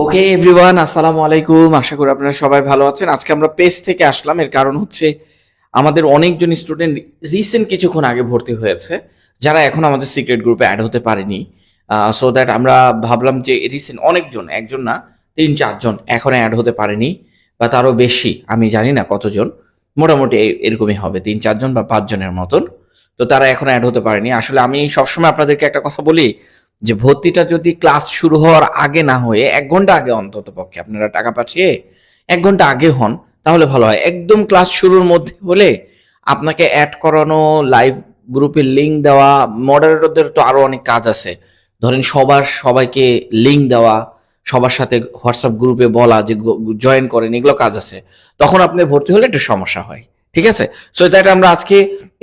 ওকে everyone, আসসালামু আলাইকুম। আশা করি আপনারা সবাই ভালো আছেন। আজকে আমরা পেজ থেকে আসলাম, এর কারণ হচ্ছে আমাদের অনেকজন স্টুডেন্ট রিসেন্ট কিছুক্ষণ আগে ভর্তি হয়েছে, যারা এখন আমাদের সিক্রেট গ্রুপে অ্যাড হতে পারেনি। সো দ্যাট আমরা ভাবলাম যে রিসেন্ট অনেকজন, একজন না 3-4 জন এখনো অ্যাড হতে পারেনি, বা তারও বেশি, আমি জানি না কতজন, মোটামুটি এরকমই হবে 3-4 জন বা 5 জনের মতন। তো তারা এখনো অ্যাড হতে পারেনি। আসলে আমি সবসময় আপনাদেরকে একটা কথা বলি যে ভর্তিটা যদি ক্লাস শুরু হওয়ার আগে না হয়ে 1 ঘন্টা আগে অন্তত পক্ষে আপনারা টাকা পাঠিয়ে 1 ঘন্টা আগে হন, তাহলে ভালো হয়। একদম ক্লাস শুরুর মধ্যে হলে আপনাকে অ্যাড করানো, লাইভ গ্রুপের লিঙ্ক দেওয়া, মডারেটরদের তো আরো অনেক কাজ আছে। ধরেন সবাইকে লিঙ্ক দেওয়া, সবার সাথে হোয়াটসঅ্যাপ গ্রুপে বলা যে জয়েন করেন, এগুলো কাজ আছে। তখন আপনি ভর্তি হলে একটু সমস্যা হয়। ঠিক আছে? সো দ্যাট আমরা আজকে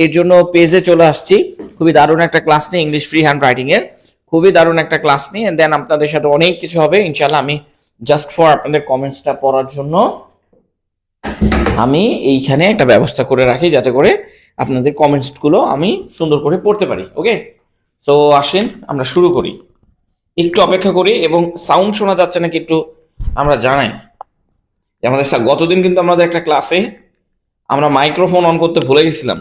এর জন্য পেজে চলে আসছি। খুবই দারুণ একটা ক্লাস নিয়ে, ইংলিশ ফ্রি হ্যান্ড রাইটিং এর খুবই দারুণ একটা ক্লাস নিয়ে। দেন আপনাদের সাথে অনেক কিছু হবে ইনশাল্লাহ। আমি জাস্ট ফর আপনাদের কমেন্টসটা পড়ার জন্য আমি এইখানে একটা ব্যবস্থা করে রাখি, যাতে করে আপনাদের কমেন্টসগুলো আমি সুন্দর করে পড়তে পারি। ওকে, সো আসেন আমরা শুরু করি। একটু অপেক্ষা করি, এবং সাউন্ড শোনা যাচ্ছে নাকি একটু আমরা জানাই। আমাদের গতদিন কিন্তু আমাদের একটা ক্লাসে আমরা মাইক্রোফোন অন করতে ভুলে গেছিলাম।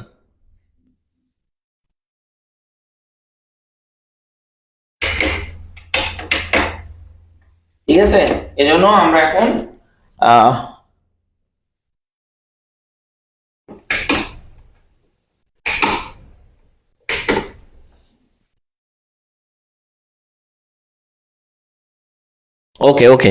ঠিক আছে, এজন্য আমরা এখন ওকে ওকে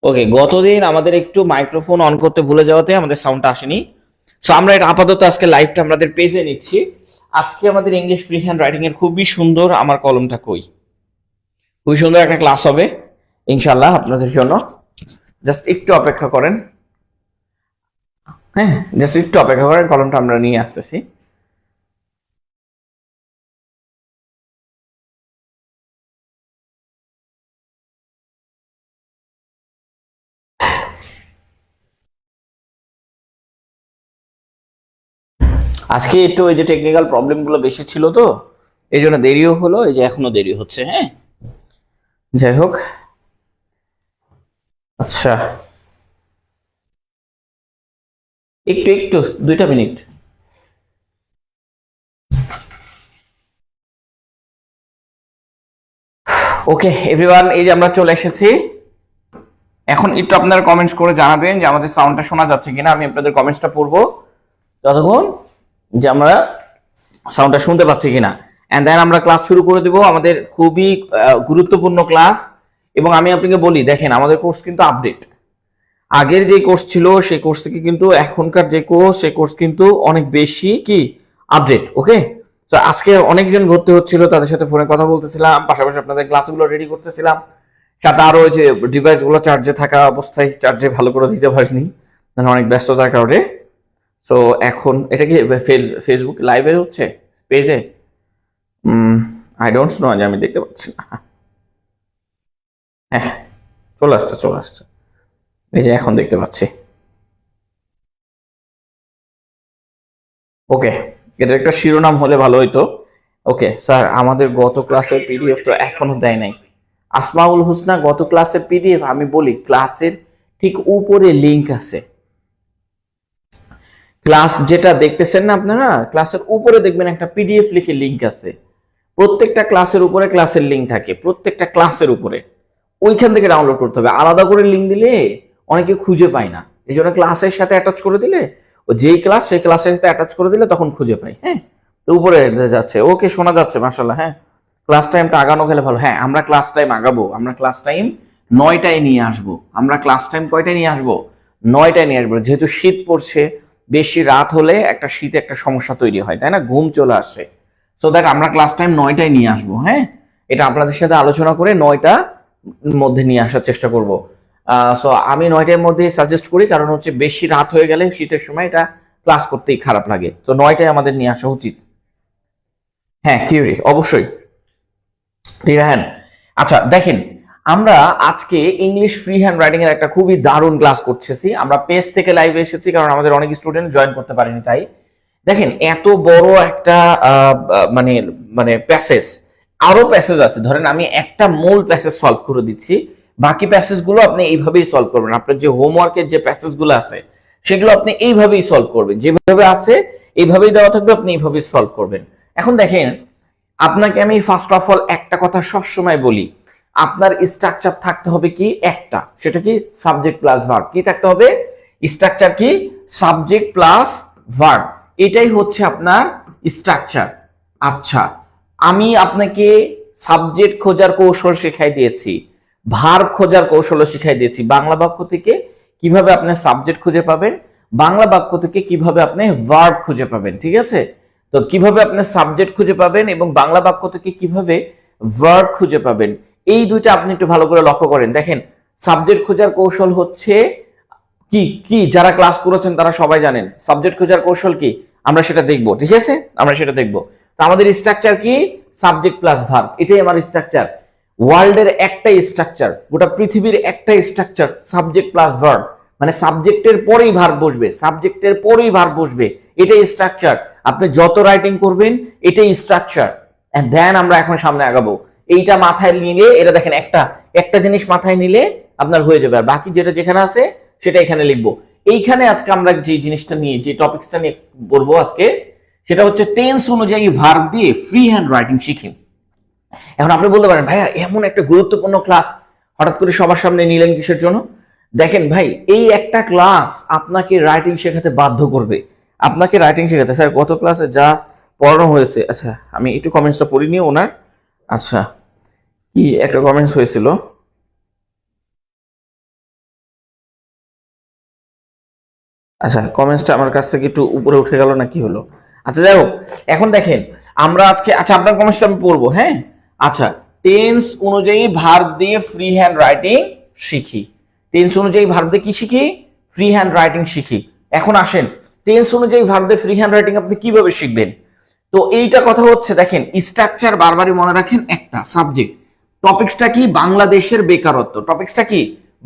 ওকে গতদিন আমাদের একটু মাইক্রোফোন অন করতে ভুলে যাওয়াতে আমাদের সাউন্ডটা আসেনি। সো আমরা এটা আপাতত আজকে লাইভটা আমাদের পেজে নিচ্ছি। আজকে আমাদের ইংলিশ ফ্রি হ্যান্ড রাইটিং এর খুবই সুন্দর, আমার কলমটা কই, খুবই সুন্দর একটা ক্লাস হবে ইনশাল্লাহ আপনাদের জন্য। জাস্ট একটু অপেক্ষা করেন। হ্যাঁ, জাস্ট একটু অপেক্ষা করেন, কলমটা আমরা নিয়ে আসতেছি। আজকে একটু ওই যে টেকনিক্যাল প্রবলেম গুলো বেশি ছিল, তো এই জন্য দেরিও হলো, এই যে এখনো দেরি হচ্ছে। হ্যাঁ, যাই হোক। আচ্ছা, একটু একটু 2টা মিনিট। ওকে এভরিওয়ান, এই যে আমরা চলে এসেছি। এখন একটু আপনারা কমেন্টস করে জানাবেন যে আমাদের সাউন্ডটা শোনা যাচ্ছে কিনা। আমি আপনাদের কমেন্টসটা পড়বো ততক্ষণ, যে আমরা সাউন্ডটা শুনতে পাচ্ছি কিনা। এন্ড দেন আমরা ক্লাস শুরু করে দেব, আমাদের খুবই গুরুত্বপূর্ণ ক্লাস। এবং আমি আপনাকে বলি, দেখেন আমাদের কোর্স কিন্তু আপডেট। আগের যে কোর্স ছিল সেই কোর্স থেকে কিন্তু এখনকার যে কোর্স, সেই কোর্স কিন্তু অনেক বেশি কি আপডেট। ওকে, তো আজকে অনেকজন ভর্তি হচ্ছিল, তাদের সাথে ফোনে কথা বলতেছিলাম, পাশাপাশি আপনাদের ক্লাসগুলো রেডি করতেছিলাম। সাথে আরো ওই যে ডিভাইস গুলো চার্জে থাকা অবস্থায় চার্জে ভালো করে দিতে পারিনি, মানে অনেক ব্যস্ততার কারণে। সো এখন এটা কি ফেসবুক লাইভে হচ্ছে পেজে? আই ডোন্ট নো, যে আমি দেখতে পাচ্ছি না। হ্যাঁ, চলে আসছে চলে আসছে, এই যে এখন দেখতে পাচ্ছি। ওকে, এটা একটা শিরোনাম হলে ভালো হইতো। ওকে স্যার, আমাদের গত ক্লাসের পিডিএফ তো এখনো দেয় নাই। আসমাউল হোসনা, গত ক্লাসের পিডিএফ আমি বলি, ক্লাসের ঠিক উপরে লিংক আছে। ক্লাস যেটা দেখতেছেন না আপনারা, ক্লাসের উপরে দেখবেন একটা পিডিএফ লিখে লিংক আছে। প্রত্যেকটা ক্লাসের উপরে ক্লাসের লিংক থাকে, প্রত্যেকটা ক্লাসের উপরে। ওইখান থেকে ডাউনলোড করতে হবে। আলাদা করে লিংক দিলে অনেকে খুঁজে পায় না, এই জন্য ক্লাসের সাথে অ্যাটাচ করে দিলে, ও যেই ক্লাস সেই ক্লাসের সাথে অ্যাটাচ করে দিলে তখন খুঁজে পাই। হ্যাঁ, তো উপরে যাচ্ছে। ওকে, শোনা যাচ্ছে মাশাআল্লাহ। হ্যাঁ, ক্লাস টাইমটা আগানো গেলে ভালো। হ্যাঁ, আমরা ক্লাস টাইম আগাবো। আমরা ক্লাস টাইম 9টায় নিয়ে আসবো। আমরা ক্লাস টাইম কয়টায় নিয়ে আসবো? 9টায় নিয়ে আসবো। যেহেতু শীত পড়ছে, বেশি রাত হলে একটা শীতে একটা সমস্যা তৈরি হয়, তাই না? ঘুম চলে আসে। সো দ্যাট আমরা ক্লাস টাইম 9টায় নিয়ে আসবো। হ্যাঁ, এটা আপনাদের সাথে আলোচনা করে 9টা মধ্যে নিয়ে আসার চেষ্টা করব। সো আমি 9টার মধ্যে সাজেস্ট করি, কারণ হচ্ছে বেশি রাত হয়ে গেলে শীতের সময় এটা ক্লাস করতেই খারাপ লাগে। তো 9টায় আমাদের নিয়ে আসা উচিত। হ্যাঁ, কিউরি অবশ্যই। হ্যাঁ, আচ্ছা দেখেন, আমরা আজকে ইংলিশ ফ্রি হ্যান্ড রাইটিং এর একটা খুবই দারুণ ক্লাস করতেছি। আমরা পেজ থেকে লাইভে এসেছি কারণ আমাদের অনেক স্টুডেন্ট জয়েন করতে পারেনি। তাই দেখেন এত বড় একটা মানে মানে প্যাসেজ, আরো প্যাসেজ আছে। ধরেন আমি একটা মূল প্যাসেজ সলভ করে দিচ্ছি, বাকি প্যাসেজ গুলো আপনি এইভাবেই সলভ করবেন। আপনার যে হোমওয়ার্কের যে প্যাসেজ গুলো আছে সেগুলো আপনি এইভাবেই সলভ করবেন, যেভাবে আছে এইভাবেই দেওয়া থাকবে, আপনি এইভাবেই সলভ করবেন। এখন দেখেন, আপনাকে আমি ফার্স্ট অফ অল একটা কথা সবসময় বলি, আপনার স্ট্রাকচার থাকতে হবে কি একটা, সেটা কি সাবজেক্ট প্লাস ভার্ব। কি থাকতে হবে? স্ট্রাকচার কি? সাবজেক্ট প্লাস ভার্ব, এটাই হচ্ছে আপনার স্ট্রাকচার। আচ্ছা, আমি আপনাকে সাবজেক্ট খোঁজার কৌশল শেখাই দিয়েছি, ভার্ব খোঁজার কৌশলও শিখাই দিয়েছি। বাংলা বাক্য থেকে কিভাবে আপনি সাবজেক্ট খুঁজে পাবেন, বাংলা বাক্য থেকে কিভাবে আপনি ভার্ব খুঁজে পাবেন। ঠিক আছে, তো কিভাবে আপনি সাবজেক্ট খুঁজে পাবেন এবং বাংলা বাক্য থেকে কিভাবে ভার্ব খুঁজে পাবেন, এই দুইটা আপনি একটু ভালো করে লক্ষ্য করেন। দেখেন, সাবজেক্ট খোঁজার কৌশল হচ্ছে কি কি যারা ক্লাস করেছেন তারা সবাই জানেন সাবজেক্ট খোঁজার কৌশল কি, আমরা সেটা দেখবো। ঠিক আছে, আমরা সেটা দেখবো। তো আমাদের স্ট্রাকচার কি? সাবজেক্ট প্লাস ভার্ব, এটাই আমার স্ট্রাকচার। ওয়ার্ল্ডের একটাই স্ট্রাকচার, গোটা পৃথিবীর একটাই স্ট্রাকচার, সাবজেক্ট প্লাস ভার্ব। মানে সাবজেক্টের পরেই ভার্ব বসবে, সাবজেক্টের পরেই ভার্ব বসবে, এটাই স্ট্রাকচার। আপনি যত রাইটিং করবেন এটাই স্ট্রাকচার। এন্ড দেন আমরা এখন সামনে আগাবো। এইটা মাথায় নিলে, এটা দেখেন একটা একটা জিনিস মাথায় নিলে আপনার হয়ে যাবে, আর বাকি যেটা যেখানে আছে সেটা এখানে লিখবো। এইখানে আজকে আমরা যে জিনিসটা নিয়ে, যে টপিকসটা নিয়ে বলবো আজকে, সেটা হচ্ছে টেন্স অনুযায়ী ভার্ব দিয়ে ফ্রি হ্যান্ড রাইটিং শিখি। এখন আপনি বলতে পারেন, ভাইয়া এমন একটা গুরুত্বপূর্ণ ক্লাস হঠাৎ করে সবার সামনে নিলেন কিসের জন্য? দেখেন ভাই, এই একটা ক্লাস আপনাকে রাইটিং শেখাতে বাধ্য করবে, আপনাকে রাইটিং শেখাতে। স্যার গত ক্লাসে যা পড়ানো হয়েছে, আচ্ছা আমি একটু কমেন্টসটা পড়ি নিয়ে ওনার। আচ্ছা, কি একটা কমেন্টস হয়েছিল, আচ্ছা কমেন্টসটা আমার কাছ থেকে একটু উপরে উঠে গেল না, কি হলো? আচ্ছা যাই হোক, এখন দেখেন আমরা আজকে, আচ্ছা আপনার কমেন্টসটা আমি পড়বো, হ্যাঁ। আচ্ছা, টেন্স অনুযায়ী ভার্ব দিয়ে ফ্রি হ্যান্ড রাইটিং শিখি। টেন্স অনুযায়ী ভার্ব দিয়ে কি শিখি? ফ্রি হ্যান্ড রাইটিং শিখি। এখন আসেন, টেন্স অনুযায়ী ভার্ব দিয়ে ফ্রি হ্যান্ড রাইটিং আপনি কিভাবে শিখবেন? তো এইটা কথা হচ্ছে, দেখেন স্ট্রাকচার বারবারই মনে রাখেন, একটা সাবজেক্ট। টপিকসটা কি? বাংলাদেশের বেকারত্ব। টপিকসটা কি?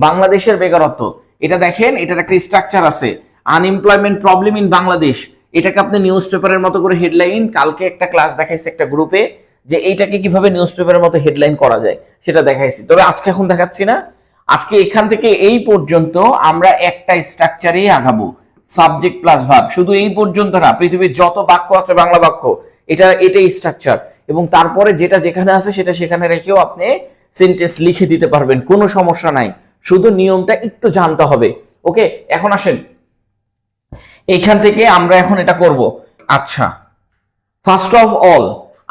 বাংলাদেশের বেকারত্ব। এটা দেখেন, এটার একটা স্ট্রাকচার আছে, আনএমপ্লয়মেন্ট প্রবলেম ইন বাংলাদেশ। এটাকে আপনি নিউজ পেপারের মতো করে হেডলাইন, কালকে একটা ক্লাস দেখাইছে একটা গ্রুপে যে এইটাকে কিভাবে নিউজ পেপারের মতো হেডলাইন করা যায় সেটা দেখাইছি, তবে আজকে এখন দেখাচ্ছি না। আজকে এখান থেকে এই পর্যন্ত আমরা একটা স্ট্রাকচারেই আগাবো, সাবজেক্ট প্লাস ভার্ব। শুধু এই পর্যন্ত না, পৃথিবীর যত বাক্য আছে বাংলা বাক্য, এটাই স্ট্রাকচার। এবং তারপরে যেটা যেখানে আছে সেটা সেখানে রেখেও আপনি সেন্টেন্স লিখে দিতে পারবেন, কোনো সমস্যা নাই। শুধু নিয়মটা একটু জানতে হবে। ওকে, এখন আসেন এইখান থেকে আমরা এখন এটা করব। আচ্ছা, ফার্স্ট অফ অল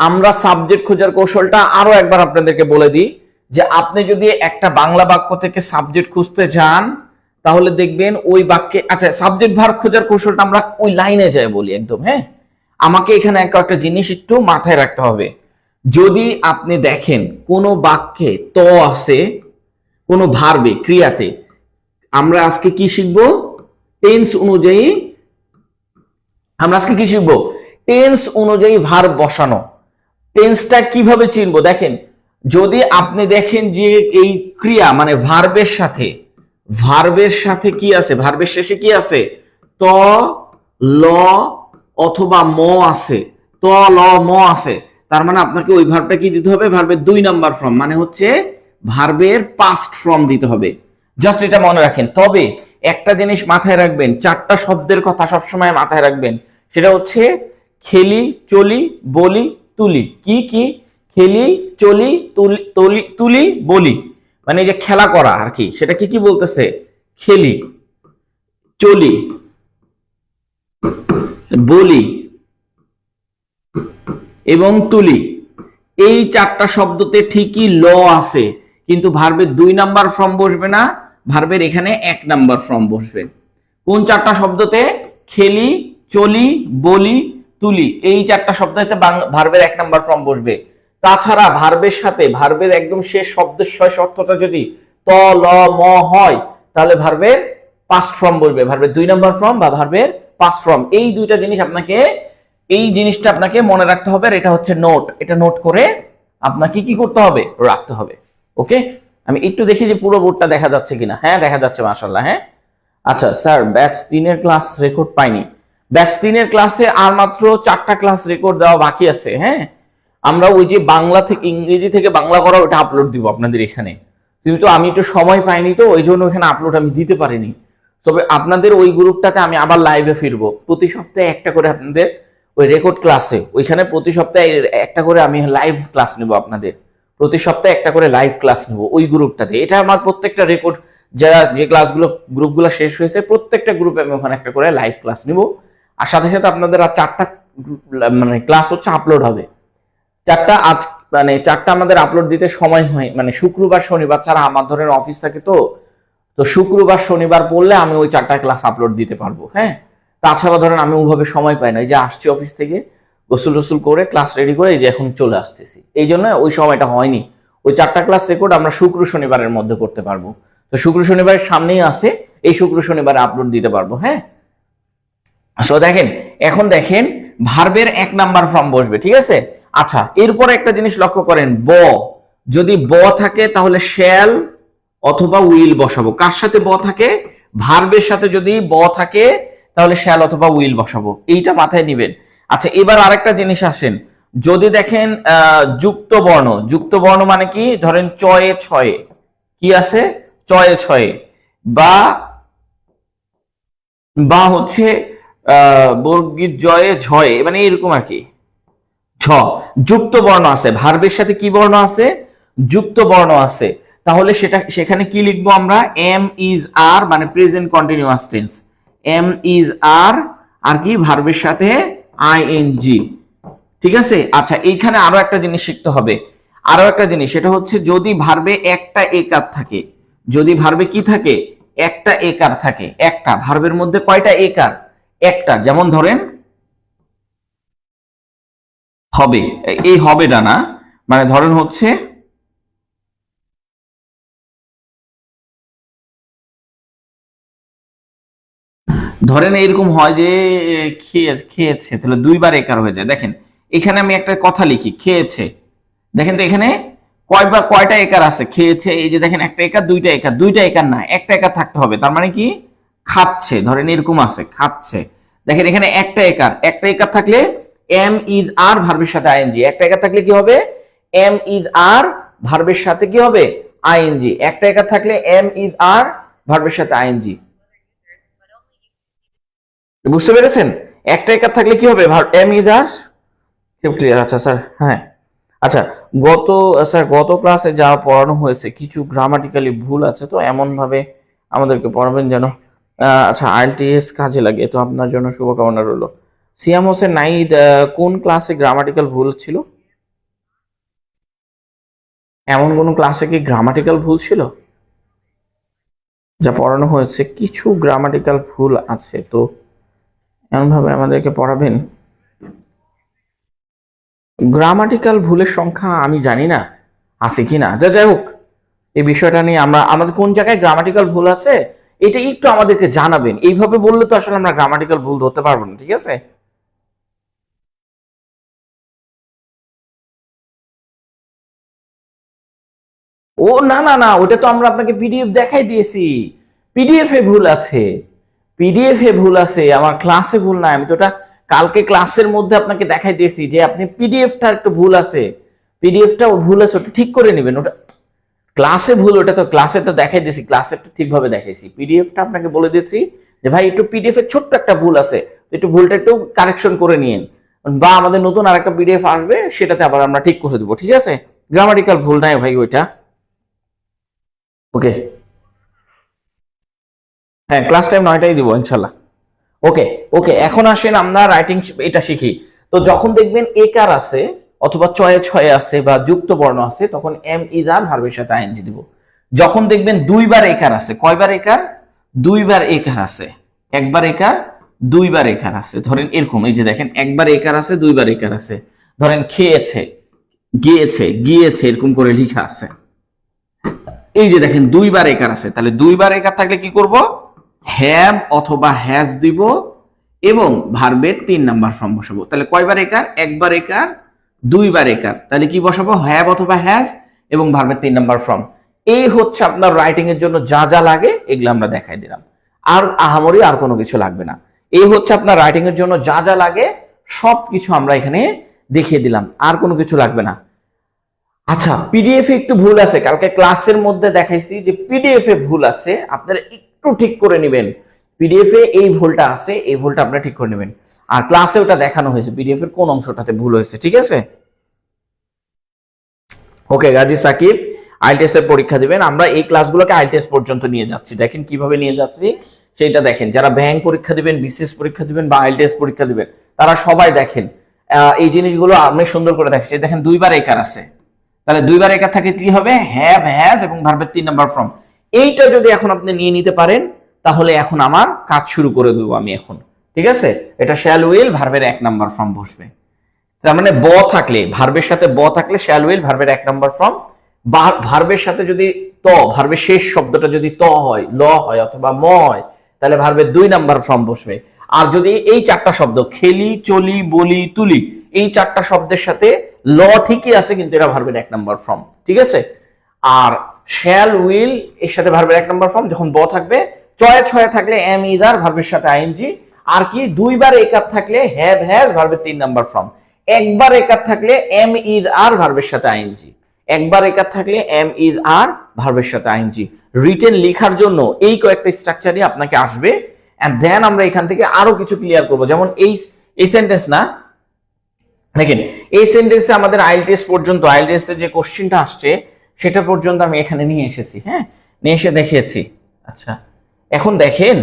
আমরা সাবজেক্ট খোঁজার কৌশলটা আরো একবার আপনাদেরকে বলে দিই, যে আপনি যদি একটা বাংলা বাক্য থেকে সাবজেক্ট খুঁজতে যান তাহলে দেখবেন ওই বাক্যে, আচ্ছা সাবজেক্ট ভার্ব খোঁজার কৌশলটা আমরা ওই লাইনে যাই বলি একদম, হ্যাঁ। আমাকে এখানে একটা জিনিস একটু মাথায় রাখতে হবে। যদি আপনি দেখেন কোন বাক্যে ত আছে, কোন ভার্বে, ক্রিয়াতে, আমরা আজকে কি শিখবো? টেন্স অনুযায়ী, আমরা আজকে কি শিখবো? টেন্স অনুযায়ী ভার্ব বসানো। টেন্সটা কিভাবে চিনবো? দেখেন, যদি আপনি দেখেন যে এই ক্রিয়া মানে ভার্বের সাথে কি আছে, ভার্বের শেষে কি আছে? ত, ল অথবা ম আছে, ত, ল, ম আছে, তার মানে আপনাকে ওই ভার্বটা কি দিতে হবে? ভার্বের 2 নাম্বার ফর্ম, মানে হচ্ছে ভার্বের পাস্ট ফর্ম দিতে হবে। জাস্ট এটা মনে রাখেন। তবে একটা জিনিস মাথায় রাখবেন, 4টা শব্দের কথা সবসময় মাথায় রাখবেন, সেটা হচ্ছে খেলি, চলি, বলি, তুলি। কি কি? খেলি, চলি, তুলি, তুলি, বলি, মানে এই যে খেলা করা আর কি, সেটা কি কি বলতেছে? খেলি, চলি, বলি এবং তুলি। এই 4টা শব্দতে ঠিকই ল আছে, কিন্তু ভার্বের 2 নাম্বার ফর্ম বসবে না, ভার্বের এখানে 1 নাম্বার ফর্ম বসবে। কোন 4টা শব্দতে? খেলি, চলি, বলি, তুলি, এই 4টা শব্দতে ভার্বের 1 নাম্বার ফর্ম বসবে। তাছাড়া ভার্বের সাথে, ভার্বের একদম শেষ শব্দের অর্থটা যদি ত, ল, ম হয়, তাহলে ভার্বের পাস্ট ফর্ম বসবে, ভার্বের 2 নাম্বার ফর্ম বা ভার্বের পাস্ট ফর্ম। এই দুইটা জিনিস আপনাকে, এই জিনিসটা আপনাকে মনে রাখতে হবে। আর এটা হচ্ছে নোট, এটা নোট করে আপনাকে কি করতে হবে? রাখতে হবে। ওকে, আমি একটু দেখি যে পুরো বোর্ডটা দেখা যাচ্ছে কিনা। হ্যাঁ দেখা যাচ্ছে মাশাআল্লাহ। হ্যাঁ আচ্ছা স্যার ব্যাচ 3 এর ক্লাস রেকর্ড পাইনি। ব্যাচ 3 এর ক্লাসে আর মাত্র 4টা ক্লাস রেকর্ড দেওয়া বাকি আছে। হ্যাঁ আমরা ওই যে বাংলা থেকে ইংরেজি থেকে বাংলা করা ওটা আপলোড দিব আপনাদের এখানে, কিন্তু আমি একটু সময় পাইনি তো ওই জন্য ওখানে আপলোড আমি দিতে পারিনি। তবে আপনাদের ওই গ্রুপটাতে আমি আবার লাইভে ফিরবো, প্রতি সপ্তাহে একটা করে আপনাদের ওই রেকর্ড ক্লাসে ওইখানে প্রতি সপ্তাহে একটা করে আমি লাইভ ক্লাস নেব আপনাদের, প্রতি সপ্তাহে একটা করে লাইভ ক্লাস নেব ওই গ্রুপটাতে। এটা আমার প্রত্যেকটা রেকর্ড যারা যে ক্লাসগুলো গ্রুপগুলো শেষ হয়েছে প্রত্যেকটা গ্রুপে আমি ওখানে একটা করে লাইভ ক্লাস নিব। আর সাথে সাথে আপনাদের আর 4টা মানে ক্লাস হচ্ছে আপলোড হবে। 4টা আজ মানে 4টা আমাদের আপলোড দিতে সময় হয়, মানে শুক্রবার শনিবার ছাড়া আমার ধরেন অফিস থাকে তো তো শুক্রবার শনিবার পড়লে আমি ওই 4টা ক্লাস আপলোড দিতে পারবো। হ্যাঁ তাছাড়া ধরেন আমি ওইভাবে সময় পাই না, এই যে আসছি অফিস থেকে গোসল টোসল করে ক্লাস রেডি করে এই যে এখন চলে আসতেছি, এই জন্য ওই সময়টা হয়নি। ওই 4টা ক্লাস রেকর্ড আমরা শুক্র শনিবারের মধ্যে করতে পারবো। তো শুক্র শনিবারের সামনেই আছে, এই শুক্র শনিবারে আপলোড দিতে পারবো। হ্যাঁ সো দেখেন এখন দেখেন ভার্বের 1 নাম্বার ফর্ম বসবে, ঠিক আছে। আচ্ছা এরপরে একটা জিনিস লক্ষ্য করেন, যদি থাকে তাহলে শ্যাল অথবা উইল বসাবো। কার সাথে থাকে? ভার্বের সাথে যদি থাকে তাহলে শ্যাল অথবা উইল বসাবো, এইটা মাথায় নিবেন। আচ্ছা এবার আরেকটা জিনিস আসেন, যদি দেখেন যুক্ত বর্ণ মানে কি, ধরেন চয়ে ছয়ে কি আছে, চয়ে ছয়ে বা হচ্ছে বর্গীর জয়ে ঝয়ে, মানে এরকম আর কি। যুক্ত বর্ণ আছে, ভার্বের সাথে কি বর্ণ আছে, যুক্ত বর্ণ আছে, তাহলে সেখানে কি লিখবো আমরা, এম ইজ আর, মানে present continuous tense, am is are কি ভার্বের সাথে আইএনজি, ঠিক আছে। আচ্ছা এইখানে আরো একটা জিনিস শিখতে হবে, আরো একটা জিনিস, সেটা হচ্ছে যদি ভার্বে একটা একার থাকে, যদি ভার্বে কি থাকে, একটা একার থাকে, একটা ভার্বের মধ্যে কয়টা একার, একটা, যেমন ধরেন হবে, এই হবেটা না, মানে ধরেন হচ্ছে ধরেন এরকম হয় যে খেয়েছে, তাহলে 2বার একার হয়ে যায়। দেখেন এখানে আমি একটা কথা লিখি, খেয়েছে, দেখেন তো এখানে কয়টা একার আছে, খেয়েছে, এই যে দেখেন একটা একার, দুইটা একার না, একটা একার থাকতে হবে, তার মানে কি খাচ্ছে, ধরেন এরকম আছে খাচ্ছে, দেখেন এখানে একটা একার থাকলে এম ইজ আর ভার্বের সাথে আইএনজি, একটা একার থাকলে কি হবে, এম ইজ আর ভার্বের সাথে কি হবে, আইএনজি, একটা একার থাকলে এম ইজ আর ভার্বের সাথে আইএনজি। বুঝতে পেরেছেন, একটা একার থাকলে কি হবে, এম ইজ আর, কেউ ক্লিয়ার? আচ্ছা স্যার, হ্যাঁ আচ্ছা গত ক্লাসে যা পড়ানো হয়েছে কিছু গ্রামাটিক্যালি ভুল আছে, তো এমন ভাবে আমাদেরকে পড়াবেন যেন আচ্ছা আইএলটিএস কাজে লাগে, তো আপনার জন্য শুভকামনা রইল। সিয়াম হোসেন নাইদ, কোন ক্লাসে গ্রামাটিক্যাল ভুল ছিল? এমন কোন ক্লাসে কি গ্রামাটিক্যাল ভুল ছিল? যা পড়ানো হয়েছে কিছু গ্রামাটিক্যাল ভুল আছে, তো এমন ভাবে আমাদেরকে পড়াবেন। গ্রামাটিক্যাল ভুলের সংখ্যা আমি জানি না আছে কিনা, যাই হোক এই বিষয়টা নিয়ে আমাদের কোন জায়গায় গ্রামাটিক্যাল ভুল আছে এটা একটু আমাদেরকে জানাবেন। এইভাবে বললে তো আসলে আমরা গ্রামাটিক্যাল ভুল ধরতে পারবো না, ঠিক আছে। ও না না না, ওটা তো আমরা আপনাকে পিডিএফ দেখাই দিয়েছি, পিডিএফ এ ভুল আছে, আমার ক্লাসে ভুল নাই, আমি তো ওটা কালকে ক্লাসের মধ্যে আপনাকে দেখাই দিয়েছি যে আপনি পিডিএফটা একটু ভুল আছে, পিডিএফটা ভুল আছে, ওটা ঠিক করে নেবেন। ওটা ক্লাসে ভুল, ওটা তো ক্লাসে তো দেখাই দিয়েছি, ক্লাসে তো ঠিকভাবে দেখাইছি, পিডিএফটা আপনাকে বলে দিয়েছি যে ভাই একটু পিডিএফ এর ছোট্ট একটা ভুল আছে, একটু ভুলটা একটু কারেকশন করে নিন, বা আমাদের নতুন আরেকটা পিডিএফ আসবে সেটাতে আবার আমরা ঠিক করে দেবো, ঠিক আছে। গ্রামাটিক্যাল ভুল নাই ভাই ওইটা, ওকে। হ্যাঁ ক্লাস টাইম 9টায় দিব ইনশাল্লাহ। ওকে ওকে, এখন আসেন আমরা রাইটিং এটা শিখি। তো যখন দেখবেন একার আছে অথবা চয়ে ছয়ে আছে বা যুক্ত বর্ণ আছে তখন এম ইজ আর ভার্বের সাথে আইএনজি দিব। যখন দেখবেন 2বার একার আছে, কয়বার একার, 2বার একার আছে, একবার একার, 2বার একার আছে, ধরেন এরকম, এই যে দেখেন একবার একার আছে, 2বার একার আছে, ধরেন খেয়েছে, গিয়েছে এরকম করে লেখা আছে, এই যে দেখেন 2বার একার আছে, তাহলে 2বার একার থাকলে কি করব, হ্যাভ অথবা হ্যাজ দিব এবং ভার্বের 3 নাম্বার ফর্ম বসাবো। তাহলে কয়বার একার, একবার একার, 2বার একার, তাহলে কি বসাবো, হ্যাভ অথবা হ্যাজ এবং ভার্বের 3 নাম্বার ফর্ম। এই হচ্ছে আপনার রাইটিং এর জন্য যা যা লাগে এগুলো আমরা দেখাই দিলাম, আর আহামরি আর কোনো কিছু লাগবে না। এই হচ্ছে আপনার রাইটিং এর জন্য যা যা লাগে সব কিছু আমরা এখানে দেখিয়ে দিলাম, আর কোনো কিছু লাগবে না। আচ্ছা, পিডিএফ এ একটু ভুল আছে, কালকে ক্লাসের মধ্যে দেখাইছি যে পিডিএফ এ ভুল আছে, আপনারা একটু ঠিক করে নেবেন। পিডিএফ এ এই ভুলটা আছে, এই ভুলটা আপনারা ঠিক করে নেবেন। আর ক্লাসে ওটা দেখানো হয়েছে পিডিএফ এর কোন অংশটাতে ভুল হয়েছে, ঠিক আছে? ওকে গাজী সাকিব আইএলটিএস এর পরীক্ষা দিবেন। আমরা এই ক্লাসগুলোকে আইএলটিএস পর্যন্ত নিয়ে যাচ্ছি, দেখেন কিভাবে নিয়ে যাচ্ছি সেটা দেখেন। যারা ব্যাংক পরীক্ষা দিবেন, বিসিএস পরীক্ষা দিবেন বা আইএলটিএস পরীক্ষা দিবেন, তারা সবাই দেখেন এই জিনিসগুলো আমি সুন্দর করে দেখাচ্ছি। দেখেন দুইবার একার আছে, তাহলে দুইবার একার থাকে কি হবে? হ্যাভ, হ্যাজ এবং ভার্বের 3 নাম্বার ফর্ম। এইটা যদি এখন আপনি নিয়ে নিতে পারেন তাহলে এখন আমার কাজ শুরু করে দেবো আমি এখন, ঠিক আছে? এটা শ্যাল উইল ভার্বের 1 নাম্বার ফর্ম বসবে। তার মানে ব থাকলে, ভার্বের সাথে ব থাকলে শ্যাল উইল ভার্বের 1 নাম্বার ফর্ম। ভার্বের সাথে যদি ভার্বের শেষ শব্দটা যদি হয়, ল হয় অথবা ম হয়, তাহলে ভার্বের 2 নাম্বার ফর্ম বসবে। আর যদি এই 4টা শব্দ খেলি, চলি, বলি, তুলি, এই 4টা শব্দের সাথে ল ঠিকই আছে কিন্তু এটা ভার্বের 1 নাম্বার ফর্ম, ঠিক আছে? আর শ্যাল উইল এর সাথে ভার্বের 1 নাম্বার ফর্ম যখন ব থাকবে, চয়ে ছয়ে থাকলে এম ইদার ভার্বের সাথে আইএনজি, আর কি দুইবার একার থাকলে হ্যাভ, হ্যাজ ভার্বের 3 নাম্বার ফর্ম, একবার একার থাকলে এম ইজ আর ভার্বের সাথে আইএনজি, একবার একার থাকলে এম ইজ আর ভার্বের সাথে আইএনজি। রিটেন লেখার জন্য এই কয়েকটা স্ট্রাকচারই আপনাকে আসবে, এন্ড দেন আমরা এখান থেকে আরো কিছু ক্লিয়ার করব। যেমন এই সেন্টেন্স না, দেখেন এই সেন্টেন্সে আমাদের আইএলটিএস পর্যন্ত, আইএলটিএস এর যে কোশ্চেনটা আসছে সেটা পর্যন্ত আমি এখানে নিয়ে এসেছি, হ্যাঁ, নিয়ে এসে দেখিয়েছি। আচ্ছা, এখন দেখেন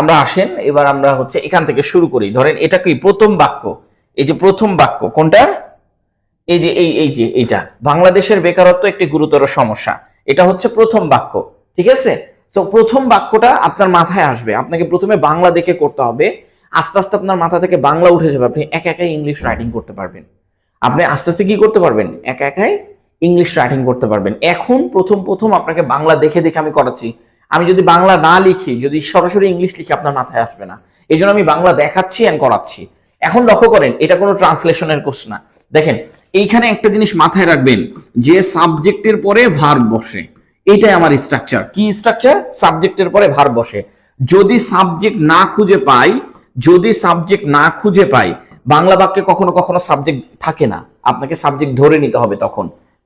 আমরা আসেন এবার আমরা হচ্ছে এখান থেকে শুরু করি। ধরেন এটা কি প্রথম বাক্য, এই যে প্রথম বাক্য কোনটা? এই যে এইটা, বাংলাদেশের বেকারত্ব একটি গুরুতর সমস্যা, এটা হচ্ছে প্রথম বাক্য, ঠিক আছে? তো প্রথম বাক্যটা আপনার মাথায় আসবে, আপনাকে প্রথমে বাংলা দেখে করতে হবে, আস্তে আস্তে আপনার মাথা থেকে বাংলা উঠে যাবে, আপনি একা একাই ইংলিশ রাইটিং করতে পারবেন। আপনি আস্তে আস্তে কি করতে পারবেন? একা একাই ইংলিশ রাইটিং করতে পারবেন। এখন প্রথম আপনাকে বাংলা দেখে দেখে আমি করাচ্ছি। আমি যদি বাংলা না লিখি, যদি সরাসরি ইংলিশ লিখি, আপনার মাথায় আসবে না। এই জন্য আমি বাংলা দেখাচ্ছি এন্ড করাচ্ছি। এখন লক্ষ্য করেন, এটা কোনো ট্রান্সলেশনের কোর্স না। দেখেন এইখানে একটা জিনিস মাথায় রাখবেন, যে সাবজেক্টের পরে ভার্ব বসে, এটাই আমার স্ট্রাকচার। কি স্ট্রাকচার? সাবজেক্টের পরে ভার্ব বসে। যদি সাবজেক্ট না খুঁজে পাই, বাংলা বাক্যে কখনো কখনো সাবজেক্ট থাকে না, আপনাকে সাবজেক্ট ধরে নিতে হবে।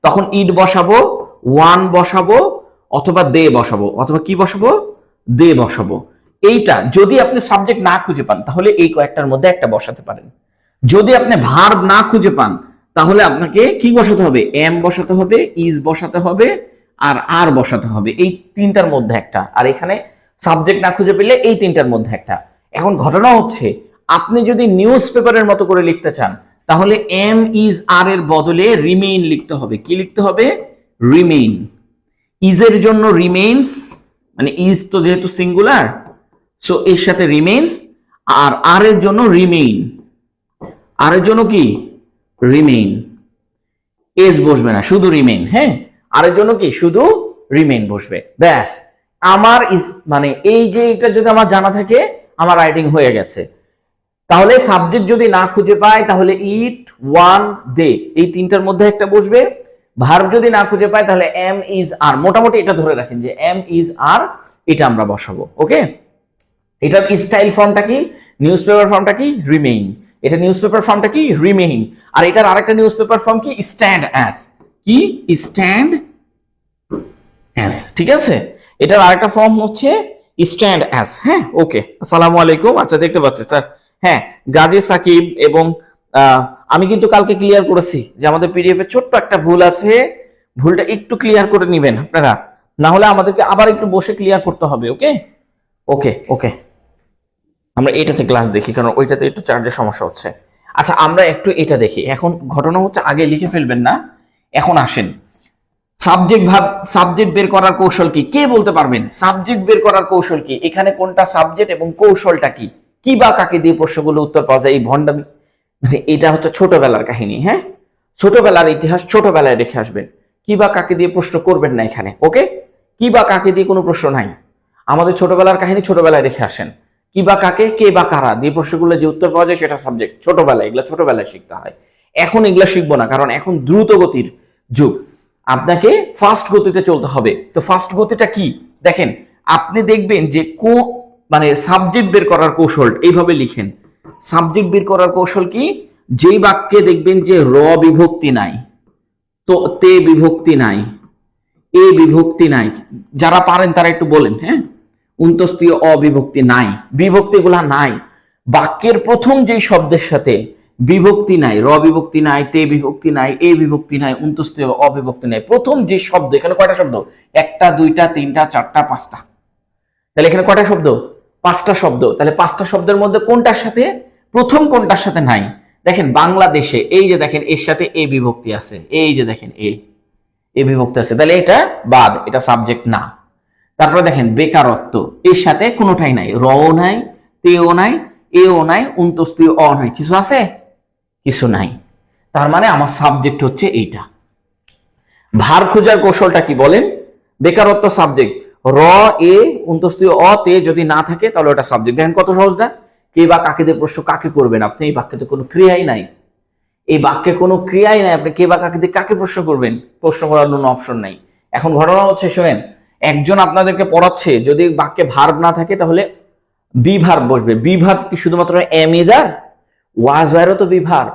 তখন ইট বসাবো, ওয়ান বসাবো, অথবা দে বসাবো, অথবা কি বসাবো? দে বসাবো। এইটা যদি আপনি সাবজেক্ট না খুঁজে পান তাহলে এই কয়েকটার মধ্যে একটা বসাতে পারেন। যদি আপনি ভার্ব না খুঁজে পান তাহলে আপনাকে কি বসাতে হবে? এম বসাতে হবে, ইজ বসাতে হবে, আর বসাতে হবে। এই 3টার মধ্যে একটা। আর এখানে সাবজেক্ট না খুঁজে পেলে এই 3টার মধ্যে একটা। এখন ঘটনা হচ্ছে, আপনি যদি নিউজ পেপারের মতো করে লিখতে চান তাহলে এম ইজ আর এর বদলে রিমেইন লিখতে হবে। কি লিখতে হবে? রিমেইন। ইজের জন্য রিমেইনস, মানে ইজ তো যেহেতু সিঙ্গুলার, সো এর সাথে রিমেইনস, আর এর জন্য রিমেইন। আর এর জন্য কি? রিমেইন। এজ বসবে না, শুধু রিমেইন। হ্যাঁ, আর এর জন্য কি? শুধু রিমেইন বসবে। ব্যাস, আমার মানে এই যে এটা যদি আমার জানা থাকে, আমার রাইটিং হয়ে গেছে। তাহলে সাবজেক্ট যদি না খুঁজে পাই তাহলে ইট, ওয়ান, দে, এই 3টার মধ্যে একটা বসবে। ভার্ব যদি না খুঁজে পাই তাহলে এম ইজ আর, মোটামুটি এটা ধরে রাখেন যে এম ইজ আর, এটা আমরা বসাবো। ওকে, এটার স্টাইল ফর্মটা কি? নিউজ পেপার ফর্মটা কি? রিমেইন। এটা নিউজ পেপার ফর্মটা কি? রিমেইন। আর এটার আরেকটা নিউজ পেপার ফর্ম কি? Stand as. কি? স্ট্যান্ড অ্যাজ, ঠিক আছে? এটার আরেকটা ফর্ম হচ্ছে স্ট্যান্ড অ্যাজ। হ্যাঁ, ওকে, আসসালামু আলাইকুম। আচ্ছা, দেখতে পাচ্ছি স্যার। হ্যাঁ, গাজী সাকিব এবং আমি কিন্তু কালকে ক্লিয়ার করেছি যে আমাদের পিডিএফ এ ছোট্ট একটা ভুল আছে, ভুলটা একটু ক্লিয়ার করে নেবেন আপনারা, না হলে আমাদেরকে আবার একটু বসে ক্লিয়ার করতে হবে। ওকে ওকে ওকে, আমরা এটাতে ক্লাস দেখি, কারণ ওইটাতে একটু চার্জের সমস্যা হচ্ছে। আচ্ছা, আমরা একটু এটা দেখি। এখন ঘটনা হচ্ছে, আগে লিখে ফেলবেন না। এখন আসেন, সাবজেক্ট বের করার কৌশল কি? কে বলতে পারবেন সাবজেক্ট বের করার কৌশল কি? এখানে কোনটা সাবজেক্ট এবং কৌশলটা কি? কি বা কাকে দিয়ে প্রশ্নগুলো উত্তর পাওয়া যায়? এই ভণ্ডামি, মানে এটা হচ্ছে ছোটবেলার কাহিনী। হ্যাঁ, ছোটবেলার ইতিহাস ছোটবেলায় রেখে আসবেন। কি বা কাকে দিয়ে প্রশ্ন করবেন না এখানে। ওকে, কি বা কাকে দিয়ে কোনো প্রশ্ন নাই। আমাদের ছোটবেলার কাহিনী ছোটবেলায় রেখে আসেন। কি বা কাকে, কে বা কারা দিয়ে প্রশ্নগুলো যে উত্তর পাওয়া যায় সেটা সাবজেক্ট। ছোটবেলায়, এগুলা ছোটবেলায় শিখতে হয়। এখন এগুলা শিখবো না, কারণ এখন দ্রুত গতির যুগ। আপনাকে ফাস্ট গতিতে চলতে হবে। তো ফাস্ট গতিটা কি দেখেন, আপনি দেখবেন যে মানে সাবজেক্ট বের করার কৌশল এইভাবে লিখেন। সাবজেক্ট বের করার কৌশল কি, যেই বাক্যে দেখবেন যে র বিভক্তি নাই, তো তে বিভক্তি নাই, এ বিভক্তি নাই, যারা পারেন তারা একটু বলেন। হ্যাঁ, উন্তস্তীয় অবিভক্তি নাই, বিভক্তিগুলা নাই, বাক্যের প্রথম যেই শব্দের সাথে বিভক্তি নাই, র বিভক্তি নাই, তে বিভক্তি নাই, এ বিভক্তি নাই, উন্তস্তীয় অবিভক্তি নাই, প্রথম যে শব্দ, এখানে কয়টা শব্দ, একটা দুইটা তিনটা চারটা পাঁচটা, তাহলে এখানে কয়টা শব্দ, পাঁচটা শব্দ। তাহলে পাঁচটা শব্দের মধ্যে কোনটার সাথে, প্রথম কোনটার সাথে নাই, দেখেন বাংলাদেশে, এই যে দেখেন এর সাথে এ বিভক্তি আছে, এই যে দেখেন এ বিভক্তি আছে, তাহলে এটা বাদ, এটা সাবজেক্ট না। তারপরে দেখেন বেকারত্ব, এর সাথে কোনোটাই নাই, রও নাই, তেও নাই, এও নাই, উন্তস্তীয় অ নাই, কিছু আছে, কিছু নাই, তার মানে আমার সাবজেক্ট হচ্ছে এইটা। ভার খোঁজার কৌশলটা কি বলেন, বেকারত্ব সাবজেক্ট, র এ উন্তস্তীয় অ তে যদি না থাকে তাহলে ওটা সাবজেক্ট। দেখেন কত সহজ না, কে বা কাকে দিয়ে প্রশ্ন কাকে করবেন আপনি, এই বাক্যে তো কোনো ক্রিয়াই নাই, এই বাক্যে কোনো ক্রিয়াই নাই, আপনি কে বা কাকে দিয়ে কাকে প্রশ্ন করবেন, প্রশ্ন করার কোনো অপশন নাই। এখন ঘটনা হচ্ছে শোনেন, একজন আপনাদেরকে পড়াচ্ছে, যদি বাক্যে ভার্ব না থাকে তাহলে বি ভার্ব বসবে। বি ভার্ব কি শুধুমাত্র এম ইজ আর, ওয়াজ ওয়ারও তো বি ভার্ব,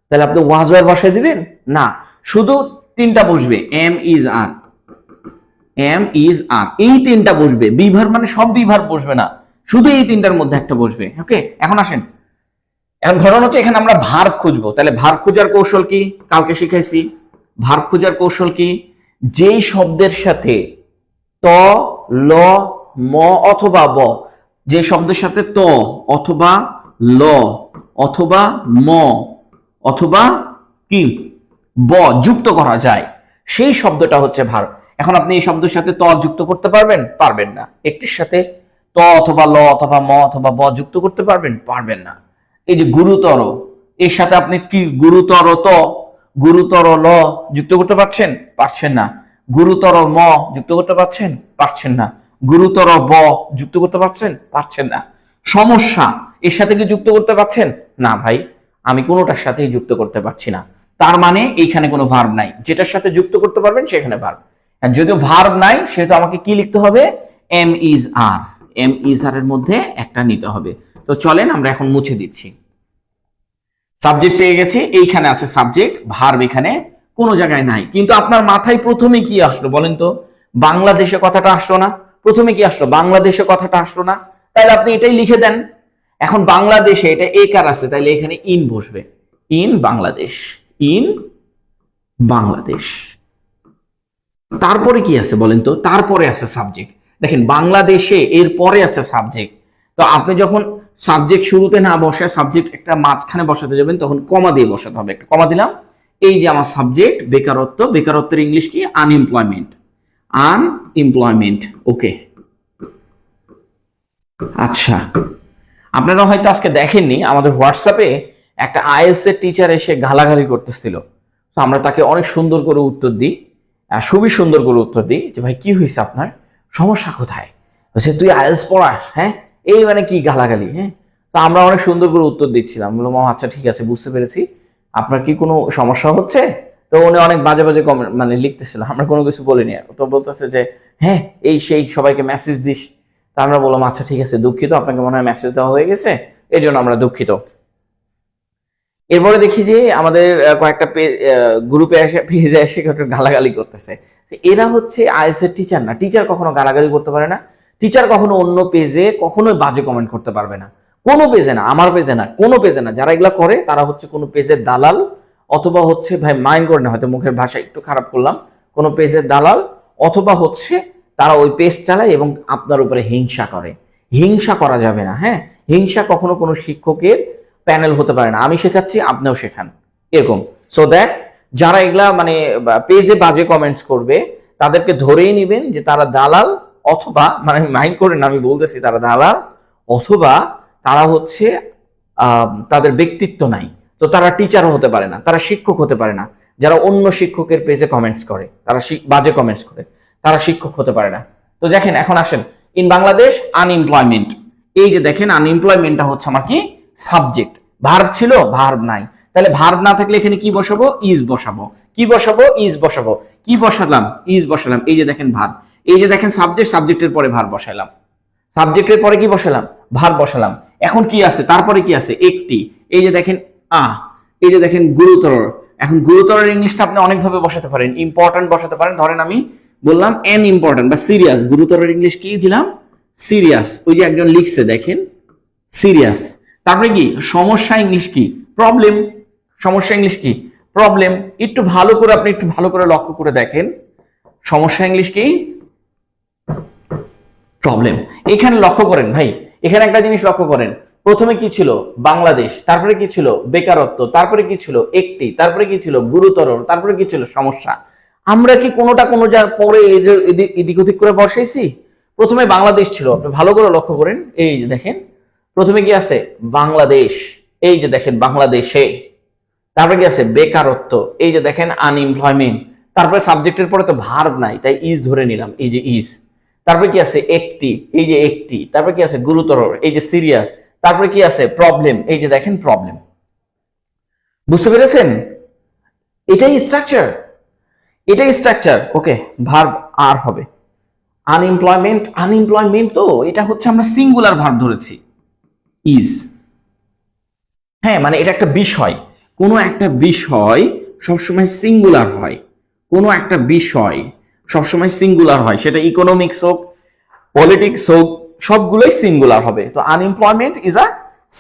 তাহলে আপনি ওয়াজ ওয়ার বসাই দিবেন না, শুধু তিনটা বসবে, am is are, am is are, এই তিনটা বসবে। বি ভার্ব মানে সব বি ভার্ব বসবে না, শুধু এই তিনটার মধ্যে একটা বসবে। ওকে, এখন আসেন, এখন ঘটনা হচ্ছে এখানে আমরা ভার্ব খুঁজবো, তাহলে ভার্ব খোঁজার কৌশল কি, কালকে শিখাইছি। ভার্ব খোঁজার কৌশল কি, যেই শব্দের সাথে ত, ল, ম অথবা ব, যে শব্দের সাথে ত অথবা ল অথবা ম অথবা কি ব যুক্ত করা যায়, সেই শব্দটা হচ্ছে ভার্ব। এখন আপনি এই শব্দের সাথে ত যুক্ত করতে পারবেন, পারবেন না। একটির সাথে ত অথবা ল অথবা ম অথবা ব যুক্ত করতে পারবেন, পারবেন না। এই যে গুরুতর, এর সাথে আপনি কি গুরুতর ত, গুরুতর ল যুক্ত করতে পারছেন, পারছেন না। গুরুতর ম যুক্ত করতে পারছেন, পারছেন না। গুরুতর ব যুক্ত করতে পারছেন, পারছেন না। সমস্যা, এর সাথে কি যুক্ত করতে পারছেন, না ভাই আমি কোনোটার সাথেই যুক্ত করতে পারছি না, তার মানে এইখানে কোনো ভার্ব নাই। যেটার সাথে যুক্ত করতে পারবেন সেখানে ভার্ব, আর যদিও ভার্ব নাই সেহেতু আমাকে কি লিখতে হবে, am is are, am is are এর মধ্যে একটা নিতে হবে। তো চলেন আমরা এখন মুছে দিচ্ছি। সাবজেক্ট পেয়ে গেছি, এইখানে আছে সাবজেক্ট, ভার্ব এখানে কোনো জায়গায় নাই। কিন্তু আপনার মাথায় প্রথমে কি আসলো বলেন তো, বাংলাদেশে কথাটা আসলো না, প্রথমে কি আসলো, বাংলাদেশে কথাটা আসলো না, তাহলে আপনি এটাই লিখে দেন। এখন বাংলাদেশে এটা একার আছে, তাহলে এখানে ইন বসবে, ইন বাংলাদেশ, ইন বাংলাদেশ। তারপরে কি আছে বলেন তো, তারপরে আছে সাবজেক্ট। দেখেন বাংলাদেশে এর পরে আছে সাবজেক্ট, তো আপনি যখন সাবজেক্ট শুরুতে না বসে সাবজেক্ট একটা মাঝখানে বসাতে যাবেন, তখন কমা দিয়ে বসাতে হবে, একটা কমা দিলাম। এই যে আমার সাবজেক্ট বেকারত্ব, বেকারত্বের ইংলিশ কি, আনএমপ্লয়মেন্ট, আনএমপ্লয়মেন্ট। ওকে, আচ্ছা আপনারা হয়তো আজকে দেখেননি, আমাদের হোয়াটসঅ্যাপে একটা আইএলটিএস এর টিচার এসে গালাগালি করতেছিল, তো আমরা তাকে অনেক সুন্দর করে উত্তর দিই, খুবই সুন্দর করে উত্তর দিই যে ভাই কি হয়েছে, আপনার সমস্যা কোথায়, বলছে তুই আইএলটিএস পড়াস, হ্যাঁ এই মানে কি গালাগালি। হ্যাঁ, তো আমরা অনেক সুন্দর করে উত্তর দিচ্ছিলাম, বললাম আচ্ছা ঠিক আছে বুঝতে পেরেছি, আপনার কি কোনো সমস্যা হচ্ছে। তো উনি অনেক বাজে বাজে কমেন্ট মানে লিখতেছিল, আমরা কোনো কিছু বলিনি। তো বলতেছে যে হ্যাঁ এই সেই সবাইকে মেসেজ দিস, তা আমরা বললাম আচ্ছা ঠিক আছে দুঃখিত, আপনাকে মনে হয় মেসেজ দেওয়া হয়ে গেছে, এই জন্য আমরা দুঃখিত। এরপরে দেখি যে আমাদের কয়েকটা গ্রুপে এসে পেজে এসে গালাগালি করতেছে। এরা হচ্ছে আইএলটিএস এর টিচার না, টিচার কখনো গালাগালি করতে পারে না, টিচার কখনো অন্য পেজে কখনোই বাজে কমেন্ট করতে পারবে না, কোনো পেজে না, আমার পেজে না, কোনো পেজে না। যারা এগুলা করে তারা হচ্ছে কোনো পেজের দালাল, অথবা হচ্ছে ভাই মাইন্ড করে না, হয়তো মুখের ভাষা একটু খারাপ করলাম, কোনো পেজের দালাল, অথবা হচ্ছে তারা ওই পেজ চালায় এবং আপনার উপরে হিংসা করে। হিংসা করা যাবে না, হ্যাঁ হিংসা কখনো কোনো শিক্ষকের প্যানেল হতে পারে না। আমি শেখাচ্ছি আপনিও শেখান এরকম। সো দ্যাট যারা এগুলা মানে পেজে বাজে কমেন্টস করবে তাদেরকে ধরেই নিবেন যে তারা দালাল, অথবা মানে মাইন্ড করেন আমি বলতেছি তারা দালাল, অথবা তারা হচ্ছে তাদের ব্যক্তিত্ব নাই, তো তারা টিচারও হতে পারে না, তারা শিক্ষক হতে পারে না। যারা অন্য শিক্ষকের পেজে কমেন্টস করে, তারা বাজে কমেন্টস করে, তারা শিক্ষক হতে পারে না। তো দেখেন এখন আসেন, ইন বাংলাদেশ আনএমপ্লয়মেন্ট, এই যে দেখেন আনএমপ্লয়মেন্টটা হচ্ছে আমার কি সাবজেক্ট, ভার্ব ছিল ভার্ব নাই, তাহলে ভার্ব না থাকলে এখানে কি বসাবো, ইজ বসাবো, কি বসাবো, ইজ বসাবো। কি বসালাম, ইজ বসালাম, এই যে দেখেন ভার, এই যে দেখেন সাবজেক্ট, সাবজেক্টের পরে ভার বসালাম, সাবজেক্টের পরে কি বসালাম, ভার বসালাম। এখন কি আছে, তারপরে কি আছে, একটি, এই যে দেখেন এই যে দেখেন গুরুতর। এখন গুরুতরের ইংলিশটা আপনি অনেকভাবে বসাতে পারেন, ইম্পর্টেন্ট বসাতে পারেন। ধরেন আমি বললাম এন ইম্পর্টেন্ট বা সিরিয়াস, গুরুতরের ইংলিশ কি দিলাম, সিরিয়াস। ওই যে একজন লিখছে দেখেন সিরিয়াস। তারপরে কি সমস্যা, ইংলিশ কি, প্রবলেম। সমস্যা ইংলিশ কি, প্রবলেম। একটু ভালো করে আপনি একটু ভালো করে লক্ষ্য করে দেখেন, সমস্যা ইংলিশ কি, প্রবলেম। এখানে লক্ষ্য করেন ভাই, এখানে একটা জিনিস লক্ষ্য করেন, প্রথমে কি ছিল, বাংলাদেশ, তারপরে কি ছিল, বেকারত্ব, তারপরে কি ছিল, একটি, তারপরে কি ছিল, গুরুতর, তারপরে কি ছিল, সমস্যা। আমরা কি কোনোটা কোনো যার পরে এদিক ওদিক করে বসাইছি? প্রথমে বাংলাদেশ ছিল, আপনি ভালো করে লক্ষ্য করেন, এই যে দেখেন প্রথমে কি আছে, বাংলাদেশ, এই যে দেখেন বাংলাদেশে। তারপরে কি আছে, বেকারত্ব, এই যে দেখেন আনএমপ্লয়মেন্ট। তারপরে সাবজেক্টের পরে তো ভার্ব নাই, তাই ইজ ধরে নিলাম, এই যে ইজ। তারপরে কি আছে, একটি, এই যে একটি। তারপরে কি আছে, গুরুতর, এই যে সিরিয়াস। তারপরে কি আছে, প্রবলেম, এই যে দেখেন প্রবলেম। বুঝতে পেরেছেন? এটাই স্ট্রাকচার, এটাই স্ট্রাকচার। ওকে, ভার্ব আর হবে আনএমপ্লয়মেন্ট। আনএমপ্লয়মেন্ট তো এটা হচ্ছে আমরা সিঙ্গুলার ভার্ব ধরেছি, ইজ। হ্যাঁ, মানে এটা একটা বিষয়, কোনো একটা বিষয় সবসময় সিঙ্গুলার হয়, কোনো একটা বিষয় সবসময় সিঙ্গুলার হয়, সেটা ইকোনমিক্স হোক, পলিটিক্স হোক, সবগুলোই সিঙ্গুলার হবে। তো unemployment is a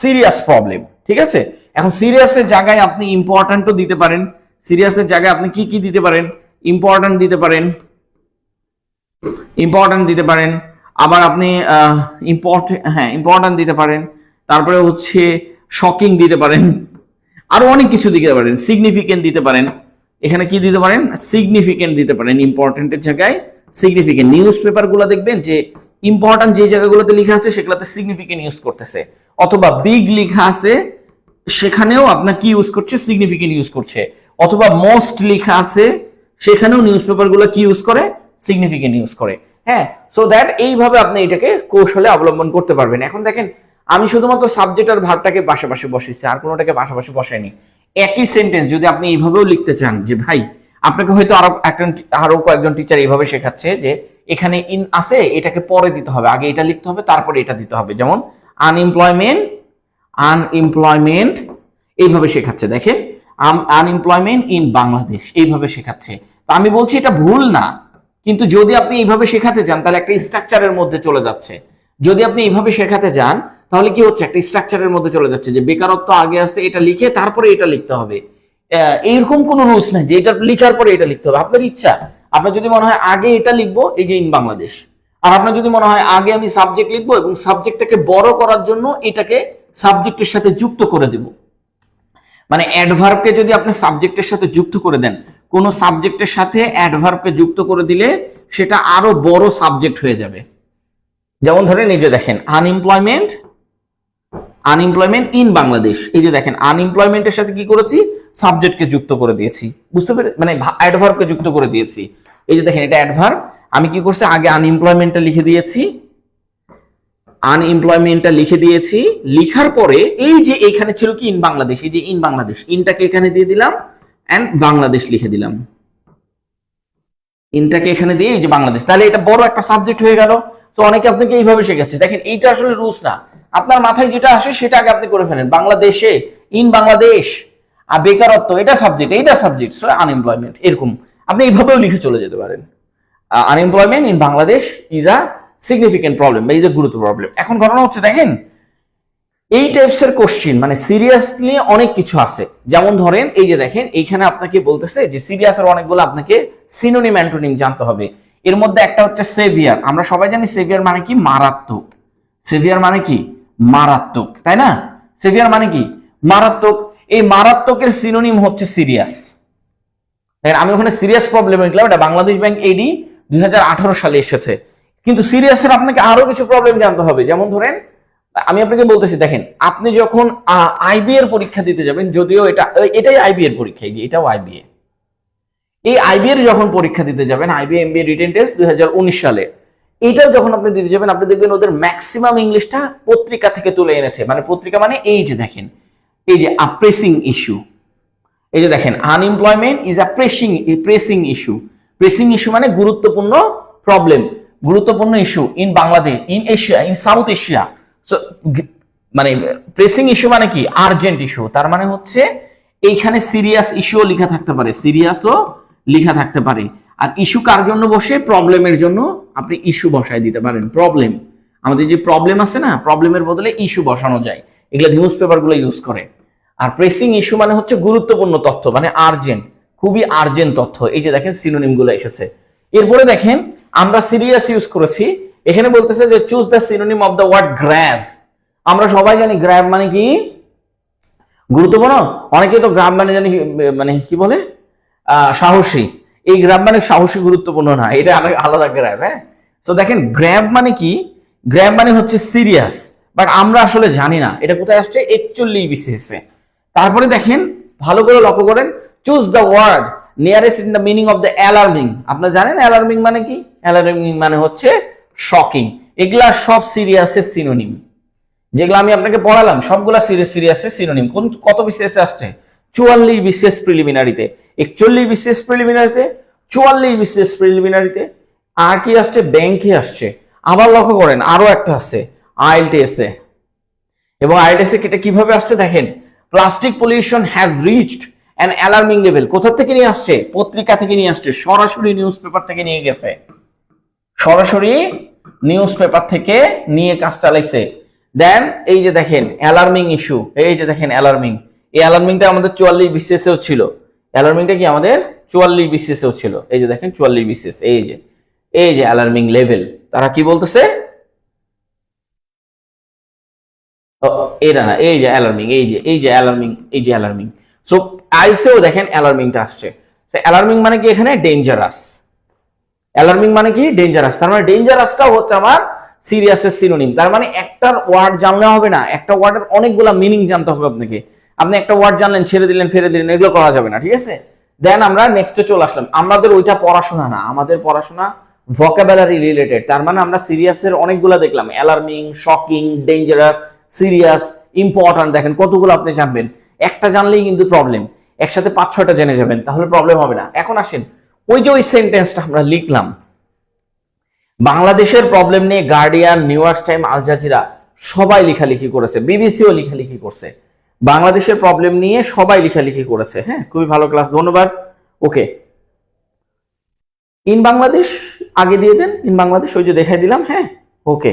serious problem. ঠিক আছে, এখন সিরিয়াসের জায়গায় আপনি ইম্পর্ট্যান্টও দিতে পারেন, সিরিয়াসের জায়গায় আপনি কি কি দিতে পারেন, ইম্পর্ট্যান্ট দিতে পারেন, ইম্পর্ট্যান্ট দিতে পারেন, আবার আপনি ইম্পর্ট্যান্ট দিতে পারেন, তারপরে হচ্ছে শকিং দিতে পারেন, আরো অনেক কিছু দিতে পারেন, সিগনিফিকেন্ট দিতে পারেন। এখানে কি দিতে পারেন, সিগনিফিকেন্ট দিতে পারেন, ইম্পর্টেন্টের জায়গায় সিগনিফিকেন্ট। নিউজ পেপার গুলো দেখবেন যে ইম্পর্টেন্ট যে জায়গাগুলোতে লেখা আছে সেগুলোতে সিগনিফিকেন্ট ইউজ করতেছে, অথবা বিগ লেখা আছে সেখানেও আপনার কি ইউজ করছে, সিগনিফিকেন্ট ইউজ করছে, অথবা মোস্ট লেখা আছে সেখানেও নিউজ পেপার গুলো কি ইউজ করে, সিগনিফিকেন্ট ইউজ করে। হ্যাঁ, সো দ্যাট এইভাবে আপনি এটাকে কৌশলে অবলম্বন করতে পারবেন। এখন দেখেন আমি শুধুমাত্র সাবজেক্ট আর ভার্বটাকে পাশাপাশি বসাইছি, আর কোনোটাকে পাশাপাশি বসাইনি। একই সেন্টেন্স যদি আপনি এইভাবেও লিখতে চান, যে ভাই আপনাকে হয়তো আরো কয়েকজন টিচার এইভাবে শেখাচ্ছে যে এখানে ইন আছে, এটাকে পরে দিতে হবে, আগে এটা লিখতে হবে তারপরে এটা দিতে হবে। যেমন আনএমপ্লয়মেন্ট, আনএমপ্লয়মেন্ট এইভাবে শেখাচ্ছে, দেখেন আনএমপ্লয়মেন্ট ইন বাংলাদেশ এইভাবে শেখাচ্ছে। তো আমি বলছি এটা ভুল না, কিন্তু যদি আপনি এইভাবে শেখাতে যান তাহলে একটা স্ট্রাকচারের মধ্যে চলে যাচ্ছে। যদি আপনি এইভাবে শেখাতে যান তাহলে কি হচ্ছে, একটা স্ট্রাকচারের মধ্যে চলে যাচ্ছে, যে বেকারত্ব আগে আসছে, এটা লিখে তারপরে এটা লিখতে হবে। এইরকম কোনো রুলস নাই যে এটা লিখার পরে এটা লিখতে হবে, আপনার ইচ্ছা। আপনার যদি মনে হয় আগে এটা লিখবো, এই যে ইন বাংলাদেশ, আর আপনার যদি মনে হয় আগে আমি সাবজেক্ট লিখবো এবং সাবজেক্টটাকে বড় করার জন্য এটাকে সাবজেক্টের সাথে যুক্ত করে দেব, মানে অ্যাডভার্বকে যদি আপনি সাবজেক্টের সাথে যুক্ত করে দেন, কোন সাবজেক্টের সাথে অ্যাডভার্বকে যুক্ত করে দিলে সেটা আরো বড় সাবজেক্ট হয়ে যাবে। যেমন ধরেন এই যে দেখেন আনএমপ্লয়মেন্ট, আনএমপ্লয়মেন্ট ইন বাংলাদেশ, এই যে দেখেন আনএমপ্লয়মেন্টের সাথে কি করেছি, সাবজেক্টকে যুক্ত করে দিয়েছি, বুঝতে পেরে, মানে অ্যাডভার্বকে যুক্ত করে দিয়েছি। এই যে দেখেন এটা অ্যাডভার্ব, আমি কি করছি, আগে আনএমপ্লয়মেন্টটা লিখে দিয়েছি, আনএমপ্লয়মেন্টটা লিখে দিয়েছি, লিখার পরে এই যে এখানে ছিল কি ইন বাংলাদেশ, এই যে ইন বাংলাদেশ, ইনটাকে এখানে দিয়ে দিলাম এন্ড বাংলাদেশ লিখে দিলাম, ইনটাকে এখানে দিয়ে এই যে বাংলাদেশ, তাহলে এটা বড় একটা সাবজেক্ট হয়ে গেল। তো অনেকে আপনাকে এইভাবে শেখাচ্ছে, দেখেন এইটা আসলে রুলস না, আপনার মাথায় যেটা আসে সেটা আগে আপনি করে ফেলেন, বাংলাদেশে, ইন বাংলাদেশ, আর বেকারত্ব এটা সাবজেক্ট, এইটা সাবজেক্ট, সো আনএমপ্লয়মেন্ট, এরকম আপনি এইভাবেও লিখে চলে যেতে পারেন। Unemployment in Bangladesh is a significant problem বা ইজ আ গুরুত্ব প্রবলেম। এখন ঘটনা হচ্ছে দেখেন এই টাইপস এর কোশ্চেন মানে সিরিয়াসলি অনেক কিছু আছে। যেমন ধরেন এই যে দেখেন এইখানে আপনাকে বলতেছে যে সিরিয়াসের অনেকগুলো আপনাকে সিনোনিম অ্যান্টোনিম জানতে হবে। এর মধ্যে একটা হচ্ছে সেভিয়ার, আমরা সবাই জানি সেভিয়ার মানে কি, মারাত্মক। সেভিয়ার মানে কি, মারাত্মক, তাই না? সেভিয়ার মানে কি, মারাত্মক। এই মারাত্মকের সিনোনিম হচ্ছে সিরিয়াস। আমি ওখানে সিরিয়াস প্রবলেম লিখলাম, এটা বাংলাদেশ ব্যাংক এডি 2018 সালে এসেছে। কিন্তু সিরিয়াসের আপনাকে আরো কিছু প্রবলেম জানতে হবে। যেমন ধরেন আমি আপনাকে বলতেছি, দেখেন আপনি যখন আইবি এর পরীক্ষা দিতে যাবেন, যদিও এটাই আইবি এর পরীক্ষা, এটাও আইবিএ, এই আইবি এর যখন পরীক্ষা দিতে যাবেন, আইবি এমবিএ রিটেন টেস্ট 2019 সালে, এটা যখন আপনি দিতে যাবেন আপনি দেখবেন ওদের ম্যাক্সিমাম ইংলিশটা পত্রিকা থেকে তুলে এনেছে। মানে পত্রিকা মানে এই যে দেখেন এই যে প্রেসিং ইস্যু, এই যে দেখেন unemployment is a pressing issue, pressing issue মানে গুরুত্বপূর্ণ প্রবলেম, গুরুত্বপূর্ণ issue in Bangladesh, in Asia, in south Asia. So মানে প্রেসিং ইস্যু মানে কি আর্জেন্ট ইস্যু, তার মানে হচ্ছে এইখানে সিরিয়াস ইস্যুও লেখা থাকতে পারে, সিরিয়াসও লেখা থাকতে পারে। আর ইস্যু কার জন্য বসে, প্রবলেমের জন্য আপনি ইস্যু বসায় দিতে পারেন। প্রবলেম, আমাদের যে প্রবলেম আছে না, প্রবলেমের বদলে ইস্যু বসানো যায়, এগুলো নিউজ পেপার গুলো ইউজ করে। আর প্রেসিং ইস্যু মানে হচ্ছে গুরুত্বপূর্ণ তথ্য, মানে আর্জেন্ট, খুবই আর্জেন্ট তথ্য। এই যে দেখেন সিনোনিম গুলো এসেছে। এরপরে দেখেন আমরা সিরিয়াস ইউজ করেছি, এখানে বলতেছে যে choose the synonym of the word grave. আমরা সবাই জানি গ্র্যাভ মানে কি গুরুত্বপূর্ণ, অনেকে তো গ্র্যাভ মানে জানি মানে কি বলে সাহসী। এই গ্র্যাভ মানে সাহসী গুরুত্বপূর্ণ না, এটা আলাদা গ্র্যাভ। হ্যাঁ, তো দেখেন গ্র্যাভ মানে কি, গ্র্যাভ মানে হচ্ছে সিরিয়াস, বাট আমরা আসলে জানি না এটা কোথায় আসছে, 41 বিসিএস এ। তারপরে দেখেন ভালো করে লক্ষ্য করেন, choose the word nearest in the meaning of the alarming. আপনারা জানেন অ্যালার্মিং মানে কি, অ্যালার্মিং মানে হচ্ছে শকিং। এগুলা সব সিরিয়াসের সিনোনিম, যেগুলো আমি আপনাকে পড়ালাম সবগুলা সিরিয়াসের সিনোনিম। কোন কত বিসিএস আসছে, 44 বিসিএস প্রিলিমিনারিতে, 41 বিসিএস প্রিলিমিনারিতে, 44 বিসিএস প্রিলিমিনারিতে। আর কি আসছে, ব্যাংকে আসছে। আবার লক্ষ্য করেন আরো একটা আছে আইএলটিএস এ, এবং আইএলটিএস এ এটা কিভাবে আসছে দেখেন, plastic pollution has reached an alarming level. কোথা থেকে নিয়ে আসছে, পত্রিকা থেকে নিয়ে আসছে, সরাসরি নিউজ পেপার থেকে নিয়ে গেছে, সরাসরি নিউজ পেপার থেকে নিয়ে কাজ চালাইছে। দেন এই যে দেখেন অ্যালার্মিং ইস্যু, এই যে দেখেন অ্যালার্মিং, এই অ্যালার্মিংটা আমাদের 44 বিসিএস এও ছিল। অ্যালার্মিংটা কি আমাদের 44 বিসিএস এও ছিল। এই যে দেখেন 44 বিসিএস, এই যে অ্যালার্মিং লেভেল। তারা কি বলতেছে, এটা না, এই যে অ্যালার্মিং, এই যে অ্যালার্মিং, এই যে অ্যালার্মিং। সো আইসেও দেখেন অ্যালার্মিংটা আসছে। অ্যালার্মিং মানে কি এখানে ডেঞ্জারাস, অ্যালার্মিং মানে কি ডেঞ্জারাস। তার মানে ডেঞ্জারাসটাও হচ্ছে আমার সিরিয়াসের সিনোনিম। তার মানে একটার ওয়ার্ড জানলে হবে না, একটা ওয়ার্ডের অনেকগুলা মিনিং জানতে হবে আপনাকে। আপনি একটা ওয়ার্ড জানলেন, ছেড়ে দিলেন, ফেলে দিলেন, এগুলো করা যাবে না, ঠিক আছে। দেন আমরা নেক্সটে চলে আসলাম। আমাদের ওইটা পড়াশোনা না, আমাদের পড়াশোনা ভোকাবুলারি রিলেটেড। তার মানে আমরা সিরিয়াসের অনেকগুলা দেখলাম, alarming, shocking, dangerous, serious, important. দেখেন কতগুলো আপনি জানবেন, একটা জানলেই কিন্তু প্রবলেম, একসাথে 5-6টা জেনে যাবেন, তাহলে প্রবলেম হবে না। এখন আসেন ওই যে ওই সেন্টেন্সটা আমরা লিখলাম, বাংলাদেশের প্রবলেম নিয়ে Guardian, New York Time, Al Jazeera সবাই লেখালেখি করেছে, বিবিসিও লেখালেখি করছে, বাংলাদেশের প্রবলেম নিয়ে সবাই লেখালেখি করেছে। হ্যাঁ, খুবই ভালো ক্লাস, ধন্যবাদ। ওকে, ইন বাংলাদেশ আগে দিয়ে দেন, ইন বাংলাদেশ ওই যে দেখাই দিলাম। হ্যাঁ, ওকে।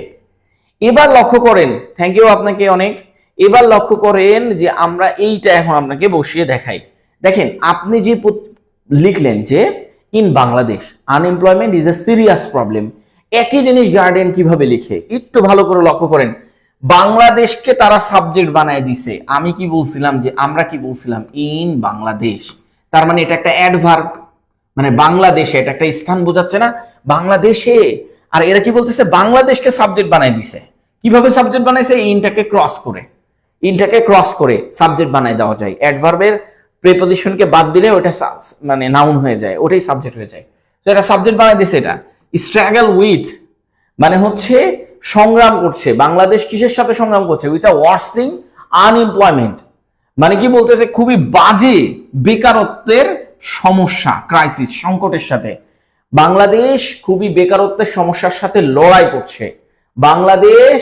এবার লক্ষ্য করেন, থ্যাংক ইউ আপনাকে অনেক। এবার লক্ষ্য করেন যে আমরা এইটা এখন আপনাকে বসিয়ে দেখাই। দেখেন আপনি যে লিখলেন যে in Bangladesh unemployment is a serious problem, একই জিনিস গার্ডিয়ান কিভাবে লিখে একটু ভালো করে লক্ষ্য করেন। বাংলাদেশকে তারা সাবজেক্ট বানায় দিছে। আমি কি বলছিলাম, যে আমরা কি বলছিলাম, ইন বাংলাদেশ। তার মানে এটা একটা অ্যাডভার্ব, মানে বাংলাদেশে, এটা একটা স্থান বোঝাচ্ছে না, বাংলাদেশে। আর এরা কি বলতেছে, বাংলাদেশকে সাবজেক্ট বানায় দিছে। কিভাবে সাবজেক্ট বানাইছে, ইনটাকে ক্রস করে, ইনটাকে ক্রস করে সাবজেক্ট বানায় দেওয়া যায়। অ্যাডভার্বের প্রিপজিশনকে বাদ দিলে ওটা মানে নাউন হয়ে যায়, ওটাই সাবজেক্ট হয়ে যায়। তো এটা সাবজেক্ট বানায় দিছে। এটা স্ট্রাগল উইথ মানে হচ্ছে সংগ্রাম করছে, বাংলাদেশ কিসের সাথে সংগ্রাম করছে, উইথ আ ওয়ার্সিং আনএমপ্লয়মেন্ট। মানে কি বলতেছে, খুবই বাজে বেকারত্বের সমস্যা, ক্রাইসিস, সংকটের সাথে বাংলাদেশ খুবই বেকারত্বের সমস্যার সাথে লড়াই করছে। বাংলাদেশ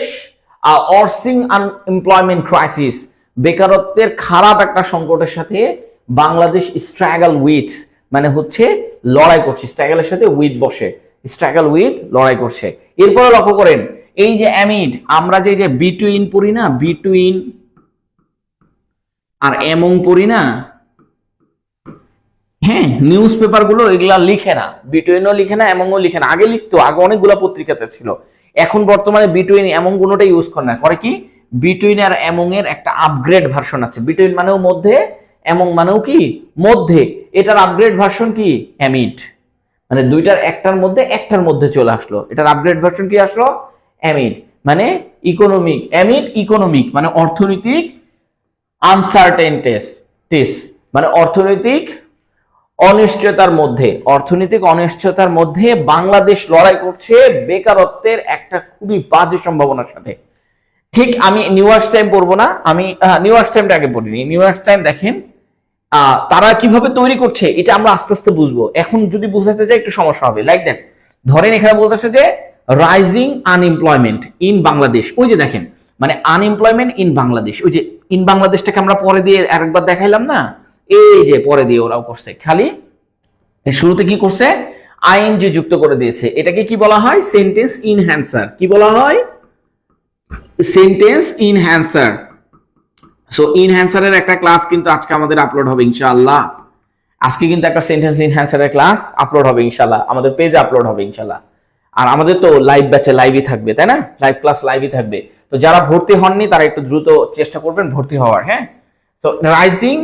ওয়ার্সিং আনএমপ্লয়মেন্ট ক্রাইসিস, বেকারত্বের খারাপ একটা সংকটের সাথে বাংলাদেশ স্ট্রাগল উইথ মানে হচ্ছে লড়াই করছে, স্ট্রাগলের সাথে উইথ বসে, স্ট্রাগল উইথ লড়াই করছে। এরপরে লক্ষ্য করেন এই যে অ্যামিড, আমরা যে বিটুইন পড়ি না, বিটুইন আর এমং পড়ি না, হ্যাঁ, নিউজ পেপার গুলো এগুলা লিখে না, বিটুইনও লিখে না, এমংও লিখে না। আগে লিখতো, আগে অনেকগুলা পত্রিকাতে ছিল, এখন বর্তমানে বিটুইন এমং কোনোটা ইউজ করে না। করে কি, বিটুইন আর এমং এর একটা আপগ্রেড ভার্সন আছে। বিটুইন মানেও মধ্যে, এমং মানেও কি মধ্যে, এটার আপগ্রেড ভার্সন কি অ্যামিড, মানে দুইটার একটার মধ্যে চলে আসলো। এটার আপগ্রেড ভার্সন কি আসলো, অ্যামিড, মানে ইকোনমিক। অ্যামিড ইকোনমিক মানে অর্থনৈতিক, আনসার্টেনটিস মানে অর্থনৈতিক অনিশ্চয়তার মধ্যে, অর্থনৈতিক অনিশ্চয়তার মধ্যে বাংলাদেশ লড়াই করছে বেকারত্বের একটা খুবই বাজে সম্ভাবনার সাথে। ঠিক আমি নিউ ইয়র্ক টাইম পড়বো না, আমি নিউ ইয়র্ক টাইমটা আগে পড়িনি। নিউ ইয়র্ক টাইম দেখেন তারা কিভাবে তৈরি করছে এটা আমরা আস্তে আস্তে বুঝবো। এখন যদি বুঝাতে যাই একটু সমস্যা হবে। লাইক দেন, ধরেন এখানে বলতেছে যে রাইজিং আনএমপ্লয়মেন্ট ইন বাংলাদেশ। ওই যে দেখেন, মানে আনএমপ্লয়মেন্ট ইন বাংলাদেশ, ওই যে ইন বাংলাদেশটাকে আমরা পরে দিয়ে আরেকবার দেখাইলাম না, এই যে পরে দিয়ে ওরাও করছে, খালি শুরুতে কি করছে, আইএনজি যুক্ত করে দিয়েছে। এটাকে কি বলা হয়, সেন্টেন্স ইনহ্যান্সার। কি বলা হয়, সেন্টেন্স ইনহ্যান্সার। সো ইনহ্যান্সারের একটা ক্লাস কিন্তু আজকে আমাদের আপলোড হবে ইনশাআল্লাহ। আজকে কিন্তু একটা সেন্টেন্স ইনহ্যান্সারের ক্লাস আপলোড হবে ইনশাআল্লাহ, আমাদের পেজে আপলোড হবে ইনশাআল্লাহ। আর আমাদের তো লাইভ ব্যাচে লাইভই থাকবে, তাই না, লাইভ ক্লাস লাইভই থাকবে। তো যারা ভর্তি হননি তারা একটু দ্রুত চেষ্টা করবেন ভর্তি হওয়ার। হ্যাঁ, তো রাইজিং,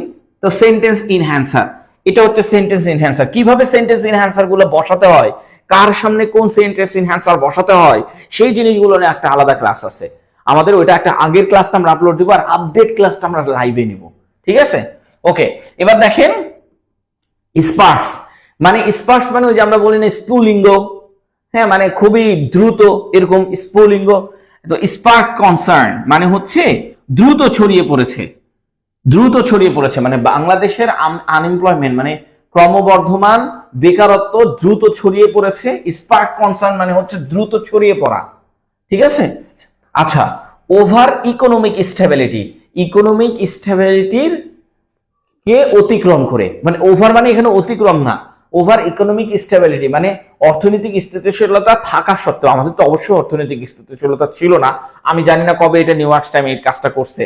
তো সেন্টেন্স ইনহ্যান্সার, এটা হচ্ছে সেন্টেন্স ইনহ্যান্সার। কিভাবে সেন্টেন্স ইনহ্যান্সার গুলো বসাতে হয়, কার সামনে কোন সেন্টেন্স ইনহ্যান্সার বসাতে হয়, সেই জিনিসগুলো নিয়ে একটা আলাদা ক্লাস আছে আমাদের। ওইটা একটা আগের ক্লাসটা আমরা আপলোড দিব, আর আপডেট ক্লাসটা আমরা লাইভে নিব, ঠিক আছে। ওকে, এবার দেখেন স্পার্কস। মানে স্পার্কস মানে ওই যে আমরা বলি না স্ফুলিঙ্গ, হ্যাঁ, মানে খুবই দ্রুত এরকম স্ফুলিঙ্গ। তো স্পার্ক কনসার্ন মানে হচ্ছে দ্রুত ছড়িয়ে পড়েছে, দ্রুত ছড়িয়ে পড়েছে, মানে বাংলাদেশের আনএমপ্লয়মেন্ট মানে ক্রমবর্ধমান বেকারত্ব দ্রুত ছড়িয়ে পড়েছে। স্পার্ক কনসার্ন মানে হচ্ছে দ্রুত ছড়িয়ে পড়া, ঠিক আছে। আচ্ছা, ওভার ইকোনমিক স্টেবিলিটি, ইকোনমিক স্টেবিলিটির কে অতিক্রম করে, মানে ওভার মানে এখানে অতিক্রম না, ওভার ইকোনমিক স্টেবিলিটি মানে অর্থনৈতিক স্থিতিশীলতা থাকা সত্ত্বেও, আমাদের তো অবশ্যই অর্থনৈতিক স্থিতিশীলতা ছিল না। আমি জানি না কবে এটা নিউ আর্টস টাইম এই কাজটা করছে,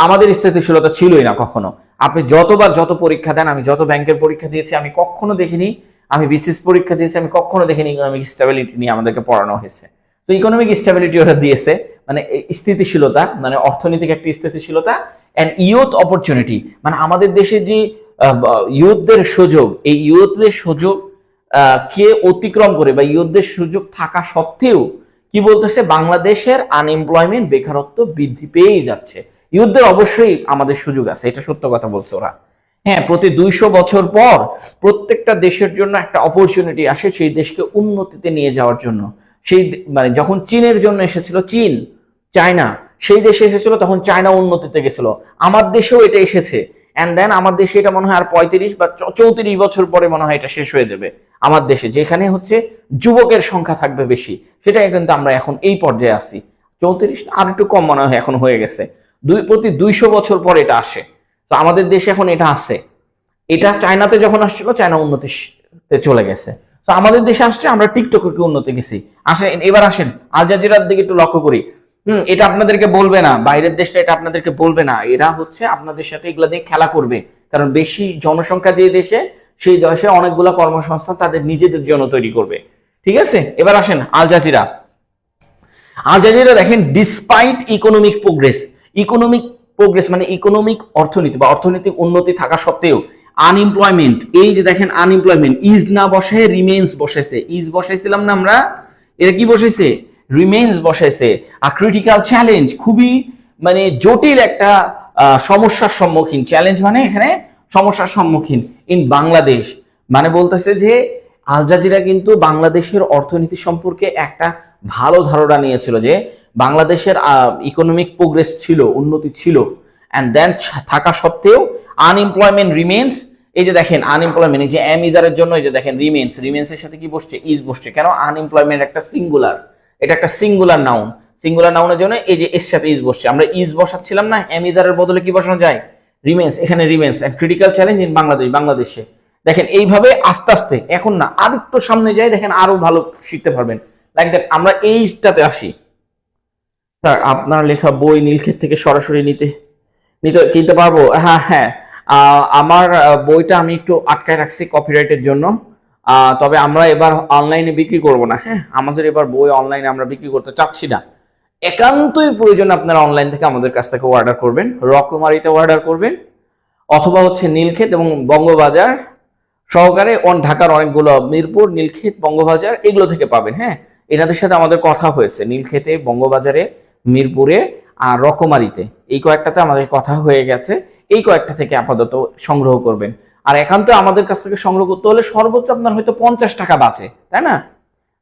আমাদের স্থিতিশীলতা ছিলই না কখনো। আপনি যতবার যত পরীক্ষা দেন, আমি যত ব্যাংকের পরীক্ষা দিয়েছি আমি কখনো দেখিনি, আমি বিসিএস পরীক্ষা দিয়েছি আমি কখনো দেখিনি ইকোনমিক স্টেবিলিটি নিয়ে আমাদেরকে পড়ানো হয়েছে। তো ইকোনমিক স্টেবিলিটি ওরা দিয়েছে, মানে স্থিতিশীলতা, মানে অর্থনৈতিক একটা স্থিতিশীলতা, এন্ড ইউথ অপরচুনিটি মানে আমাদের দেশে যে ইউথদের সুযোগ, এই ইউথদের সুযোগ কে অতিক্রম করে বা ইউথদের সুযোগ থাকা সত্ত্বেও কি বলতেছে, বাংলাদেশের আনএমপ্লয়মেন্ট বেকারত্ব বৃদ্ধি পেয়েই যাচ্ছে। ইউথদের অবশ্যই আমাদের সুযোগ আছে, এটা সত্য কথা বলছে ওরা। হ্যাঁ, প্রতি 200 বছর পর প্রত্যেকটা দেশের জন্য একটা অপরচুনিটি আসে সেই দেশকে উন্নতিতে নিয়ে যাওয়ার জন্য। সেই মানে যখন চীনের জন্য এসেছিল চীন, চায়না সেই দেশে এসেছিল, তখন চায়না উন্নতিতে গেছিল। আমার দেশেও এটা এসেছে, এন্ড দেন আমার দেশে এটা মনে হয় আর 35 বা 34 বছর পরে মনে হয় এটা শেষ হয়ে যাবে। আমার দেশে যেখানে হচ্ছে যুবকের সংখ্যা থাকবে বেশি, সেটাই কিন্তু আমরা এখন এই পর্যায়ে আছি। 34 আর একটু কম মনে হয় এখন হয়ে গেছে, প্রতি 200 বছর পর এটা আসে। তো আমাদের দেশে এখন এটা আছে। এটা চায়নাতে যখন আসছিল চায়না উন্নতিতে চলে গেছে, তো আমাদের দেশে আসছে, আমরা টিকটকে উন্নতি গেছি। আসেন এবার আসেন আল জাজিরার দিকে একটু লক্ষ্য করি। এটা আপনাদেরকে বলবে না, বাইরের দেশটা এটা আপনাদেরকে বলবে না, এরা হচ্ছে আপনাদের সাথে এগুলা দিয়ে খেলা করবে। কারণ বেশি জনসংখ্যা যে দেশে, সেই দেশে অনেকগুলো কর্মসংস্থান তাদের নিজেদের জন্য তৈরি করবে, ঠিক আছে। এবার আসেন আল জাজিরা। আল জাজিরা দেখেন, despite economic progress, economic progress মানে ইকোনমিক অর্থনীতি বা অর্থনৈতিক উন্নতি থাকা সত্ত্বেও আনএমপ্লয়মেন্ট, এই যে দেখেন আনএমপ্লয়মেন্ট, ইজ না বসায় রিমেইনস বসাইছে। ইজ বসাইছিলাম না আমরা, এটা কি বসাইছে, রিমেইনস বসাইছে। আর ক্রিটিক্যাল চ্যালেঞ্জ, খুবই মানে জটিল একটা সমস্যার সম্মুখীন, চ্যালেঞ্জ মানে এখানে সমস্যার সম্মুখীন ইন বাংলাদেশ। মানে বলতেছে যে আল জাজিরা কিন্তু বাংলাদেশের অর্থনীতি সম্পর্কে একটা ভালো ধারণা নিয়েছিল, যে বাংলাদেশের ইকোনমিক প্রোগ্রেস ছিল, উন্নতি ছিল, এন্ড দেন থাকা সত্ত্বেও আনএমপ্লয়মেন্ট রিমেইনস। এই যে দেখেন আনএমপ্লয়মেন্ট, এই যে এম ইজারের জন্য এই যে দেখেন রিমেইনস, রিমেইনসের সাথে কি বসছে, ইজ বসছে। কেন, আনএমপ্লয়মেন্ট একটা সিঙ্গুলার, এটা একটা সিঙ্গুলার নাউন, সিঙ্গুলার নাউনের জন্য এই যে এর সাথে ইজ বসছে। আমরা ইজ বসাচ্ছিলাম না, এম ইজারের বদলে কি বসানো যায়, রিমেইনস। এখানে remains and critical challenge in Bangladesh, বাংলাদেশে। দেখেন এইভাবে আস্তে আস্তে, এখন না আরেকটু সামনে যাই, দেখেন আরো ভালো শিখতে পারবেন। লাইক দ্যাট, আমরা এইটাতে আসি। স্যার আপনার লেখা বই নীলক্ষেত থেকে সরাসরি নিতে নিতে কিনতে পারবো? হ্যাঁ হ্যাঁ, আমার বইটা আমি একটু আটকায় রাখছি কপিরাইটের জন্য। তবে আমরা এবার অনলাইনে বিক্রি করব না। হ্যাঁ, আমাদের এবার বই অনলাইনে আমরা বিক্রি করতে চাচ্ছি না। একান্তই প্রয়োজন আপনারা অনলাইন থেকে আমাদের কাছ থেকে অর্ডার করবেন, রকমারিতে অর্ডার করবেন, অথবা হচ্ছে নীলক্ষেত এবং বঙ্গবাজার সহকারে ঢাকার অনেকগুলো, মিরপুর, নীলক্ষেত, বঙ্গবাজার এগুলো থেকে পাবেন। হ্যাঁ, এনাদের সাথে আমাদের কথা হয়েছে, নীলক্ষেতে, বঙ্গবাজারে, মিরপুরে আর রকমারিতে, এই কয়েকটাতে আমাদের কথা হয়ে গেছে। এই কয়েকটা থেকে আপাতত সংগ্রহ করবেন। আর একান্ত আমাদের কাছ থেকে সংগ্রহ করতে হলে সর্বোচ্চ আপনার হয়তো 50 টাকা বাঁচে, তাই না?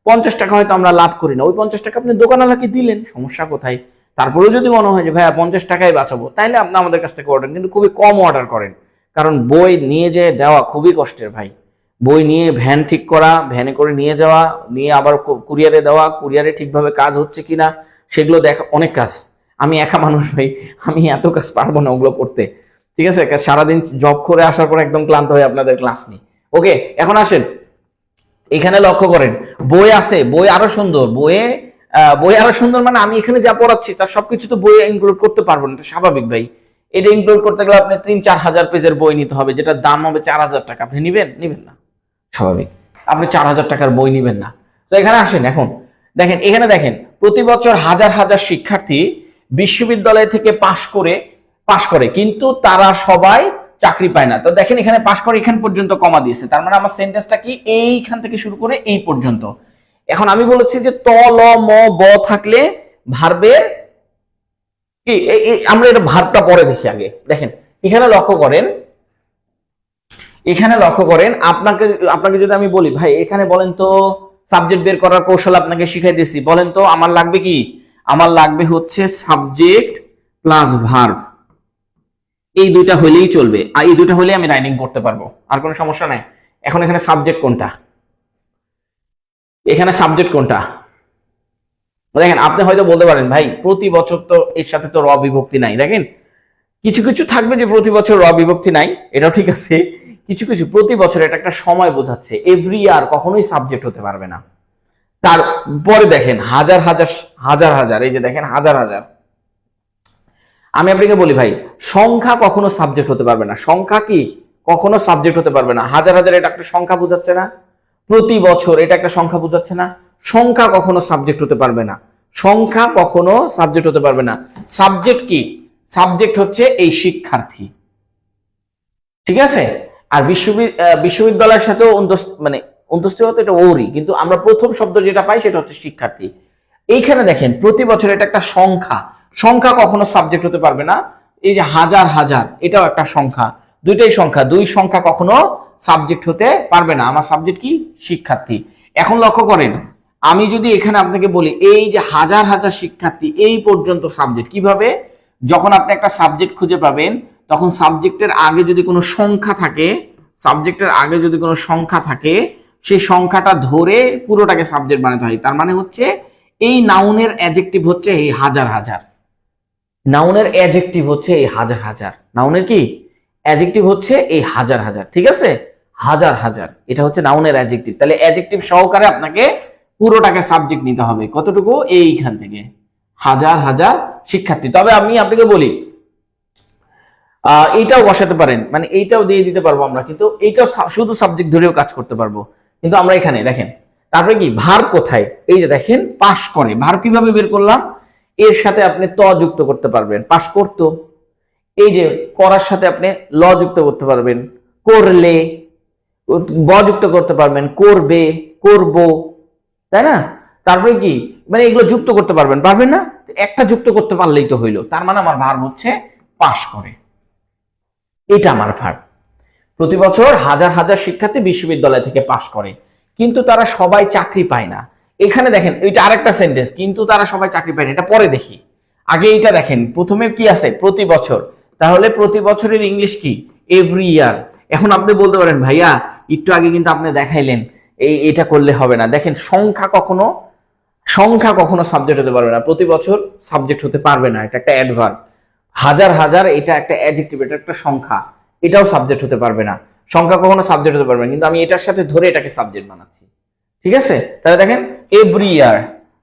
50 টাকা হয়তো আমরা লাভ করি না, ওই 50 টাকা আপনি দোকানওয়ালাকে দিলেন, সমস্যা কোথায়? তারপরেও যদি মনে হয় যে ভাইয়া 50 টাকায় বাঁচাবো, তাহলে আপনি আমাদের কাছ থেকে অর্ডার, কিন্তু খুবই কম অর্ডার করেন। কারণ বই নিয়ে যেয়ে দেওয়া খুবই কষ্টের ভাই। বই নিয়ে ভ্যান ঠিক করা, ভ্যানে করে নিয়ে যাওয়া, নিয়ে আবার কুরিয়ারে দেওয়া, কুরিয়ারে ঠিকভাবে কাজ হচ্ছে কিনা সেগুলো দেখা অনেক কাজ। আমি একা মানুষ ভাই, আমি এত কাজ পারবো না ওগুলো করতে। ঠিক আছে, সারাদিন জব করে আসার পর একদম ক্লান্ত হয়ে আপনাদের ক্লাস নিই। ওকে, এখন আসেন এখানে লক্ষ্য করেন, বই আছে, বই আরো সুন্দর, বই আরো সুন্দর মানে আমি এখানে যা পড়াচ্ছি তার সবকিছু তো বই ইনক্লুড করতে পারবো না, এটা স্বাভাবিক ভাই। এটা ইনক্লুড করতে গেলে আপনি 3-4 হাজার পেজের বই নিতে হবে, যেটার দাম হবে 4,000 টাকা। আপনি নিবেন না, স্বাভাবিক। আপনি 4,000 টাকার বই নিবেন না। তো এখানে আসেন, এখন দেখেন, এখানে দেখেন প্রতি বছর হাজার হাজার শিক্ষার্থী বিশ্ববিদ্যালয় থেকে পাশ করে কিন্তু তারা সবাই চাকরি পায় না। তো দেখেন এখানে পাশ করে এখান পর্যন্ত কমা দিয়েছে, তার মানে আমার সেন্টেন্সটা কি, এইখান থেকে শুরু করে এই পর্যন্ত। এখন আমি বলেছি যে ত ল ম ব থাকলে ভার্বের কি, আমরা এটা ভার্বটা পরে দেখি আগে। দেখেন এখানে লক্ষ্য করেন, আপনাকে যদি আমি বলি ভাই এখানে বলেন তো সাবজেক্ট বের করার কৌশল আপনাকে শিখাই দিয়েছি, বলেন তো আমার লাগবে কি, আমার লাগবে হচ্ছে সাবজেক্ট প্লাস ভার্ব, এই দুইটা হলেই চলবে। আর এই দুইটা হলে আমি রাইটিং করতে পারবো, আর কোনো সমস্যা নাই। এখন এখানে সাবজেক্ট কোনটা, এখানে সাবজেক্ট কোনটা দেখেন। আপনি হয়তো বলতে পারেন ভাই প্রতি বছর তো এর সাথে তো র বিভক্তি নাই। দেখেন কিছু কিছু থাকবে যে প্রতি বছর র বিভক্তি নাই, এটাও ঠিক আছে। কিছু কিছু প্রতি বছর এটা একটা সময় বোঝাচ্ছে, এভরি ইয়ার কখনোই সাবজেক্ট হতে পারবে না। তারপরে দেখেন হাজার হাজার, এই যে দেখেন হাজার হাজার। আমি আপনাকে বলি ভাই সংখ্যা কখনো সাবজেক্ট হতে পারবে না। সংখ্যা কি কখনো সাবজেক্ট হতে পারবে না। হাজার হাজার এটা একটা সংখ্যা বোঝাচ্ছে না, প্রতি বছর এটা একটা সংখ্যা বোঝাচ্ছে না। সংখ্যা কখনো সাবজেক্ট হতে পারবে না, সংখ্যা কখনো সাবজেক্ট হতে পারবে না। সাবজেক্ট কি, সাবজেক্ট হচ্ছে এই শিক্ষার্থী, ঠিক আছে। আর বিশ্ববিদ্যালয়ের সাথেও মানে অন্তস্থ হতে এটা ওরই, কিন্তু আমরা প্রথম শব্দ যেটা পাই সেটা হচ্ছে শিক্ষার্থী। এইখানে দেখেন প্রতি বছর এটা একটা সংখ্যা, সংখ্যা কখনো সাবজেক্ট হতে পারবে না। এই যে হাজার হাজার এটাও একটা সংখ্যা, দুইটাই সংখ্যা, দুই সংখ্যা কখনো সাবজেক্ট হতে পারবে না। আমার সাবজেক্ট কি, শিক্ষার্থী। এখন লক্ষ্য করেন, আমি যদি এখানে আপনাকে বলি এই যে হাজার হাজার শিক্ষার্থী এই পর্যন্ত সাবজেক্ট, কিভাবে, যখন আপনি একটা সাবজেক্ট খুঁজে পাবেন তখন সাবজেক্টের আগে যদি কোনো সংখ্যা থাকে, সেই সংখ্যাটা ধরে পুরোটাকে সাবজেক্ট বানাতে হয়। তার মানে হচ্ছে এই নাউনের অ্যাডজেক্টিভ হচ্ছে এই হাজার হাজার, নাউনের অ্যাডজেক্টিভ হচ্ছে এই হাজার হাজার, নাউনের কি অ্যাডজেক্টিভ হচ্ছে এই হাজার হাজার, ঠিক আছে, হাজার হাজার এটা হচ্ছে নাউনের অ্যাডজেক্টিভ। তাহলে অ্যাডজেক্টিভ সহকারে আপনাকে পুরোটাকে সাবজেক্ট নিতে হবে। কতটুকু, এইখান থেকে হাজার হাজার শিক্ষার্থী। তবে আমি আপনাকে বলি এইটাও বসাতে পারেন, মানে এইটাও দিয়ে দিতে পারবো আমরা, কিন্তু এইটাও শুধু সাবজেক্ট ধরেও কাজ করতে পারবো। কিন্তু আমরা এখানে দেখেন তারপরে কি ভার্ব কোথায়, এই যে দেখেন পাশ করে, ভার্ব কিভাবে বের করলাম, এর সাথে আপনি ত যুক্ত করতে পারবেন, পাশ করতো। এই যে করার সাথে আপনি ল যুক্ত করতে পারবেন, করলে, ব যুক্ত করতে পারবেন, করবে, করব, তাই না। তারপরে কি, মানে এগুলো যুক্ত করতে পারবেন না, একটা যুক্ত করতে পারলেই তো হইলো। তার মানে আমার ভার্ব হচ্ছে পাশ করে, এটা আমার ভার্ব। প্রতি বছর হাজার হাজার শিক্ষার্থী বিশ্ববিদ্যালয় থেকে পাশ করে কিন্তু তারা সবাই চাকরি পায় না। এখানে দেখেন এটা আরেকটা সেন্টেন্স, কিন্তু তারা সবাই চাকরি পায় না, এটা পরে দেখি। আগে এটা দেখেন, প্রথমে কি আছে, প্রতি বছর, তাহলে প্রতি বছরের ইংলিশ কি, এভরি ইয়ার। এখন আপনি বলতে পারেন ভাইয়া একটু আগে কিন্তু আপনি দেখাইলেন এটা করলে হবে না। দেখেন সংখ্যা কখনো সাবজেক্ট হতে পারবে না, প্রতি বছর সাবজেক্ট হতে পারবে না, এটা একটা অ্যাডভার্ব। হাজার হাজার এটা একটা অ্যাডজেক্টিভ, এটা একটা সংখ্যা, এটাও সাবজেক্ট হতে পারবে না, সংখ্যা কখনো সাবজেক্ট হতে পারবে না, কিন্তু আমি এটার সাথে ধরে এটাকে সাবজেক্ট বানাচ্ছি, ঠিক আছে। তাহলে দেখেন এভরি ইয়ার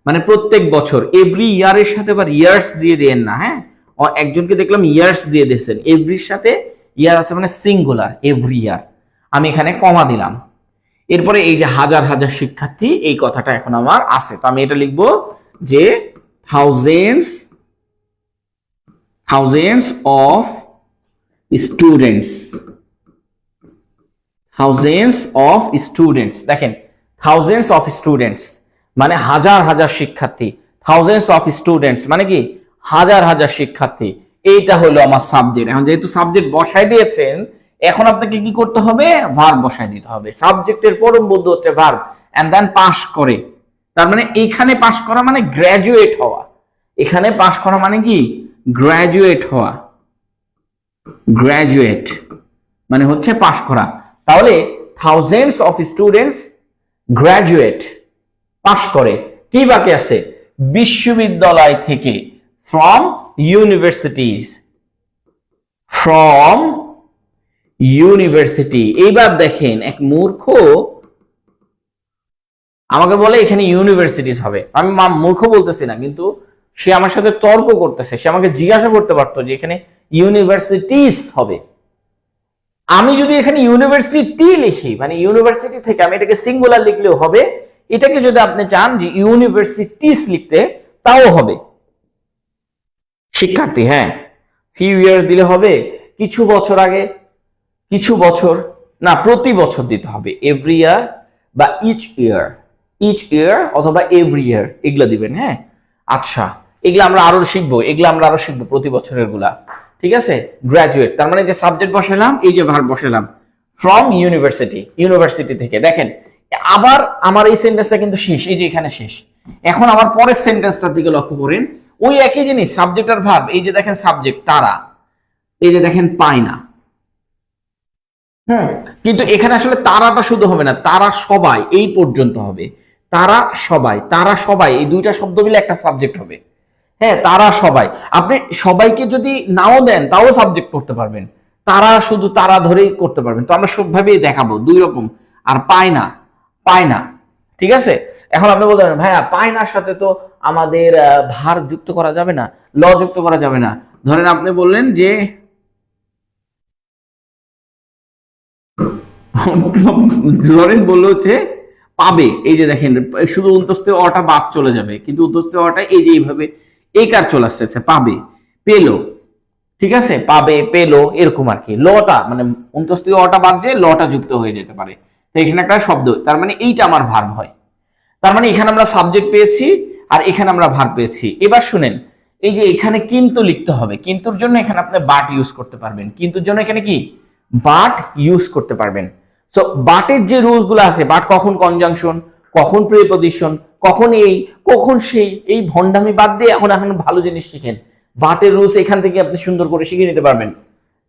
মানে প্রত্যেক বছর, এভরি ইয়ারের সাথে আবার ইয়ার্স দিয়ে দেন না, হ্যাঁ, একজনকে দেখলাম ইয়ার্স দিয়ে দিয়েছেন, এভরির সাথে ইয়ার আছে মানে সিঙ্গুলার, এভরি ইয়ার। আমি এখানে কমা দিলাম। এরপরে এই যে হাজার হাজার শিক্ষার্থী, এই কথাটা এখন আমার আছে, তো আমি এটা লিখবো যে থাউজেন্ডস অফ স্টুডেন্টস, দেখেন থাউজেন্ডস অফ স্টুডেন্টস মানে হাজার হাজার শিক্ষার্থী, থাউজেন্ডস অফ স্টুডেন্টস মানে কি হাজার হাজার শিক্ষার্থী, এইটা হলো আমার সাবজেক্ট। এখন যেহেতু সাবজেক্ট বসাই দিয়েছেন, এখন আপনাকে কি করতে হবে, ভার্ব বসাই দিতে হবে। সাবজেক্টের পরম বন্ধু হচ্ছে ভার্ব, এন্ড দেন পাস করে, তার মানে এইখানে পাস করা মানে গ্রাজুয়েট হওয়া, এখানে পাস করা মানে কি গ্রাজুয়েট হওয়া, গ্রাজুয়েট, মানে হচ্ছে পাশ করা। তাহলে থাউজেন্ডস অফ স্টুডেন্টস গ্রাজুয়েট, পাশ করে। কি বাকি আছে? বিশ্ববিদ্যালয় থেকে, ফ্রম ইউনিভার্সিটিজ, ফ্রম ইউনিভার্সিটি। এইবার দেখেন এক মূর্খ আমাকে বলে এখানে ইউনিভার্সিটিস হবে। আমি মূর্খ বলতেছি না, কিন্তু সে আমার সাথে তর্ক করতেছে। সে আমাকে জিজ্ঞাসা করতে পারতো যে এখানে ইউনিভার্সিটিস হবে। আমি যদি এখানে ইউনিভার্সিটি লিখি, মানে ইউনিভার্সিটি থেকে, আমি এটাকে সিঙ্গুলার লিখলেও হবে। এটাকে যদি আপনি চান যে ইউনিভার্সিটিস লিখতে, তাও হবে। শিক্ষার্থী, হ্যাঁ, ফিউ ইয়ার দিলে হবে, কিছু বছর আগে, কিছু বছর না, প্রতি বছর দিতে হবে। এভরি ইয়ার বা ইচ ইয়ার, ইচ ইয়ার অথবা এভরি ইয়ার, এগুলো দিবেন। হ্যাঁ, আচ্ছা, এগুলো আমরা আরো শিখবো, প্রতি বছরের গুলা। ঠিক আছে। গ্রাজুয়েট, তার মানে যে সাবজেক্ট বসালাম, এই যে ভার্ব বসালাম, ফ্রম ইউনিভার্সিটি, ইউনিভার্সিটি থেকে। দেখেন আবার আমার এই সেন্টেন্সটা কিন্তু শেষ, এই যে এখানে শেষ। এখন আমার পরের সেন্টেন্সটার দিকে লক্ষ্য করেন, ওই একই জিনিস, সাবজেক্ট আর ভার্ব। এই যে দেখেন সাবজেক্ট তারা, এই যে দেখেন পায় না। কিন্তু এখানে আসলে তারাটা শুধু হবে না, তারা সবাই, এই পর্যন্ত হবে। তারা সবাই, তারা সবাই, এই দুইটা শব্দ মিলে একটা সাবজেক্ট হবে। হ্যাঁ, তারা সবাই। আপনি সবাইকে যদি নাও দেন তাও সাবজেক্ট করতে পারবেন, তারা শুধু তারা ধরেই করতে পারবেন। তো আমরা সবভাবেই দেখাবো দুই রকম। আর পায় না, পায় না। ঠিক আছে। এখন আপনি বলতে পারেন ভাইয়া পায়নার সাথে তো আমাদের ভার যুক্ত করা যাবে না, ল যুক্ত করা যাবে না। ধরেন আপনি বললেন যে লরেন বললো হচ্ছে পাবে, এই যে দেখেন শুধু উন্তস্ত অটা বাদ চলে যাবে, কিন্তু উন্তস্ত অটা এই যে এইভাবে এই কার চলে আসছে, পাবে, পেলো। ঠিক আছে, পাবে, পেলো, এরকম আর কি। লটা মানে অন্তস্থ অটা বাদ যে লটা যুক্ত হয়ে যেতে পারে। তো এখানে একটা শব্দ, তার মানে এইটা আমার ভার্ব হয়। তার মানে এখানে আমরা সাবজেক্ট পেয়েছি আর এখানে আমরা ভার্ব পেয়েছি। এবার শুনেন, এই যে এখানে কিন্তু লিখতে হবে, কিন্তুর জন্য এখানে আপনি বাট ইউজ করতে পারবেন। কিন্তুর জন্য এখানে কি বাট ইউজ করতে পারবেন। সো বাটের যে রুলস গুলো আছে, বাট কখন কনজাংশন, কখন প্রিপজিশন, কখন এই, কখন সেই, এই ভন্ডামি বাদ দিয়ে এখন এখন ভালো জিনিস শিখেন। বাটের রুলস এখান থেকে আপনি সুন্দর করে শিখে নিতে পারবেন।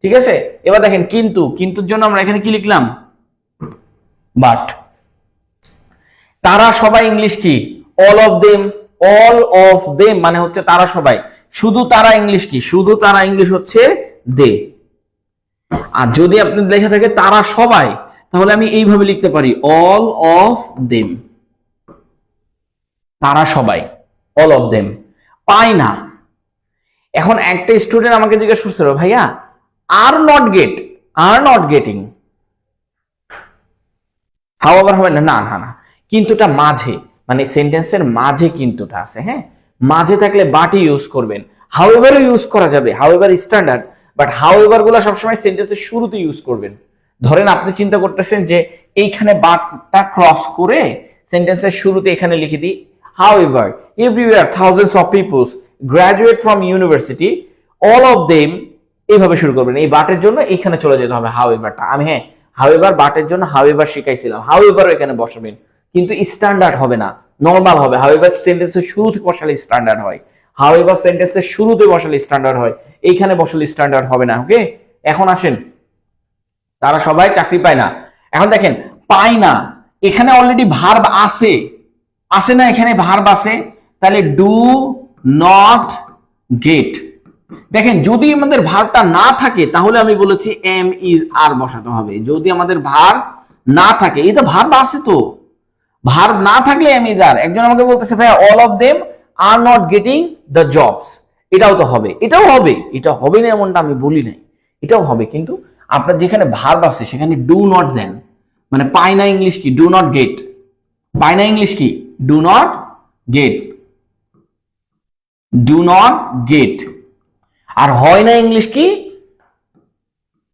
ঠিক আছে। এবার দেখেন কিন্তু, কিন্তুর জন্য আমরা এখানে কি লিখলাম? বাট। তারা সবাই ইংলিশ কি? All of them, all of them মানে হচ্ছে তারা সবাই। শুধু তারা ইংলিশ কি? শুধু তারা ইংলিশ হচ্ছে দে। আর যদি আপনি লেখা থাকে তারা সবাই, তাহলে আমি এইভাবে লিখতে পারি অল অফ দেম, তারা সবাই, অল অফ দেম। পায় না। এখন একটা স্টুডেন্ট আমাকে জিজ্ঞেস করছিল ভাইয়া are not get, are not getting however হবে না? না না না, কিন্তুটা মাঝে, মানে সেন্টেন্সের মাঝে কিন্তুটা আছে। হ্যাঁ, মাঝে থাকলে বাটই ইউজ করবেন। হাউএভারও ইউজ করা যাবে, হাউএভার স্ট্যান্ডার্ড, বাট হাউএভার গুলো সবসময় সেন্টেন্সের শুরুতে ইউজ করবেন। ধরেন আপনি চিন্তা করতেছেন যে এইখানে বাটটা ক্রস করে সেন্টেন্সের শুরুতে এখানে লিখে দিই however everywhere thousands of peoples graduate from university all of them, এইভাবে শুরু করবেন। এই বাটের জন্য এখানে চলে যেতে হবে হাউএভারটা। আমি হ্যাঁ হাউএভার বাটের জন্য হাউএভার শিখাইছিলাম, হাউএভারও এখানে বসাবেন, কিন্তু স্ট্যান্ডার্ড হবে না, নরমাল হবে। হাউএভার সেন্টেন্সের শুরুতে বসালে স্ট্যান্ডার্ড হয়, হাউএভার সেন্টেন্সের শুরুতে বসালে স্ট্যান্ডার্ড হয়, এইখানে বসালে স্ট্যান্ডার্ড হবে না। ওকে, এখন আসেন, তারা সবাই চাকরি পায় না। এখন দেখেন পায় না, এখানে অলরেডি ভার্ব আছে, আছে না? এখানে ভার্ব আছে, তাহলে ডু নট গেট। দেখেন যদি আমাদের ভার্বটা না থাকে তাহলে আমি বলেছি এম ইজ আর বসাতে হবে। যদি আমাদের ভার্ব না থাকে, এই তো ভার্ব আছে, তো ভার্ব না থাকলে এম ইজ আর। একজন আমাকে বলতেছে ভাই all of them are not getting the jobs, এটাও তো হবে, এটাও হবে, এটা হবে না এমনটা আমি বলি নাই, এটাও হবে। কিন্তু আপনার যেখানে ভার্ব আছে সেখানে ডু নট দেন, মানে পায় না ইংলিশ কি? Do not get. পায় না ইংলিশ কি? Do not get, do not get. আর হয় না ইংলিশ কি?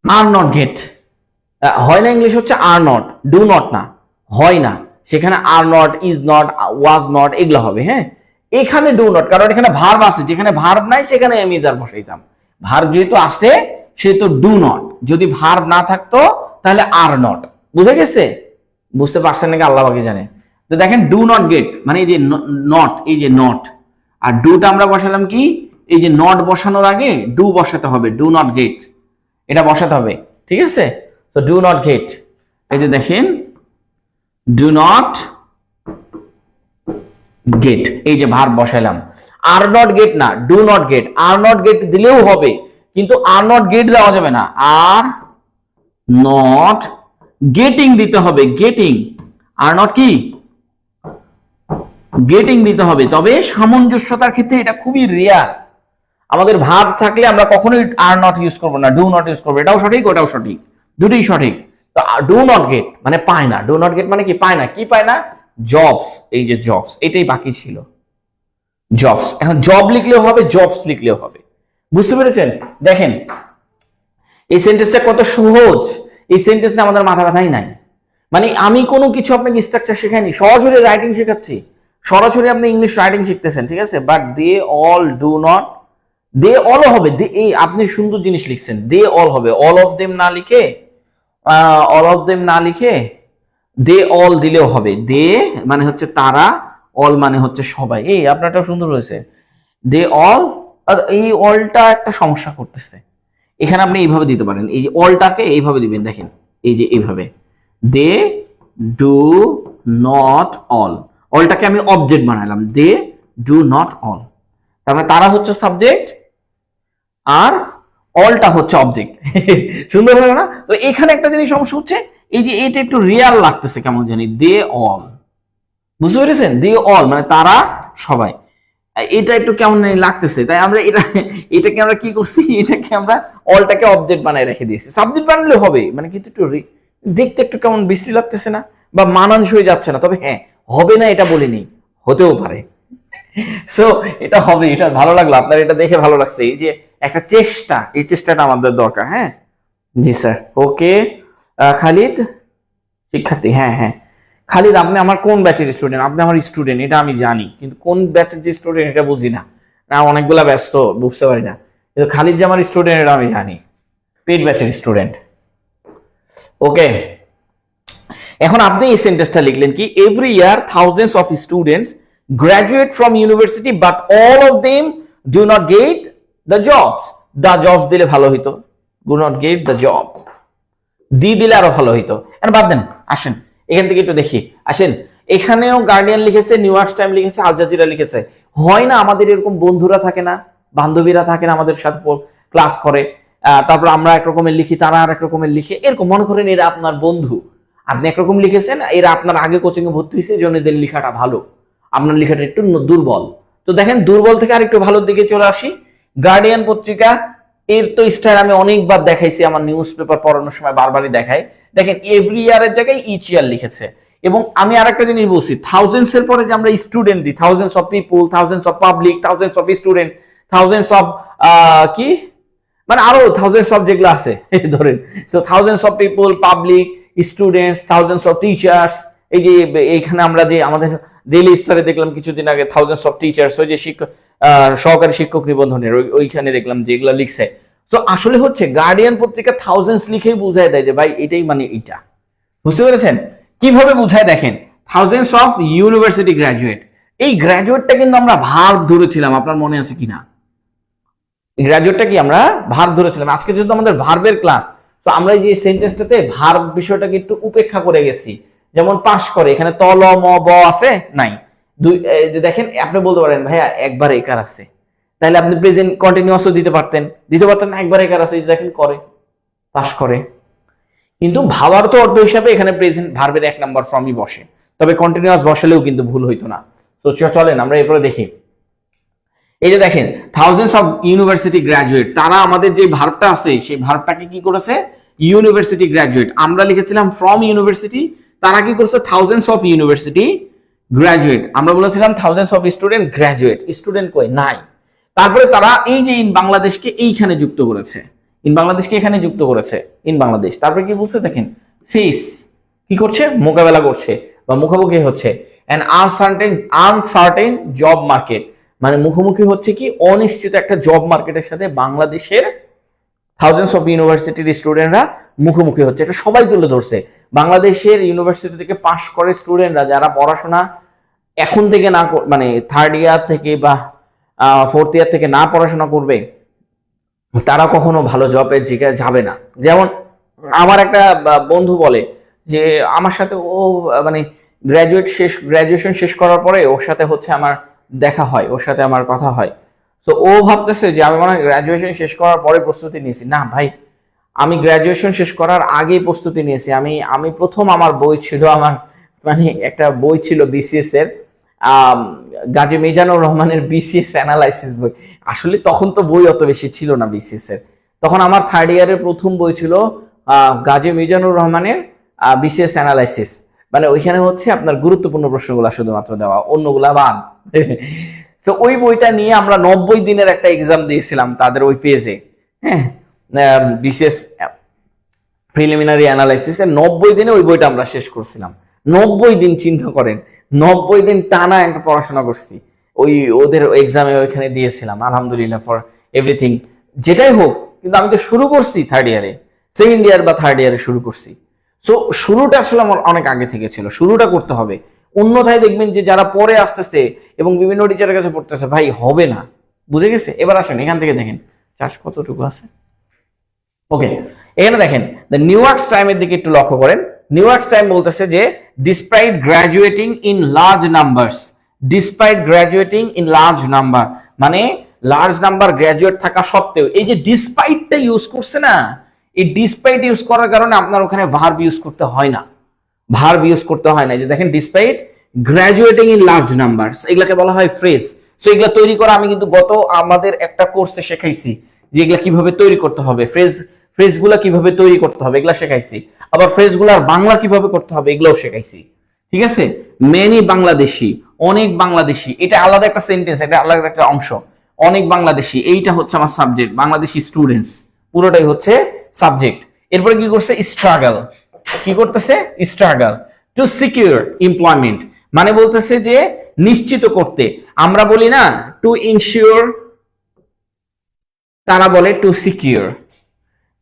Are not get. হয় না ইংলিশ হচ্ছে আর নট, ডু নট না, হয় না। সেখানে are not, is not, was not এগুলো হবে। হ্যাঁ, এখানে ডু নট, কারণ এখানে ভার্ব আছে, যেখানে ভার্ব নাই সেখানে আমি ইজ আর বসাইতাম। ভার্ব যেহেতু আছে সেহেতু ডু নট, যদি ভার্ব না থাকতো তাহলে আর নট। বুঝে গেছে? বুঝতে পারছেন নাকি আল্লাহ বাকি জানে। তো দেখেন ডু নট গেট মানে এই যে নট, এই যে নট, আর ডুটা আমরা বসালাম কি? এই যে নট বসানোর আগে ডু বসাতে হবে, ডু নট গেট, এটা বসাতে হবে। ঠিক আছে, তো ডু নট গেট, এই যে দেখেন ডু নট গেট, এই যে ভার্ব বসাইলাম। আর নট গেট না, do not get. Are not get দিলেও হবে, কিন্তু আর নট গেট দেওয়া যাবে না, আর নট গেটিং দিতে হবে। গেটিং, আর নট কি গেটিং দিতে হবে। তবে সামঞ্জস্যতার ক্ষেত্রে এটা খুবই রেয়ার। আমাদের ভার্ব থাকলে আমরা কখনোই আর নট ইউজ করবো না, ডু নট ইউজ করবো। এটাও সঠিক, ওটাও সঠিক, দুটোই সঠিক। তো ডু নট গেট মানে পায় না। ডু নট গেট মানে কি পায় না, কি পায় না? জবস। এই যে জবস, এটাই বাকি ছিল, জবস। এখন জব লিখলেও হবে, জবস লিখলেও হবে। বুঝতে পেরেছেন? দেখেন এই সেন্টেন্সটা কত সহজ। এই সেন্টেন্সটা আমাদের মাথা ব্যথাই নাই। মানে আমি কোনো কিছু আপনাকে স্ট্রাকচার শেখাইনি, সরাসরি রাইটিং শেখাচ্ছি। সরাসরি আপনি ইংলিশ রাইটিং শিখতেছেন, ঠিক আছে? But they all do not, they all হবে। এই আপনি সুন্দর জিনিস লিখছেন, দে অল হবে। অল অফ দেম না লিখে, অল অফ দেম না লিখে দে অল দিলেও হবে। দে মানে হচ্ছে তারা, অল মানে হচ্ছে সবাই। এই আপনারটা সুন্দর হয়েছে, দে অল। আর এই অলটা একটা সমস্যা করতেছে। এখানে আপনি এইভাবে দিতে পারেন, এই যে অলটাকে এইভাবে দিবেন, দেখেন এই যে এইভাবে, দে ডু নট অল। অলটাকে আমি অবজেক্ট বানালাম, দে ডু নট অল। তার মানে তারা হচ্ছে সাবজেক্ট আর অলটা হচ্ছে অবজেক্ট। সুন্দর হলো না? তো এখানে একটা জিনিস সমস্যা হচ্ছে, এই যে এটা একটু রিয়াল লাগতেছে কেমন জানি, দে অল। বুঝতে পেরেছেন? দে অল মানে তারা সবাই, এটা একটু কেমন লাগতেছে। তাই আমরা এটাকে আমরা কি করছি, এটাকে আমরা অলটাকে অবজেক্ট বানায় রেখে দিয়েছি। সাবজেক্ট বানালে হবে, মানে কিন্তু একটু দেখতে একটু কেমন বিশ্রী লাগতেছে না, বা মানানসই যাচ্ছে না। তবে হ্যাঁ, হবে না এটা বলিনি, হতেও পারে। সো এটা হবে, এটা ভালো লাগলো, আপনার এটা দেখে ভালো লাগছে। এই যে একটা চেষ্টা, এই চেষ্টাটা আমাদের দরকার। হ্যাঁ জি স্যার, ওকে। খালিদ শিক্ষার্থী, হ্যাঁ হ্যাঁ। খালিদ আপনি আমার কোন ব্যাচের স্টুডেন্ট? আপনি আমার স্টুডেন্ট এটা আমি জানি, কিন্তু কোন ব্যাচের যে স্টুডেন্ট এটা বুঝি না। অনেকগুলা ব্যস্ত, বুঝতে পারি না। কিন্তু খালিদ যে আমার স্টুডেন্ট এটা আমি জানি, পেড ব্যাচের স্টুডেন্ট। ওকে, এখন আপনি এই সেন্টেন্সটা লিখলেন কি, every year thousands of students graduate from university but all of them do not get the jobs. The jobs দিলে ভালো হইতো, do not get the job দিলে আরো ভালো হইতো। আর বাদ দেন, আসেন এখান থেকে একটু দেখি। আসেন, এখানেও গার্ডিয়ান লিখেছে, নিউ ইয়র্ক টাইম লিখেছে, আল জাজিরা লিখেছে। হয় না আমাদের এরকম বন্ধুরা থাকে না, বান্ধবীরা থাকে না, আমাদের সাথে ক্লাস করে, তারপর আমরা একরকমের লিখি, তারা আর একরকমের লিখে। এরকম মনে করেন এরা আপনার বন্ধু, আপনি একরকম লিখেছেন, এরা আপনার আগে কোচিং এ ভর্তি হয়েছে, জন্য এদের লেখাটা ভালো, আপনার লেখাটা একটু দুর্বল। তো দেখেন, দুর্বল থেকে আর একটু ভালোর দিকে চলে আসি। গার্ডিয়ান পত্রিকা, এর তো স্টাইল আমি অনেকবার দেখাইছি, আমার নিউজ পেপার পড়ানোর সময় বারবারই দেখাই। দেখেন এভরি ইয়ারের জায়গায় ইচ ইয়ার লিখেছে। এবং আমি আরেকটা জিনিস বলছি, থাউজেন্ডস এর পরে যে আমরা স্টুডেন্ট দিই, thousands of people, thousands of public, thousands of student, thousands of কি মানে আরো থাউজেন্ডস অফ যেগুলো আছে ধরেন, তো thousands of people, public, students, thousands of teachers. এই যে এইখানে আমরা যে আমাদের ডেইলি স্টারে দেখলাম কিছুদিন আগে, থাউজেন্ডস অফ টিচার্স, ওই যে শিক্ষক সহকারী শিক্ষক নিবন্ধনের ওইখানে দেখলাম যেগুলো লিখছে। তো আসলে হচ্ছে গার্ডিয়ান পত্রিকা থাউজেন্ডস লিখেই বুঝায় দেয় যে ভাই এটাই মানে এটা। বুঝতে পেরেছেন কিভাবে বুঝায়? দেখেন, থাউজেন্ডস অফ ইউনিভার্সিটি গ্রাজুয়েট, এই গ্রাজুয়েটটা কিন্তু আমরা ভার্ব ধরেছিলাম, আপনার মনে আছে কিনা? গ্রাজুয়েটটা কি আমরা ভার্ব ধরেছিলাম। আজকে যেহেতু আমাদের ভার্বের ক্লাস, তো আমরা এই যে সেন্টেন্সটাতে ভার্ব বিষয়টাকে একটু উপেক্ষা করে গেছি। যেমন পাশ করে, এখানে তল ম ব আছে নাই, দুই দেখেন আপনি বলতে পারেন ভাইয়া একবার একার আছে, তাহলে আপনি প্রেজেন্ট কন্টিনিউয়াসও দিতে পারতেন না, একবার একার আছে, দেখেন করে, পাশ করে। কিন্তু ভাবার তো অর্থ হিসাবে এখানে প্রেজেন্ট ভার্বের এক নাম্বার ফর্মই বসে, তবে কন্টিনিউয়াস বসালেও কিন্তু ভুল হইতো না। তো চলেন আমরা এরপরে দেখি। এই যে দেখেন, থাউজেন্ডস অফ ইউনিভার্সিটি গ্রাজুয়েট, তারা আমাদের যে ভার্বটা আছে সেই ভার্বটাকে কি করেছে? University graduate. আমরা লিখেছিলাম ফ্রম ইউনিভার্সিটি, তারা কি করেছে? Thousands of university graduate. আমরা বলেছিলাম thousands of student graduate, student কই নাই। তারপরে তারা এই যে ইন বাংলাদেশকে এইখানে যুক্ত করেছে, ইন বাংলাদেশকে এখানে যুক্ত করেছে, ইন বাংলাদেশ। তারপরে কি বলছে দেখেন, ফেস কি করছে? মোকাবেলা করছে বা মুখোমুখি হচ্ছে। অ্যান আনসার্টেন জব মার্কেট, মানে মুখোমুখি হচ্ছে কি অনিশ্চিত একটা জব মার্কেটের সাথে বাংলাদেশের থাউজেন্ডস অফ ইউনিভার্সিটির স্টুডেন্টরা মুখোমুখি হচ্ছে। এটা সবাই তুলে ধরছে। বাংলাদেশের ইউনিভার্সিটি থেকে পাশ করে স্টুডেন্টরা যারা পড়াশোনা এখন থেকে না, মানে থার্ড ইয়ার থেকে বা ফোর্থ ইয়ার থেকে না পড়াশোনা করবে, তারা কখনো ভালো জবের জায়গায় যাবে না। যেমন আমার একটা বন্ধু বলে যে আমার সাথে ও মানে গ্রাজুয়েশন শেষ করার পরে ওর সাথে হচ্ছে আমার দেখা হয়, ওর সাথে আমার কথা হয়। তো ও ভাবতেছে যে আমি মনে হয় গ্রাজুয়েশন শেষ করার পরে প্রস্তুতি নিয়েছি। না ভাই, আমি গ্রাজুয়েশন শেষ করার আগেই প্রস্তুতি নিয়েছি। আমি আমি প্রথম আমার বই ছিল, আমার মানে একটা বই ছিল বিসিএস এর, আহ গাজী মিজানুর রহমানের বিসিএস অ্যানালাইসিস বই। আসলে তখন তো বই অত বেশি ছিল না বিসিএস এর, তখন আমার থার্ড ইয়ারের প্রথম বই ছিল গাজী মিজানুর রহমানের বিসিএস অ্যানালাইসিস। মানে ওইখানে হচ্ছে আপনার গুরুত্বপূর্ণ প্রশ্নগুলো শুধুমাত্র দেওয়া, অন্যগুলা বাদ। তো ওই বইটা নিয়ে আমরা 90 দিনের একটা এক্সাম দিয়েছিলাম তাদের ওই পেজে। হ্যাঁ, বিসিএস প্রিলিমিনারি অ্যানালাইসিস এর 90 দিনে ওই বইটা আমরা শেষ করছিলাম। 90 দিন, চিন্তা করেন, 90 দিন টানা একটা পড়াশোনা করছি, ওই ওদের এক্সামে ওইখানে দিয়েছিলাম। আলহামদুলিল্লাহ ফর এভরিথিং, যেটাই হোক। কিন্তু আমি তো শুরু করছি থার্ড ইয়ারে, সেকেন্ড ইয়ার বা থার্ড ইয়ারে শুরু করছি। সো শুরুটা আসলে আমার অনেক আগে থেকে ছিল, শুরুটা করতে হবে। অন্যথায় দেখবেন যে যারা পরে আসতেছে এবং বিভিন্ন টিচারের কাছে পড়তেছে, ভাই হবে না। বুঝে গেছে? এবার আসেন এখান থেকে দেখেন চাষ কতটুকু আছে। ওকে, এখানে দেখেন দ্য নিউইয়র্কস টাইমের দিকে একটু লক্ষ্য করেন। নিউইয়র্কস টাইম বলতেছে যে despite graduating in large numbers, despite graduating in large number, মানে লার্জ নাম্বার গ্র্যাজুয়েট থাকা সত্ত্বেও, এই যে ডিসপাইটটা ইউজ করছে না, এই ডিসপাইট ইউজ করার কারণে আপনার ওখানে ভার্ব ইউজ করতে হয় না, ভার্ব ইউজ করতে হয় না। যে দেখেন despite graduating in large numbers, এগুলাকে বলা হয় ফ্রেজ। সো এগুলা তৈরি করা আমি কিন্তু গত আমাদের একটা কোর্সে শেখাইছি যে এগুলা কিভাবে তৈরি করতে হবে, ফ্রেজগুলা কিভাবে তৈরি করতে হবে এগুলা শেখাইছি। আবার ফ্রেজগুলার বাংলা কিভাবে করতে হবে এগুলাও শেখাইছি। ঠিক আছে? মেনি বাংলাদেশি, অনেক বাংলাদেশি, এটা আলাদা একটা সেন্টেন্স, এটা আলাদা একটা অংশ। অনেক বাংলাদেশি, এইটা হচ্ছে আমার সাবজেক্ট, বাংলাদেশি স্টুডেন্টস, পুরোটাই হচ্ছে সাবজেক্ট। এরপরে কি করছে? স্ট্রাগল, কি করতেছে? স্ট্রাগল টু সিকিউর এমপ্লয়মেন্ট, মানে বলতেছে যে নিশ্চিত করতে। আমরা বলি না টু ইনশিওর, তারা বলে টু সিকিউর।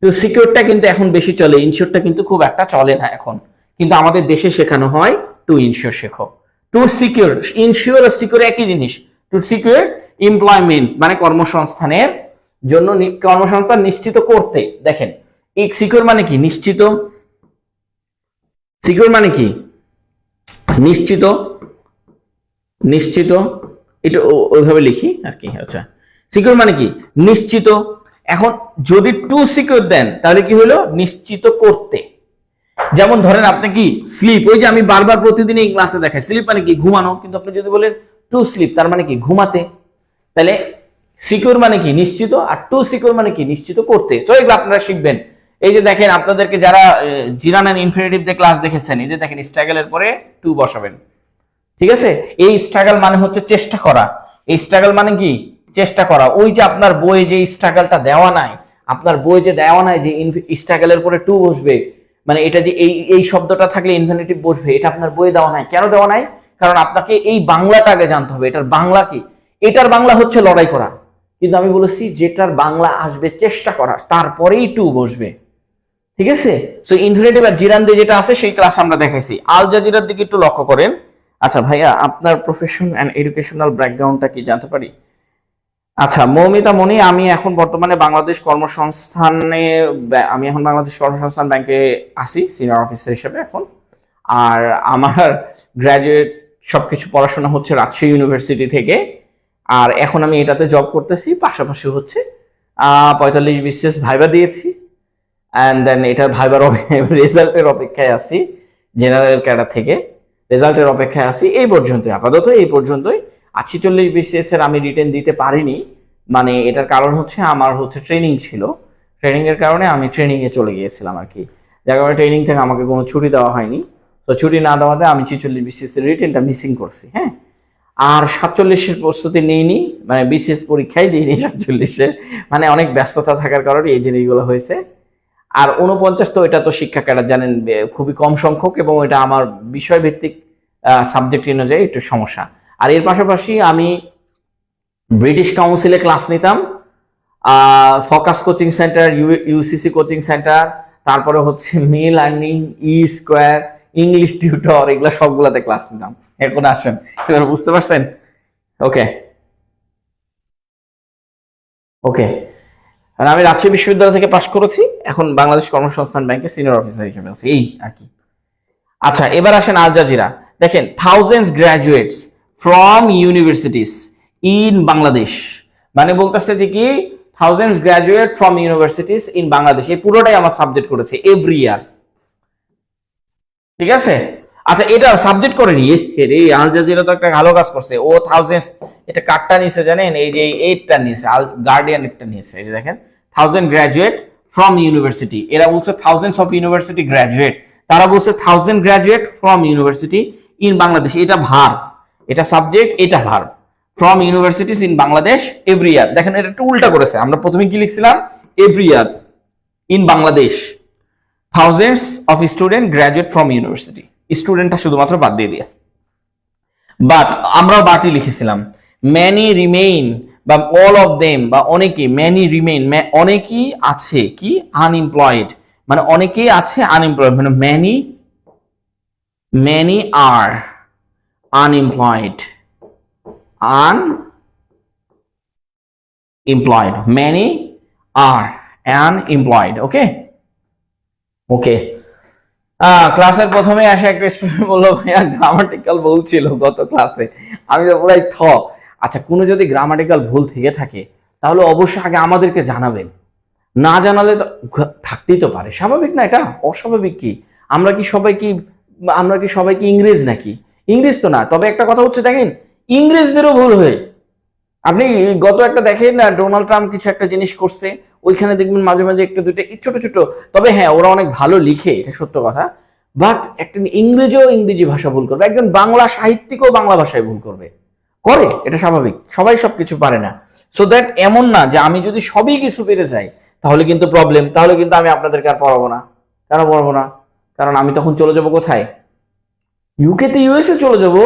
টু সিকিউরটা কিন্তু এখন বেশি চলে, ইনশিওরটা কিন্তু খুব একটা চলে না এখন। কিন্তু আমাদের দেশে শেখানো হয় টু ইনশিওর শেখো। টু সিকিউর, ইনশিওর আর সিকিউর একই জিনিস। টু সিকিউর এমপ্লয়মেন্ট মানে কর্মসংস্থানের জন্য, কর্মসংস্থান নিশ্চিত করতে। দেখেন এই সিকিউর মানে কি? নিশ্চিত। সিকিউর মানে কি? নিশ্চিত, নিশ্চিত, এটা ওইভাবে লিখি আর কি। আচ্ছা, সিকিউর মানে কি? নিশ্চিত। এখন যদি টু সিকিউর দেন তাহলে কি হলো? নিশ্চিত করতে। যেমন ধরেন আপনি কি স্লিপ, ওই যে আমি বারবার প্রতিদিন এই ক্লাসে দেখাই, স্লিপ মানে কি? ঘুমানো। কিন্তু আপনি যদি বলেন টু স্লিপ, তার মানে কি? ঘুমাতে। তাহলে সিকিউর মানে কি? নিশ্চিত, আর টু সিকিউর মানে কি? নিশ্চিত করতে। তো এগুলো আপনারা শিখবেন। এই যে দেখেন আপনাদেরকে যারা জিরান এন্ড ইনফিনিটিভ দিয়ে ক্লাস দেখেছেন, এই যে দেখেন স্ট্রাগলের পরে টু বসাবেন। ঠিক আছে? এই স্ট্রাগল মানে হচ্ছে চেষ্টা করা। এই স্ট্রাগল মানে কি? চেষ্টা করা। ওই যে আপনার বইয়ে যে স্ট্রাগলটা দেওয়া নাই, আপনার বই যে দেওয়া নাই যে স্ট্রাগলের পরে টু বসবে, মানে এটা যে এই শব্দটা থাকলে ইনফিনিটিভ বসবে, এটা আপনার বইয়ে দেওয়া নাই। কেন দেওয়া নাই? কারণ আপনাকে এই বাংলাটা আগে জানতে হবে। এটার বাংলা কি? এটার বাংলা হচ্ছে লড়াই করা। কিন্তু আমি বলেছি যেটার বাংলা আসবে চেষ্টা করা, তারপরেই টু বসবে। ঠিক আছে? সো ইনফিনিটিভ আর জিরান দিয়ে যেটা আছে সেই ক্লাস আমরা দেখাইছি। আল জাজিরার দিকে একটু লক্ষ্য করেন। আচ্ছা ভাইয়া, আপনার প্রফেশন এন্ড এডুকেশনাল ব্যাকগ্রাউন্ডটা কি জানতে পারি? আচ্ছা, মৌমিতা মনি, আমি এখন বর্তমানে বাংলাদেশ কর্মসংস্থানে, আমি এখন বাংলাদেশ কর্মসংস্থান ব্যাংকে আছি সিনিয়র অফিসার হিসেবে এখন। আর আমার গ্রাজুয়েট সবকিছু পড়াশোনা হচ্ছে রাজশাহী ইউনিভার্সিটি থেকে। আর এখন আমি এটাতে জব করতেছি, পাশাপাশি হচ্ছে 45 বিসিএস ভাইবা দিয়েছি, অ্যান্ড দেন এটা ভাইবার রেজাল্টের অপেক্ষায় আছি, জেনারেল ক্যাডার থেকে রেজাল্টের অপেক্ষায় আছি। এই পর্যন্ত, আপাতত এই পর্যন্তই। 46 বিসিএস এর আমি রিটেন দিতে পারিনি, মানে এটার কারণ হচ্ছে আমার হচ্ছে ট্রেনিং ছিল, ট্রেনিং এর কারণে আমি ট্রেনিং এ চলে গিয়েছিলাম আর কি, যার কারণে ট্রেনিং থেকে আমাকে কোনো ছুটি দেওয়া হয়নি। তো ছুটি না দেওয়াতে আমি 46 বিসিএস এর রিটেনটা মিসিং করছি। হ্যাঁ, আর 47-এর প্রস্তুতি নেইনি, মানে বিসিএস পরীক্ষাই দিইনি 47-এ, মানে অনেক ব্যস্ততা থাকার কারণে এই জিনিসগুলো হয়েছে। আর 49 তো এটা তো শিক্ষা ক্যাডার জানেন খুবই কম সংখ্যক, এবং এটা আমার বিষয়ভিত্তিক সাবজেক্ট অনুযায়ী একটু সমস্যা। আর এর পাশাপাশি আমি ব্রিটিশ কাউন্সিলে ক্লাস নিতাম, focus coaching centre, UCC coaching centre, তারপরে হচ্ছে মি লার্নিং, ই স্কোয়ার, ইংলিশ টিউটর, এগুলা সবগুলাতে ক্লাস নিতাম। এখন আসেন, এবার বুঝতে পারছেন? ওকে ওকে, আর আমি রাজশাহী বিশ্ববিদ্যালয় থেকে পাশ করেছি, এখন বাংলাদেশ কর্মসংস্থান ব্যাংকে সিনিয়র অফিসার হিসেবে আছি, এই আর কি। আচ্ছা, এবার আসেন আল জাজিরা। দেখেন thousands graduates from universities in Bangladesh, মানে বলতেছে যে কি thousands graduate from universities in Bangladesh, এই পুরোটাই আমার সাবজেক্ট করেছে এভরি ইয়ার, ঠিক আছে। আচ্ছা, এটা সাবজেক্ট করেনি, আল জাজিরা তো একটা ভালো কাজ করছে, ও থাউজেন্ড, এটা কাটটা নিছে জানেন, এই যে এইটটা নিয়েছে, গার্ডিয়ান একটা নিয়েছে, এই যে দেখেন থাউজেন্ড গ্রাজুয়েট ফ্রম ইউনিভার্সিটি, এরা বলছে থাউজেন্ডস অফ ইউনিভার্সিটি গ্রাজুয়েট, তারা বলছে thousand graduate from university in Bangladesh, এটা ভার, এটা সাবজেক্ট, এটা verb, from universities in Bangladesh every year. দেখেন এটা একটু উল্টা করেছে, আমরা প্রথমে কি লিখছিলাম every year, in Bangladesh thousands of student graduate from university, স্টুডেন্টটা শুধুমাত্র বাদ দিয়ে দিয়েছে, বাট আমরাও বাটই লিখেছিলাম। ম্যানি রিমেইন বা অল অফ দেম বা অনেকে, ম্যানি রিমেইন অনেকেই আছে কি আনএমপ্লয়েড, মানে অনেকেই আছে আনএমপ্লয়েড, মানে many are unemployed, unemployed, many are unemployed. Okay okay. ক্লাসের প্রথমে আসে একটা স্টুডেন্ট বললো ভাইয়া গ্রামাটিক্যাল ভুল ছিল গত ক্লাসে, আমি তো পুরাই আচ্ছা, কোনো যদি গ্রামাটিক্যাল ভুল থেকে থাকে তাহলে অবশ্যই আগে আমাদেরকে জানাবেন, না জানালে তো থাকতেই তো পারে, স্বাভাবিক না, এটা অস্বাভাবিক কি? আমরা কি সবাই কি ইংরেজ নাকি? ইংরেজ তো না, তবে একটা কথা হচ্ছে দেখেন ইংরেজদেরও ভুল হয়। আপনি গত একটা দেখেন না, ডোনাল্ড ট্রাম্প কিছু একটা জিনিস করছে, ওইখানে দেখবেন মাঝে মাঝে একটা দুইটা ছোট ছোট, তবে হ্যাঁ ওরা অনেক ভালো লিখে, এটা সত্য কথা, বাট একটা ইংরেজও ইংরেজি ভাষা ভুল করবে, একজন বাংলা সাহিত্যিকও বাংলা ভাষায় ভুল করবে, করে, এটা স্বাভাবিক, সবাই সবকিছু পারে না। সো দ্যাট এমন না যে আমি যদি সবই কিছু পেরে যাই তাহলে কিন্তু প্রবলেম, তাহলে কিন্তু আমি আপনাদেরকে আর পড়াবো না। কেন পড়াবো না? কারণ আমি তখন চলে যাব কোথায়? ইউকেতে, ইউএসএ চলে যাব।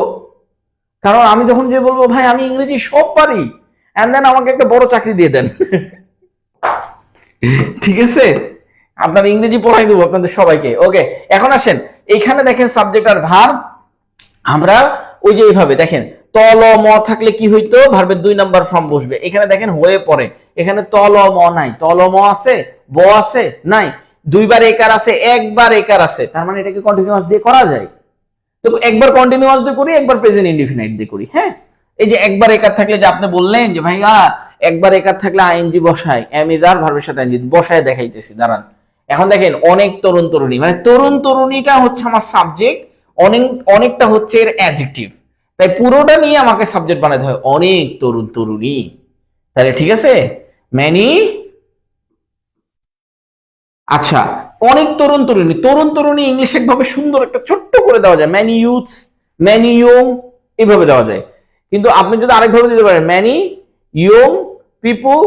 কারণ আমি যখন যে বলবো ভাই আমি ইংরেজি সব পারি, এন্ড দেন আমাকে একটা বড় চাকরি দিয়ে দেন, ঠিক আছে, আপনার ইংরেজি পড়াই দেবো আপনাদের সবাইকে। ওকে, এখন আসেন এইখানে দেখেন সাবজেক্ট আর ভার্ব, আমরা ওই যে এইভাবে দেখেন তল ম থাকলে কি হইতো, ভার্বের 2 নাম্বার ফর্ম বসবে, এখানে দেখেন হয়ে পড়ে, এখানে তল ম নাই, তল ম আছে, ব আছে নাই, 2 বার একার আছে, 1 বার একার আছে, তার মানে এটাকে কন্টিনিউয়াস দিয়ে করা যায়। তো একবার কন্টিনিউয়াস দিয়ে করি, একবার প্রেজেন্ট ইনডিফিনাইট দিয়ে করি। হ্যাঁ, এই যে একবার একার থাকলে যে আপনি বললেন যে ভাইয়া একবার একার থাকলে আইএনজি বসায়, এম ইজ আর ভার্বের সাথে আইএনজি বসায় দেখাইতেছি, দাঁড়ান। এখন দেখেন অনেক তরুণ তরুণী, মানে তরুণ তরুণীটা হচ্ছে আমার সাবজেক্ট, অনেকটা হচ্ছে এর অ্যাডজেক্টিভ, তাই পুরোটা নিয়ে আমাকে সাবজেক্ট বানাতে হয়, অনেক তরুণ তরুণী, তাহলে ঠিক আছে ম্যানি। আচ্ছা, অনেক তরুণ তরুণী, তরুণ তরুণী ইংলিশ একভাবে সুন্দর একটা ছোট্ট করে দেওয়া যায়, ম্যানি ইউথস, ম্যানি ইয়ং, এইভাবে দেওয়া যায়। কিন্তু আপনি যদি আরেকভাবে দিতে পারেন many young people,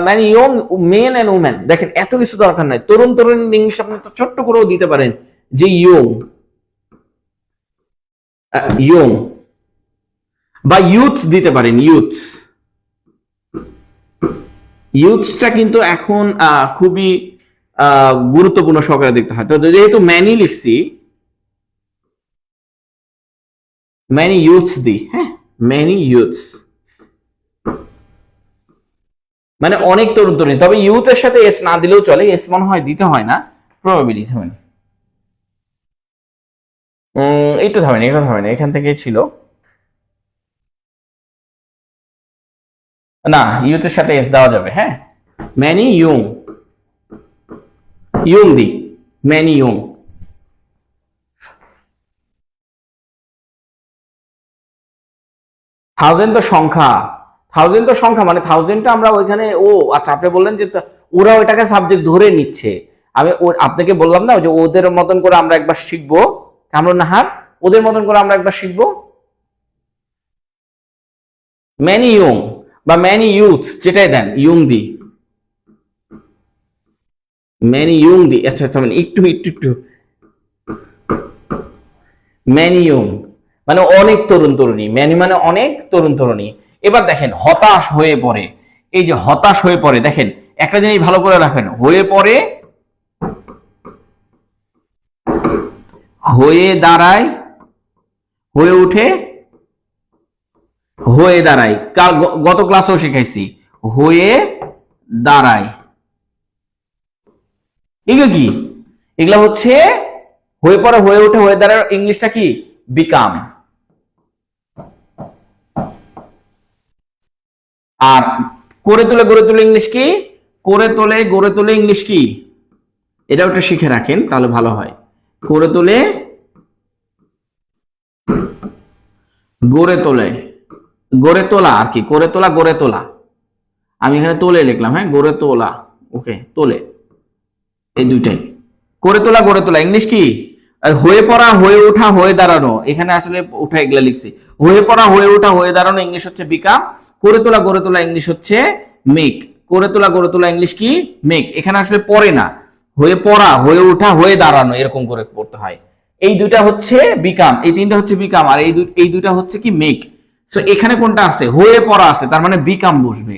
many young men and women, দেখেন এত কিছু দরকার নাই, তরুণ তরুণী ইংলিশ আপনি তো ছোট্ট করেও দিতে পারেন যে ইয়ং, ইয়ং, বা ইউথ দিতে পারেন, ইউথ, ইউথসটা কিন্তু এখন খুবই গুরুত্বপূর্ণ সহকারে দেখতে হয়। তো যেহেতু ম্যানি লিখছি, ম্যানি ইউথস দি, হ্যাঁ ম্যানি ইউথস, মানে অনেক তরুণ তরুণী, তবে ইউথের সাথে এস না দিলেও চলে, এস মনে হয় দিতে হয় না, প্রবাবিলি থামেন, এইটা থামেন, এটা থামেন, এখান থেকে ছিল না, ইউথের সাথে এস দেওয়া যাবে, হ্যাঁ ম্যানি ইয়ং, ইয়ং দি, ম্যানি ইয়ং। থাউজেন্ড তো সংখ্যা, থাউজেন্ড তো সংখ্যা, মানে থাউজেন্ডটা আমরা ওইখানে, ও আচ্ছা আপনি বললেন যে ওরা ওইটাকে সাবজেক্ট ধরে নিচ্ছে, আমি আপনাকে বললাম না যে ওদের মতন করে আমরা একবার শিখবো, কামরুন নাহার, ওদের মতন করে আমরা একবার শিখবো ম্যানি ইয়ং বা ম্যানি ইউথ, যেটাই দেন ইয়ং দি, ম্যানি ইয়ং দি। আচ্ছা আচ্ছা, মানে একটু একটু একটু ম্যানি ইয়ং মানে অনেক তরুণ তরুণী, ম্যানি মানে অনেক তরুণ তরুণী। এবার দেখেন হতাশ হয়ে পড়ে, এই যে হতাশ হয়ে পড়ে, দেখেন একটা জিনিস ভালো করে রাখেন, হয়ে পড়ে, হয়ে দাঁড়ায়, হয়ে উঠে, হয়ে দাঁড়ায়, গত ক্লাসেও শিখাইছি, হয়ে দাঁড়ায়, এগুলো কি? এগুলা হচ্ছে হয়ে পড়ে, হয়ে ওঠে, হয়ে দাঁড়ায়, ইংলিশটা কি? বিকাম। আর করে তোলে, গড়ে তোলে ইংলিশ কি? করে তোলে, গড়ে তোলে ইংলিশ কি? এটাও একটু শিখে রাখেন তাহলে ভালো হয়। করে তোলে, গড়ে তোলে, গড়ে তোলা আর কি, করে তোলা, গড়ে তোলা। আমি এখানে তোলে লিখলাম, হ্যাঁ, গড়ে তোলা, ওকে, তোলে, এই দুইটাই। করে তোলা, গড়ে তোলা ইংলিশ কি? আর হয়ে পড়া, হয়ে ওঠা, হয়ে দাঁড়ানো, এখানে আসলে ওঠা এগুলা লিখছি। হয়ে পড়া, হয়ে ওঠা, হয়ে দাঁড়ানো ইংলিশ হচ্ছে বিকাম। করে তোলা, গড়ে তোলা ইংলিশ হচ্ছে মেক। করে তোলা, গড়ে তোলা ইংলিশ কি? মেক। এখানে আসলে পড়ে না, হয়ে পড়া, হয়ে ওঠা, হয়ে দাঁড়ানো, এরকম করে পড়তে হয়। এই দুইটা হচ্ছে বিকাম, এই তিনটা হচ্ছে বিকাম, আর এই দুইটা হচ্ছে কি? মেক। সো এখানে কোনটা আছে? হয়ে পড়া আছে, তার মানে বিকাম বসবে।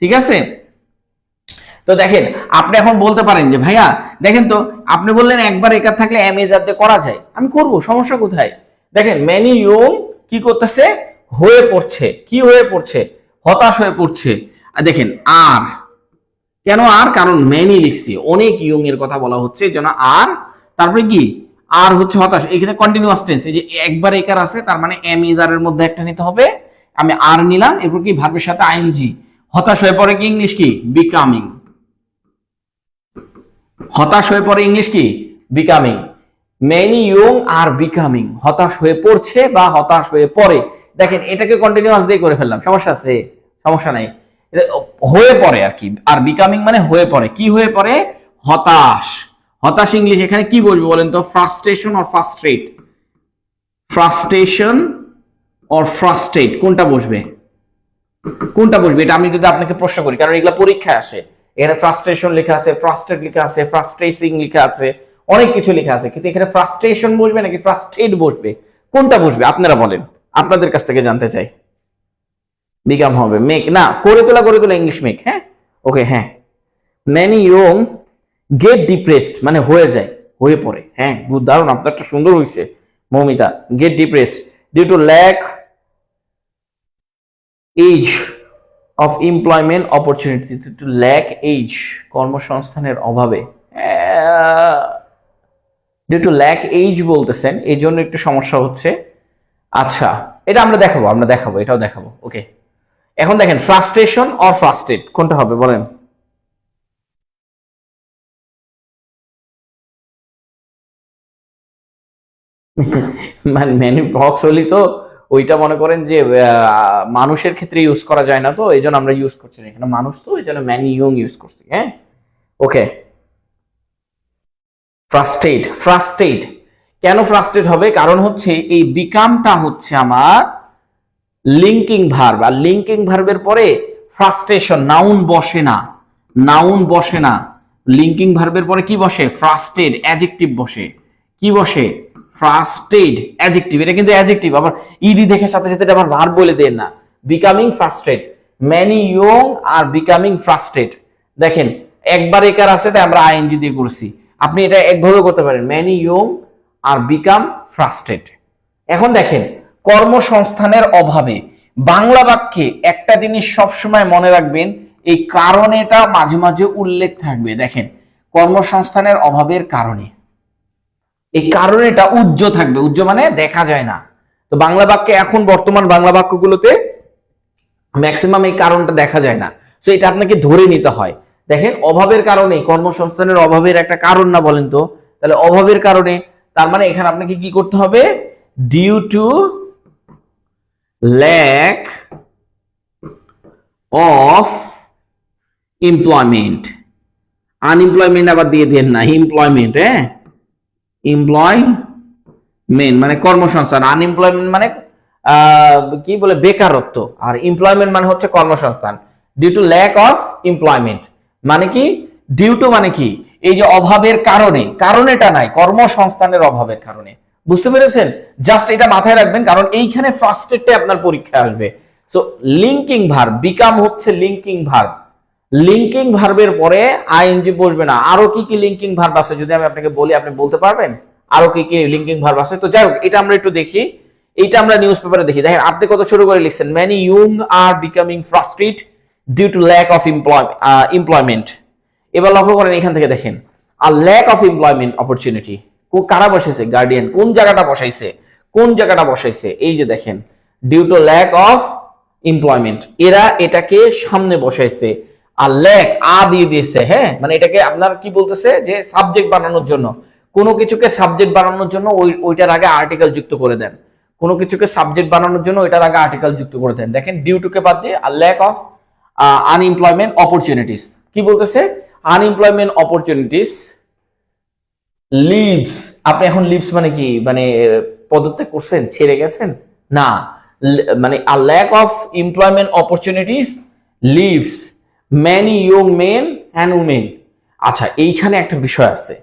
ঠিক আছে? তো দেখেন, আপনি এখন বলতে পারেন যে ভাইয়া দেখেন তো, আপনি বললেন একবার একার থাকলে এম এ যাতে করা যায়, আমি করব, সমস্যা কোথায়? দেখেন, ম্যানি ইয়ং কি করতেছে? হয়ে পড়ছে। কি হয়ে পড়ছে? হতাশ হয়ে পড়ছে। আর দেখেন আর, কেন আর? কারণ ম্যানি লিখছি, অনেক ইয়ং এর কথা বলা হচ্ছে, যেন আর, তারপরে কি? আর হচ্ছে হতাশ। এখানে কন্টিনিউয়াস টেন্স, এই যে একবার একার আছে, তার মানে এম ইজারের মধ্যে একটা নিতে হবে। আমি আর নিলাম, এরপর কি? ভার্বের সাথে আইএনজি। হতাশ হয়ে পড়ে কি? ইংলিশ কি? বিকামিং। হতাশ হয়ে পড়ে ইংলিশ কি? Becoming. Many young are becoming, হতাশ হয়ে পড়ছে বা হতাশ হয়ে পড়ে। দেখেন, এটাকে কন্টিনিউয়াস দিয়ে করে ফেললাম, সমস্যা আছে? সমস্যা নাই। হয়ে পড়ে আর কি, আর বিকামিং মানে হয়ে পড়ে। কি হয়ে পড়ে? হতাশ। হতাশ ইংলিশ এখানে কি বলবো বলেন তো? Frustration or frustrate? Frustration or frustrate, কোনটা বসবে? কোনটা বসবে? এটা আমি যদি আপনাকে প্রশ্ন করি, কারণ এগুলা পরীক্ষায় আসে। এখানে ফ্রাস্ট্রেশন লেখা আছে, ফ্রাস্ট্রেট লেখা আছে, ফ্রাস্ট্রেসিং লেখা আছে, অনেক কিছু লেখা আছে, কিন্তু এখানে ফ্রাস্ট্রেশন বসবে নাকি ফ্রাস্ট্রেট বসবে? কোনটা বসবে আপনারা বলেন, আপনাদের কাছ থেকে জানতে চাই। বিকাম হবে। মেক না, করে তোলা, করে তোলা ইংলিশ মেক। হ্যাঁ, ওকে, হ্যাঁ। মেনি ইয়ং গেট ডিপ্রেসড মানে হয়ে যায়, হয়ে পড়ে। হ্যাঁ, দারুণ, আপনারটা সুন্দর হয়েছে Moumita. Get depressed due to lack as of employment opportunity, to lack as, কর্মসংস্থানের অভাবে। ডিউ টু ল্যাক এজ বলতেছেন, এই জন্য একটু সমস্যা হচ্ছে। আচ্ছা, এটা আমরা দেখাবো, এটাও দেখাবো। ওকে, এখন দেখেন, ফ্রাস্ট্রেশন অর ফ্রাস্ট্রেট কোনটা হবে বলেন? মানে ম্যানিফক্স হলি তো ওইটা মনে করেন যে মানুষের ক্ষেত্রে ইউজ করা যায় না, তো এই জন্য আমরা ইউজ করছি না এখানে, মানুষ তো এই জন্য ম্যানি ইয়ং ইউজ করছি। হ্যাঁ, ওকে। ফ্রাস্ট্রেট, ফ্রাস্ট্রেট কেন ফ্রাস্ট্রেট হবে? কারণ হচ্ছে এই বিকামটা হচ্ছে আমার লিঙ্কিং ভার্ব, আর লিঙ্কিং ভার্বের পরে ফ্রাস্ট্রেশন, নাউন বসে না, নাউন বসে না। লিঙ্কিং ভার্বের পরে কি বসে? ফ্রাস্ট্রেট, অ্যাডজেক্টিভ বসে। কি বসে? Frustrate, adjective. এটা কিন্তু অ্যাডজেক্টিভ, আবার ইডি দেখে সাথে সাথে এটা আবার ভার্ব বলে দেন না। Becoming frustrate, many young are becoming frustrate. দেখেন, একবার একার আছে তাই আমরা আইএনজি দিয়ে করছি। আপনি এটা একভাবে করতে পারেন, ম্যানি ইয়ং আর বিকাম ফ্রাস্ট্রেট। এখন দেখেন, কর্মসংস্থানের অভাবে, বাংলা বাক্যে একটা জিনিস সবসময় মনে রাখবেন, এই কারণেটা মাঝে মাঝে উল্লেখ থাকবে। দেখেন, কর্মসংস্থানের অভাবের কারণে, এই কারণেটা উজ্জ থাকবে। উজ্জ মানে দেখা যায় না। তো বাংলা বাক্যে এখন বর্তমান বাংলা বাক্যগুলোতে ম্যাক্সিমাম এই কারণটা দেখা যায় না, তো এটা আপনাকে ধরে নিতে হয়। দেখেন, অভাবের কারণে, কর্মসংস্থানের অভাবের একটা কারণ না বলেন তো, তাহলে অভাবের কারণে, তার মানে এখানে আপনাকে কি করতে হবে? Due to lack of employment. Unemployment আবার দিয়ে দেন না, এমপ্লয়মেন্ট। হ্যাঁ, এমপ্লয়মেন্ট মানে কর্মসংস্থান, আনএমপ্লয়মেন্ট মানে কি বলে? বেকারত্ব। আর এমপ্লয়মেন্ট মানে হচ্ছে কর্মসংস্থান। Due to lack of employment মানে কি? ডিউ টু মানে কি? এই যে অভাবের কারণে, কারণেটা নাই, কর্মসংস্থানের অভাবের কারণে। বুঝতে পেরেছেন? জাস্ট এটা মাথায় রাখবেন, কারণ এইখানে ফার্স্টেরটা আপনার পরীক্ষা আসবে। সো লিঙ্কিং ভার্ব, বিকাম হচ্ছে লিঙ্কিং ভার্ব। লিঙ্কিং ভার্বের পরে আইএনজি বসবে না। আরো কি কি লিঙ্কিং ভার্ব আছে যদি আমি আপনাকে বলি, আপনি বলতে পারবেন আরো কি কি লিঙ্কিং ভার্ব আছে? তো যাই হোক, এটা আমরা একটু দেখি। এইটা আমরা নিউজ পেপারে দেখি। দেখেন, আপনি কত ছোট করে লিখছেন, many young are becoming frustrate due to lack of employment. এবার লক্ষ্য করেন, এখান থেকে দেখেন, a lack of employment opportunity. কারা বসাইছে? গার্ডিয়ান। কোন জায়গাটা বসাইছে? কোন জায়গাটা বসাইছে? এই যে দেখেন, due to lack of employment, এরা এটাকে সামনে বসাইছে। আর ল্যাক দিয়ে দিয়েছে, হ্যাঁ, মানে এটাকে আপনার কি বলতেছে যে সাবজেক্ট বানানোর জন্য, কোনো কিছুকে সাবজেক্ট বানানোর জন্য ওইটার আগে আর্টিকেল যুক্ত করে দেন। কোনো কিছুকে সাবজেক্ট বানানোর জন্য ওইটার আগে আর্টিকেল যুক্ত করে দেন। দেখেন ডিউ টু কে বাদ দিয়ে আর ল্যাক অফ আনএমপ্লয়মেন্ট অপরচুনিটিস কি বলতেছে? Unemployment opportunities leaves. আপনি এখন লিভস মানে কি, মানে পদত্যাগ করছেন, ছেড়ে গেছেন? না, মানে a lack of employment opportunities leaves many young men and women. আচ্ছা, এইখানে একটা বিষয় আছে,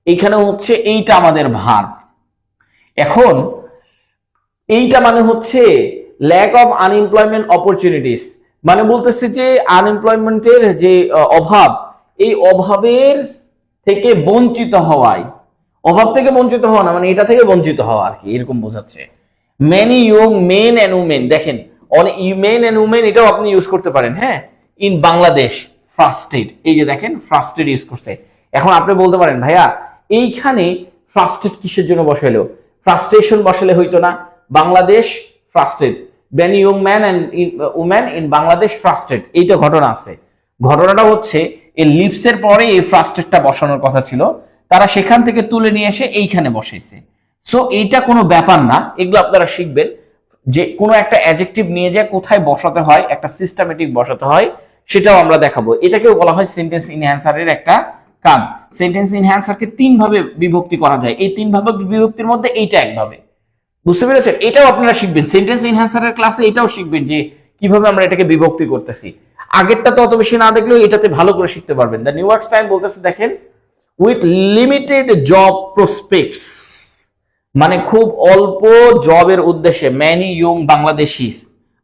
এইখানে হচ্ছে এইটা আমাদের ভার। এখন এইটা মানে হচ্ছে ল্যাক অফ আনএমপ্লয়মেন্ট অপরচুনিটিস, মানে বলতেছে যে আনএমপ্লয়মেন্টের যে অভাব, এই অভাবের থেকে বঞ্চিত হওয়ায়, অভাব থেকে বঞ্চিত হওয়া না, মানে এটা থেকে বঞ্চিত হওয়া আর কি, এরকম বোঝাচ্ছে। Many young men and women, দেখেন অনেক মেন অ্যান্ড উমেন এটাও আপনি ইউজ করতে পারেন, হ্যাঁ। ইন বাংলাদেশ ফ্রাস্ট্রেট, এই যে দেখেন ফ্রাস্ট্রেট ইউজ করছে। এখন আপনি বলতে পারেন ভাইয়া এইখানে ফ্রাস্ট্রেট কিসের জন্য বসাইলো? ফ্রাস্ট্রেশন বসালে হইতো না? Bangladesh frustrate, many young man and women in Bangladesh frustrate, এইটা ঘটনা আছে। ঘটনাটা হচ্ছে এই লিভসের পরে এই ফ্রাস্ট্রেটটা বসানোর কথা ছিল, তারা সেখান থেকে তুলে নিয়ে এসে এইখানে বসাইছে। সো এইটা কোনো ব্যাপার না, এগুলো আপনারা শিখবেন যে কোনো একটা অ্যাডজেক্টিভ নিয়ে যায় কোথায় বসাতে হয়, একটা সিস্টেমেটিক বসাতে হয়, সেটাও আমরা দেখাবো। এটাকেও বলা হয় সেন্টেন্স ইনহ্যান্সারের একটা কাজ। সেন্টেন্স ইনহ্যান্সারকে তিন ভাবে বিভক্তি করা যায়, এই তিন ভাবে বিভক্তির মধ্যে এইটা একভাবে, বুঝতে পেরেছেন? এটাও আপনারা শিখবেন সেন্টেন্স ইনহ্যান্সারের ক্লাসে, এটাও শিখবেন যে কিভাবে আমরা এটাকে বিভক্তি করতেছি। আগেরটা তো অত বেশি না দেখলেও এটাতে ভালো করে শিখতে পারবেন। দ্য নিউ ইয়র্ক টাইম বলতেছে দেখেন, উইথ লিমিটেড জব প্রসপেক্টস, মানে খুব অল্প জবের উদ্দেশ্যে, ম্যানি ইয়ং বাংলাদেশিস,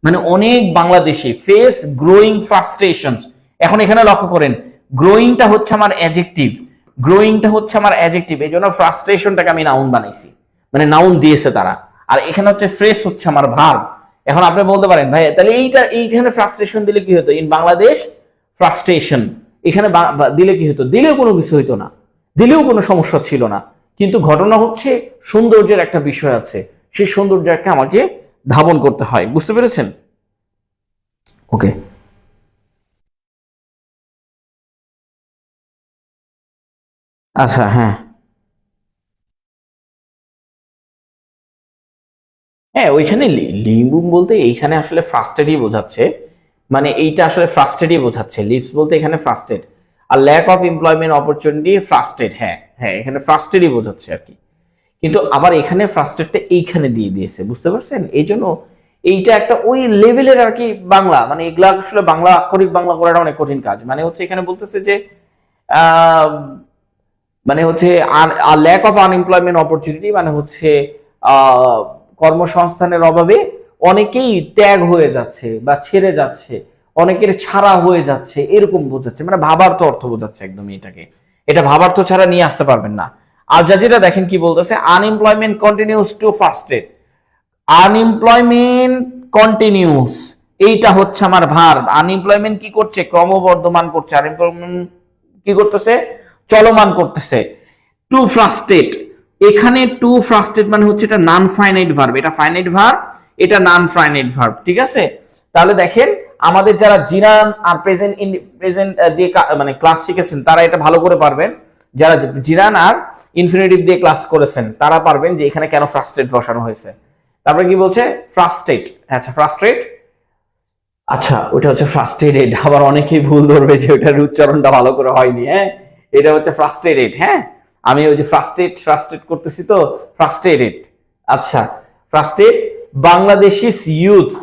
মানে অনেক বাংলাদেশি, ফেস গ্রোয়িং ফ্রাস্ট্রেশনস। এখন এখানে লক্ষ্য করেন, গ্রোয়িংটা হচ্ছে আমার অ্যাডজেক্টিভ, গ্রোয়িংটা হচ্ছে আমার অ্যাডজেক্টিভ, এই জন্য ফ্রাস্ট্রেশনটাকে আমি নাউন বানাইছি, মানে নাউন দিয়েছে তারা। আর এখানে হচ্ছে ফ্রেশ হচ্ছে আমার ভার্ব। এখন আপনি বলতে পারেন ভাই তাহলে এইখানে ফ্রাস্ট্রেশন দিলে কি হতো? ইন বাংলাদেশ ফ্রাস্ট্রেশন, এখানে দিলে কি হতো? দিলেও কোনো কিছু হইতো না, দিলেও কোনো সমস্যা ছিল না। কিন্তু ঘটনা হচ্ছে সৌন্দর্যের একটা বিষয় আছে, সেই সৌন্দর্যকে আমাকে ধাবন করতে হয়, বুঝতে পেরেছেন? ওকে, আচ্ছা, হ্যাঁ হ্যাঁ, ওইখানে লিম্বুম বলতে এইখানে আসলে ফ্রাস্ট্রেটই বোঝাচ্ছে, মানে এইটা আসলে ফ্রাস্ট্রেটই বোঝাচ্ছে। লিভস বলতে এখানে ফ্রাস্ট্রেট, আর lack of employment opportunity frustrate, হ্যাঁ হ্যাঁ, এখানে ফ্রাস্ট্রেটই বোঝাচ্ছে আর কি। কিন্তু আবার এখানে ফ্রাস্ট্রেটটা এইখানে দিয়ে দিয়েছে, বুঝতে পারছেন? এই জন্য এইটা একটা ওই লেভেলের আর কি বাংলা, মানে এগুলা আসলে বাংলা আক্ষরিক বাংলা করাটা অনেক কঠিন কাজ। মানে হচ্ছে এখানে বলতেছে যে আহ মানে হচ্ছে ল্যাক অফ আনএমপ্লয়মেন্ট অপরচুনিটি, মানে হচ্ছে আহ কর্মসংস্থানের অভাবে অনেকেই ত্যাগ হয়ে যাচ্ছে বা ছেড়ে যাচ্ছে, অনেকের ছাড়া হয়ে যাচ্ছে, এরকম বোঝাচ্ছে, মানে ভাবার্থ অর্থ বোঝাচ্ছে একদমই এটাকে। এটা ভাবার্থ ছাড়া নিয়ে আসতে পারবেন না। আল জাজিরা দেখেন কি বলতেছে, unemployment continues to ফার্স্টেড, unemployment continuous, এইটা হচ্ছে আমার ভার্ব। আনএমপ্লয়মেন্ট কি করছে? ক্রমবর্ধমান করছে। আনএমপ্লয়মেন্ট কি করতেছে? চলমান করতেছে। টু ফ্রাস্ট্রেট, এখানে টু ফ্রাস্ট্রেট মানে হচ্ছে এটা নন ফাইনাইট ভার্ব, এটা ফাইনাইট ভার্ব, এটা নন ফাইনাইট ভার্ব, ঠিক আছে? তাহলে দেখেন আমাদের যারা জিরান আর প্রেজেন্ট প্রেজেন্ট দিয়ে মানে ক্লাস শিখেছেন তারা এটা ভালো করে পারবেন। যারা জিরান আর ইনফিনিটিভ দিয়ে ক্লাস করেছেন তারা পারবেন যে এখানে কেন ফ্রাস্ট্রেট বসানো হয়েছে। তারপরে কি বলছে? ফ্রাস্ট্রেট, আচ্ছা ফ্রাস্ট্রেট, আচ্ছা ওটা হচ্ছে ফ্রাস্ট্রেটেড। আবার অনেকেই ভুল ধরবে যে ওটার উচ্চারণটা ভালো করে হয়নি, হ্যাঁ, এটা হচ্ছে ফ্রাস্ট্রেটেড, হ্যাঁ, আমি ওই যে ফ্রাস্ট্রেট ফ্রাস্ট্রেট করতেছি তো, ফ্রাস্ট্রেটেড। আচ্ছা, ফ্রাস্ট্রেট বাংলাদেশি ইউথ,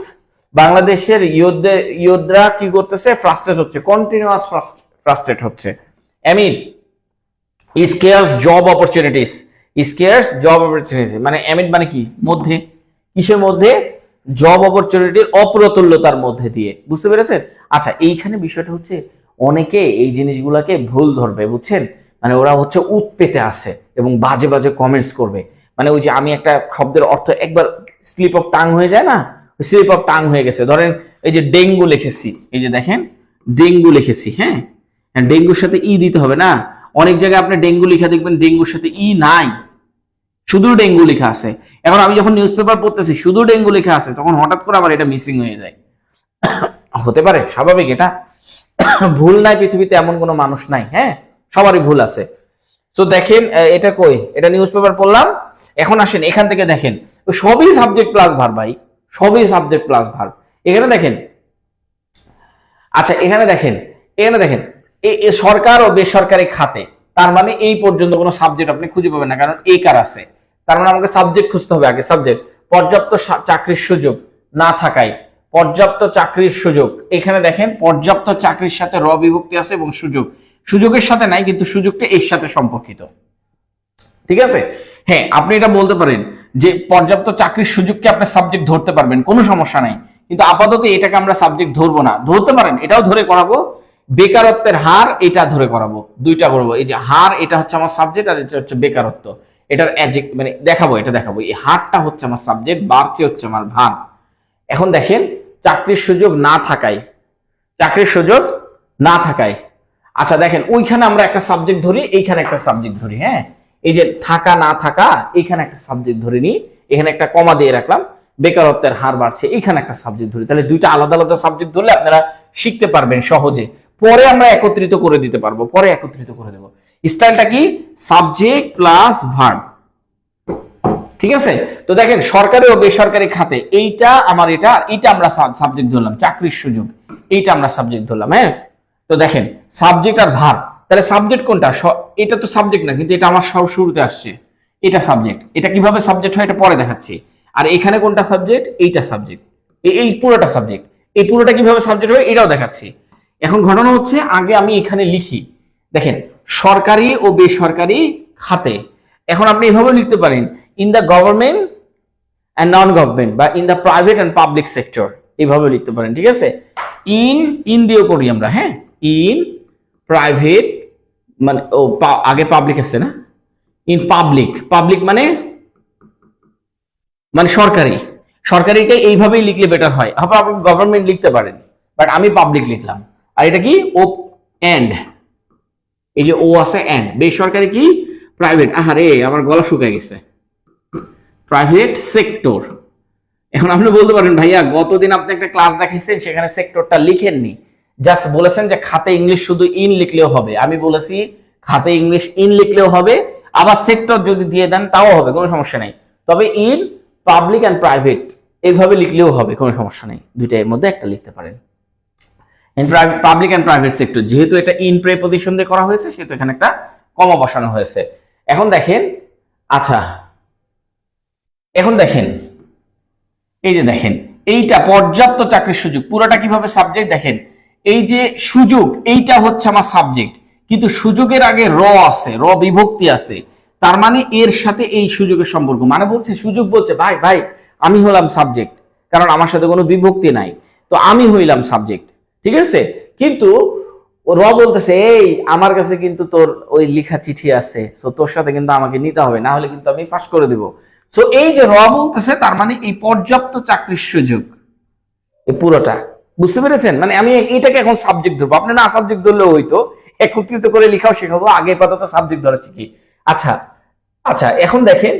বাংলাদেশের ইয়োধরা কি করতেছে? ফ্রাস্ট্রেট হচ্ছে, কন্টিনিউয়াস ফ্রাস্ট্রেট হচ্ছে। Amid scarce job opportunities, scarce job opportunities, মানে এমিড মানে কি? মধ্যে, কিসের মধ্যে? জব অপরচুনিটির অপ্রতুল্যতার মধ্যে দিয়ে, বুঝতে পেরেছেন? আচ্ছা, এইখানে বিষয়টা হচ্ছে অনেকে এই জিনিসগুলোকে ভুল ধরবে, বুঝছেন? মানে ওরা হচ্ছে উৎপেতে আছে এবং বাজে বাজে কমেন্টস করবে। মানে ওই যে আমি একটা শব্দের অর্থ একবার স্লিপ অফ টাং হয়ে যায় না, স্লিপ অফ টাং হয়ে গেছে। ধরেন এই যে ডেঙ্গু লিখেছি, এই যে দেখেন ডেঙ্গু লিখেছি, হ্যাঁ, ডেঙ্গুর সাথে ই দিতে হবে না, অনেক জায়গায় আপনি ডেঙ্গু লেখা দেখবেন ডেঙ্গুর সাথে ই নাই, শুধু ডেঙ্গু লেখা আছে। এখন আমি যখন নিউজ পেপার পড়তেছি শুধু ডেঙ্গু লেখা আছে, তখন হঠাৎ করে আবার এটা মিসিং হয়ে যায়। হতে পারে, স্বাভাবিক, এটা ভুল নাই, পৃথিবীতে এমন কোনো মানুষ নাই, হ্যাঁ, সবারই ভুল আছে। তো দেখেন এটা কই, এটা নিউজ পেপার পড়লাম। এখন আসেন এখান থেকে দেখেন, সবই সাবজেক্ট প্লাস ভার্ব ভাই, সবই সাবজেক্ট প্লাস ভার্ব। এখানে দেখেন, আচ্ছা এখানে দেখেন, এখানে দেখেন সরকার ও বেসরকারি খাতে, তার মানে এই পর্যন্ত কোনো সাবজেক্ট আপনি খুঁজে পাবেন না, কারণ এই কার আছে। তার মানে আমাকে সাবজেক্ট খুঁজতে হবে আগে। সাবজেক্ট পর্যাপ্ত চাকরির সুযোগ না থাকায়, পর্যাপ্ত চাকরির সুযোগ, এখানে দেখেন পর্যাপ্ত চাকরির সাথে র বিভক্তি আছে এবং সুযোগ, সুযোগের সাথে নাই, কিন্তু সুযোগটা এর সাথে সম্পর্কিত, ঠিক আছে। হ্যাঁ, আপনি এটা বলতে পারেন যে পর্যাপ্ত চাকরির সুযোগকে আপনি সাবজেক্ট ধরতে পারবেন, কোনো সমস্যা নাই, কিন্তু আপাতত এটাকে আমরা সাবজেক্ট ধরবো না। ধরতে পারেন, এটাও ধরে করাবো, বেকারত্বের হার এটা ধরে করাবো, দুইটা করবো। এই যে হার, এটা হচ্ছে আমার সাবজেক্ট, আর এটা হচ্ছে বেকারত্ব, এটার মানে দেখাবো, এটা দেখাবো। এই হারটা হচ্ছে আমার সাবজেক্ট, বাড়ছে হচ্ছে আমার ভার। এখন দেখেন চাকরির সুযোগ না থাকায়, চাকরির সুযোগ না থাকায়, আচ্ছা দেখেন ওইখানে আমরা একটা সাবজেক্ট ধরি, এইখানে একটা সাবজেক্ট ধরি, হ্যাঁ, এই যে থাকা না থাকা, এইখানে একটা সাবজেক্ট ধরে নিই, এখানে একটা কমা দিয়ে রাখলাম, বেকারত্বের হার বাড়ছে, এইখানে একটা সাবজেক্ট ধরি। তাহলে দুইটা আলাদা আলাদা সাবজেক্ট ধরলে আপনারা শিখতে পারবেন সহজে, পরে আমরা একত্রিত করে দিতে পারবো, পরে একত্রিত করে দেবো। স্টাইলটা কি, সাবজেক্ট প্লাস ভার্ব, ঠিক আছে। তো দেখেন সরকারি ও বেসরকারি খাতে, এইটা আমার, এটা আমরা সাবজেক্ট ধরলাম, চাকরির সুযোগ, এইটা আমরা সাবজেক্ট ধরলাম, হ্যাঁ। তো দেখেন সাবজেক্ট আর ভার্ব, তাহলে সাবজেক্ট কোনটা, এটা তো সাবজেক্ট না, কিন্তু এটা আমার শুরুতে আসছে, এটা সাবজেক্ট। এটা কিভাবে সাবজেক্ট হয় এটা পরে দেখাচ্ছি। আর এখানে কোনটা সাবজেক্ট, এইটা সাবজেক্ট, এই পুরোটা সাবজেক্ট, এই পুরোটা কিভাবে সাবজেক্ট হয় এটাও দেখাচ্ছি। এখন ঘটনা হচ্ছে, আগে আমি এখানে লিখি, দেখেন সরকারি ও বেসরকারি খাতে। এখন আপনি এভাবে লিখতে পারেন, in the government and non government, বা in the private and public sector, এইভাবে লিখতে পারেন, ঠিক আছে। ইন দিয়েও করি আমরা, হ্যাঁ, ইন প্রাইভেট, মানে ও আগে পাবলিক আছে না, ইন পাবলিক, পাবলিক মানে মানে সরকারি, সরকারিকে এইভাবেই লিখলে বেটার হয়। আবার আপনি গভর্নমেন্ট লিখতে পারেন, বাট আমি পাবলিক লিখলাম। আর এটা কি, ও এন্ড, এই যে ও আছে এন্ড, বেসরকারি কি, প্রাইভেট, আহারে আমার গলা শুকিয়ে গেছে, প্রাইভেট সেক্টর। এখন আপনি বলতে পারেন ভাইয়া গতদিন আপনি একটা ক্লাস দেখাইছেন, সেখানে সেক্টরটা লিখেননি, জাস্ট বলেছেন যে খাতে ইংলিশ শুধু ইন লিখলেও হবে। আমি বলেছি খাতে ইংলিশ ইন লিখলেও হবে, আবার সেক্টর যদি দিয়ে দেন তাও হবে, কোনো সমস্যা নেই। তবে ইন পাবলিক অ্যান্ড প্রাইভেট এইভাবে লিখলেও হবে, কোনো সমস্যা নেই, দুইটা এর মধ্যে একটা লিখতে পারেন। In public and private sector, যেহেতু এটা ইন প্রেপোজিশন দিয়ে করা হয়েছে, সেহেতু এখানে একটা কমা বসানো হয়েছে। এখন দেখেন, আচ্ছা এখন দেখেন, এই যে দেখেন এইটা পর্যাপ্ত চাকরির সুযোগ, পুরোটা কিভাবে সাবজেক্ট, দেখেন এই যে সুযোগ, এইটা হচ্ছে আমার সাবজেক্ট, কিন্তু সুযোগের আগে র আছে, র বিভক্তি আছে, তার মানে এর সাথে এই সুযোগের সম্পর্ক, মানে বলছে সুযোগ বলছে ভাই ভাই আমি হলাম সাবজেক্ট, কারণ আমার সাথে কোনো বিভক্তি নাই, তো আমি হইলাম সাবজেক্ট, ঠিক আছে। কিন্তু র বলতেছে এই আমার কাছে কিন্তু তোর ওই লেখা চিঠি আছে, তো তোর সাথে কিন্তু আমাকে নিতে হবে, না হলে কিন্তু আমি পাস করে দেবো। সো এই যে র বলতেছে, তার মানে এই পর্যাপ্ত চাকরির সুযোগ, এই পুরোটা, বুঝতে পেরেছেন। মানে আমি এটাকে এখন সাবজেক্ট ধরবো, আপনি না সাবজেক্ট ধরলেও হইতো, একত্রিত করে লেখাও শেখাবো, আগে আপাতত সাবজেক্ট ধরা শিখি। আচ্ছা আচ্ছা, এখন দেখেন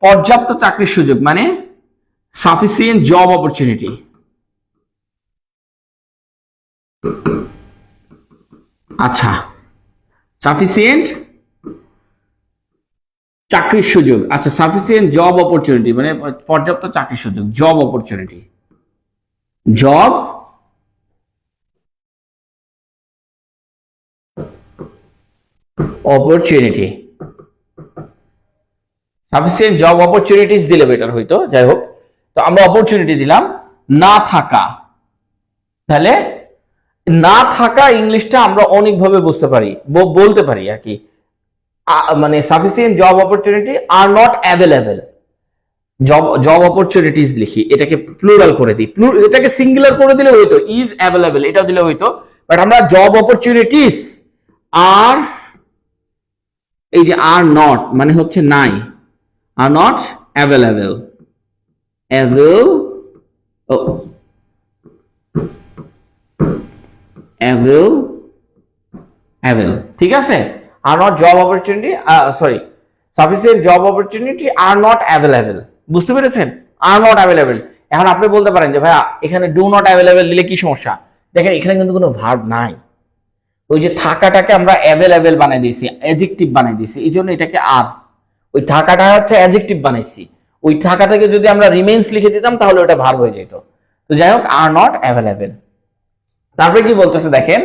পর্যাপ্ত চাকরির সুযোগ মানে সাফিসিয়েন্ট জব অপরচুনিটি, আচ্ছা সাফিসিয়েন্ট চাকরির সুযোগ, আচ্ছা সাফিসিয়েন্ট জব অপরচুনিটি মানে পর্যাপ্ত চাকরির সুযোগ, job opportunity, job opportunity, sufficient job opportunities দিলে বেটার হইতো, যাই হোক। তো আমরা অপরচুনিটি দিলাম। না থাকা, তাহলে না থাকা ইংলিশটা আমরা অনেকভাবে বুঝতে পারি, বলতে পারি আর কি, মানে sufficient job opportunity are not available, job opportunities লিখি, এটাকে প্লুরাল করে দিই, এটাকে সিঙ্গুলার করে দিলে হইতো, ইজ অ্যাভেলেবেল এটাও দিলে হইতো, বাট আমরা জব অপরচুনিটিস আর এই যে আর নট মানে হচ্ছে নাই, আর নট অ্যাভেলেবেল, অ্যাভেল, ঠিক আছে। Are not job opportunity, sorry, sufficient job opportunity are not available. বুঝতে পেরেছেন? Are not available. এখন আপনি বলতে পারেন যে ভাইয়া এখানে ডু নট অ্যাভেলেবেল দিলে কি সমস্যা? দেখেন এখানে কিন্তু কোনো ভার্ব নাই, ওই যে থাকাটাকে আমরা অ্যাভেলেবেল বানাই দিয়েছি, অ্যাডজেক্টিভ বানাই দিয়েছি, এই জন্য এটাকে আর, ওই থাকাটা হচ্ছে অ্যাডজেক্টিভ বানাইছি, ওই থাকাটাকে যদি আমরা রিমেইনস লিখে দিতাম তাহলে ওটা ভার্ব হয়ে যেত। তো যাই হোক, আর নট অ্যাভেলেবেল। তারপরে কি বলতেছে দেখেন,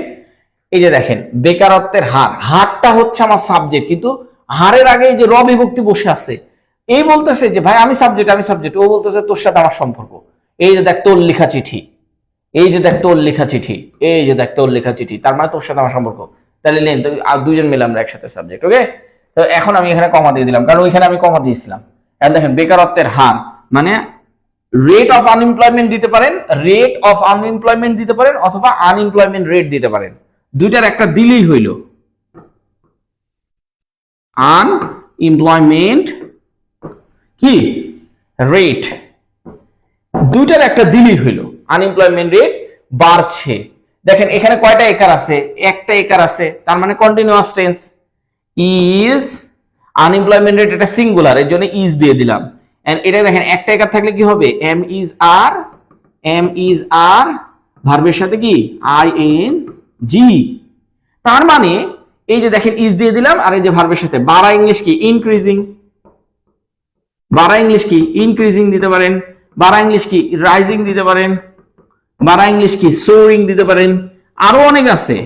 এই যে দেখেন বেকারত্বের হার, হারটা হচ্ছে আমার সাবজেক্ট, কিন্তু হারের আগে এই যে র বিভক্তি বসে আছে, এই বলতেছে যে ভাই আমি সাবজেক্ট, আমি সাবজেক্ট, ও বলতেছে তোর সাথে আমার সম্পর্ক। এই যে দেখ তোর লেখা চিঠি, এই যে দেখ তোর লেখা চিঠি, এই যে দেখ তোর লেখা চিঠি, তার মানে তোর সাথে আমার সম্পর্ক। তাহলে লেন তো দুইজন মিলে আমরা একসাথে সাবজেক্ট। ওকে, তো এখন আমি এখানে কমা দিয়ে দিলাম, কারণ ওইখানে আমি কমা দিয়েছিলাম। এখন দেখেন বেকারত্বের হার মানে রেট অফ আনএমপ্লয়মেন্ট দিতে পারেন, রেট অফ আনএমপ্লয়মেন্ট দিতে পারেন, অথবা আনএমপ্লয়মেন্ট রেট দিতে পারেন। দুইটার একটা দিলেই হইল, আনএমপ্লয়মেন্ট কি রেট, দুইটার একটা দিলেই হইল। আনএমপ্লয়মেন্ট রেট বাড়ছে। দেখেন এখানে কয়টা একার আছে? একটা একার আছে, তার মানে continuous tense. Is unemployment rate, এটা সিঙ্গুলার, এর জন্য ইজ দিয়ে দিলাম। এন্ড এটা দেখেন একটা একার থাকলে কি হবে? এম ইজ আর ভার্বের সাথে কি আই এন জি। তার মানে এই যে দেখেন ইজ দিয়ে দিলাম, আর এই যে ভার্বের সাথে বাড়া, ইংলিশ কি ইনক্রিজিং, বাড়া ইংলিশ কি ইনক্রিজিং দিতে পারেন, বাড়া ইংলিশ কি রাইজিং দিতে পারেন, বাড়া ইংলিশ কি সোরিং দিতে পারেন, আরো অনেক আছে।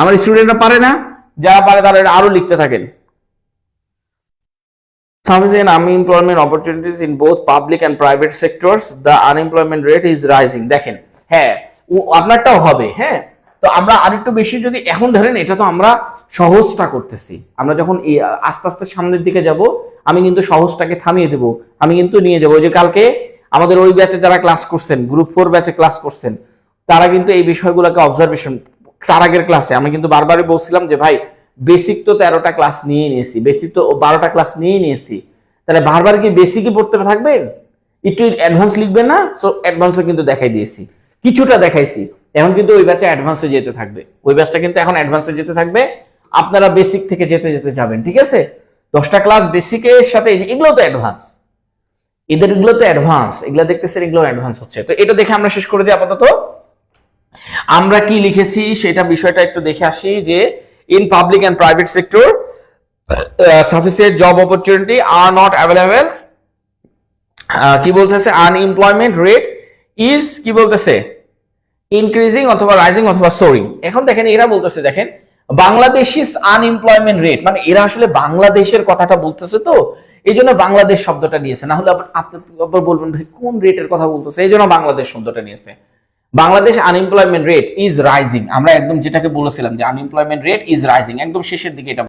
আমার স্টুডেন্টরা পারে না, যারা পারে তারা আরো লিখতে থাকেন। Sufficient unemployment opportunities in both public and private sectors, the unemployment rate is rising. দেখেন হ্যাঁ আপনারটাও হবে। হ্যাঁ, তো আমরা আরেকটু বেশি যদি এখন ধরেন, এটা তো আমরা সহজটা করতেছি, আমরা যখন আস্তে আস্তে সামনের দিকে যাব আমি কিন্তু সহজটাকে থামিয়ে দেব, আমি কিন্তু নিয়ে যাবো। যে কালকে আমাদের ওই ব্যাচে যারা ক্লাস করছেন, গ্রুপ 4 ব্যাচে ক্লাস করছেন, তারা কিন্তু এই বিষয়গুলোকে অবজারভেশন, তার আগের ক্লাসে আমি কিন্তু বারবারই বলছিলাম যে ভাই বেসিক তো 13টা ক্লাস নিয়ে নিয়েছি, বেসিক তো 12টা ক্লাস নিয়ে নিয়েছি, তাহলে বারবার কি বেসিকই পড়তে থাকবেন? একটু অ্যাডভান্স লিখবেন না? সো অ্যাডভান্সও কিন্তু দেখাই দিয়েছি, কিছুটা দেখাইছি, এখন কিন্তু ওই ব্যাচে অ্যাডভান্সে যেতে থাকবে, ওই ব্যাচটা কিন্তু এখন অ্যাডভান্সে যেতে থাকবে, আপনারা বেসিক থেকে যেতে যেতে যাবেন। ঠিক আছে, 10টা ক্লাস বেসিকের সাথে, এগুলো তো অ্যাডভান্স, এদের এগুলো তো অ্যাডভান্স, এগুলো দেখতেছেন এগুলো অ্যাডভান্স হচ্ছে। তো এটা দেখে আমরা শেষ করে দিই আপাতত। আমরা কি লিখেছি সেটা বিষয়টা একটু দেখে আসি, যে in public and private sector sufficient job opportunity are not available, কি বলতেছে unemployment rate is কি বলতেছে increasing অথবা rising অথবা soaring। এখন দেখেন এরা বলতেছে, দেখেন বাংলাদেশিস আনএমপ্লয়মেন্ট রেট, মানে এরা আসলে বাংলাদেশের কথাটা বলতেছে, তো এই জন্য বাংলাদেশ শব্দটা নিয়েছে, না হলে আপনি বলবেন ভাই কোন রেটের কথা বলতেছে, এই জন্য বাংলাদেশ শব্দটা নিয়েছে। Bangladesh unemployment rate is rising, আমরা একদম যেটাকে বলেছিলাম যে আনএমপ্লয়মেন্ট রেট ইজ রাইজিং, একদম শেষের দিকে এটা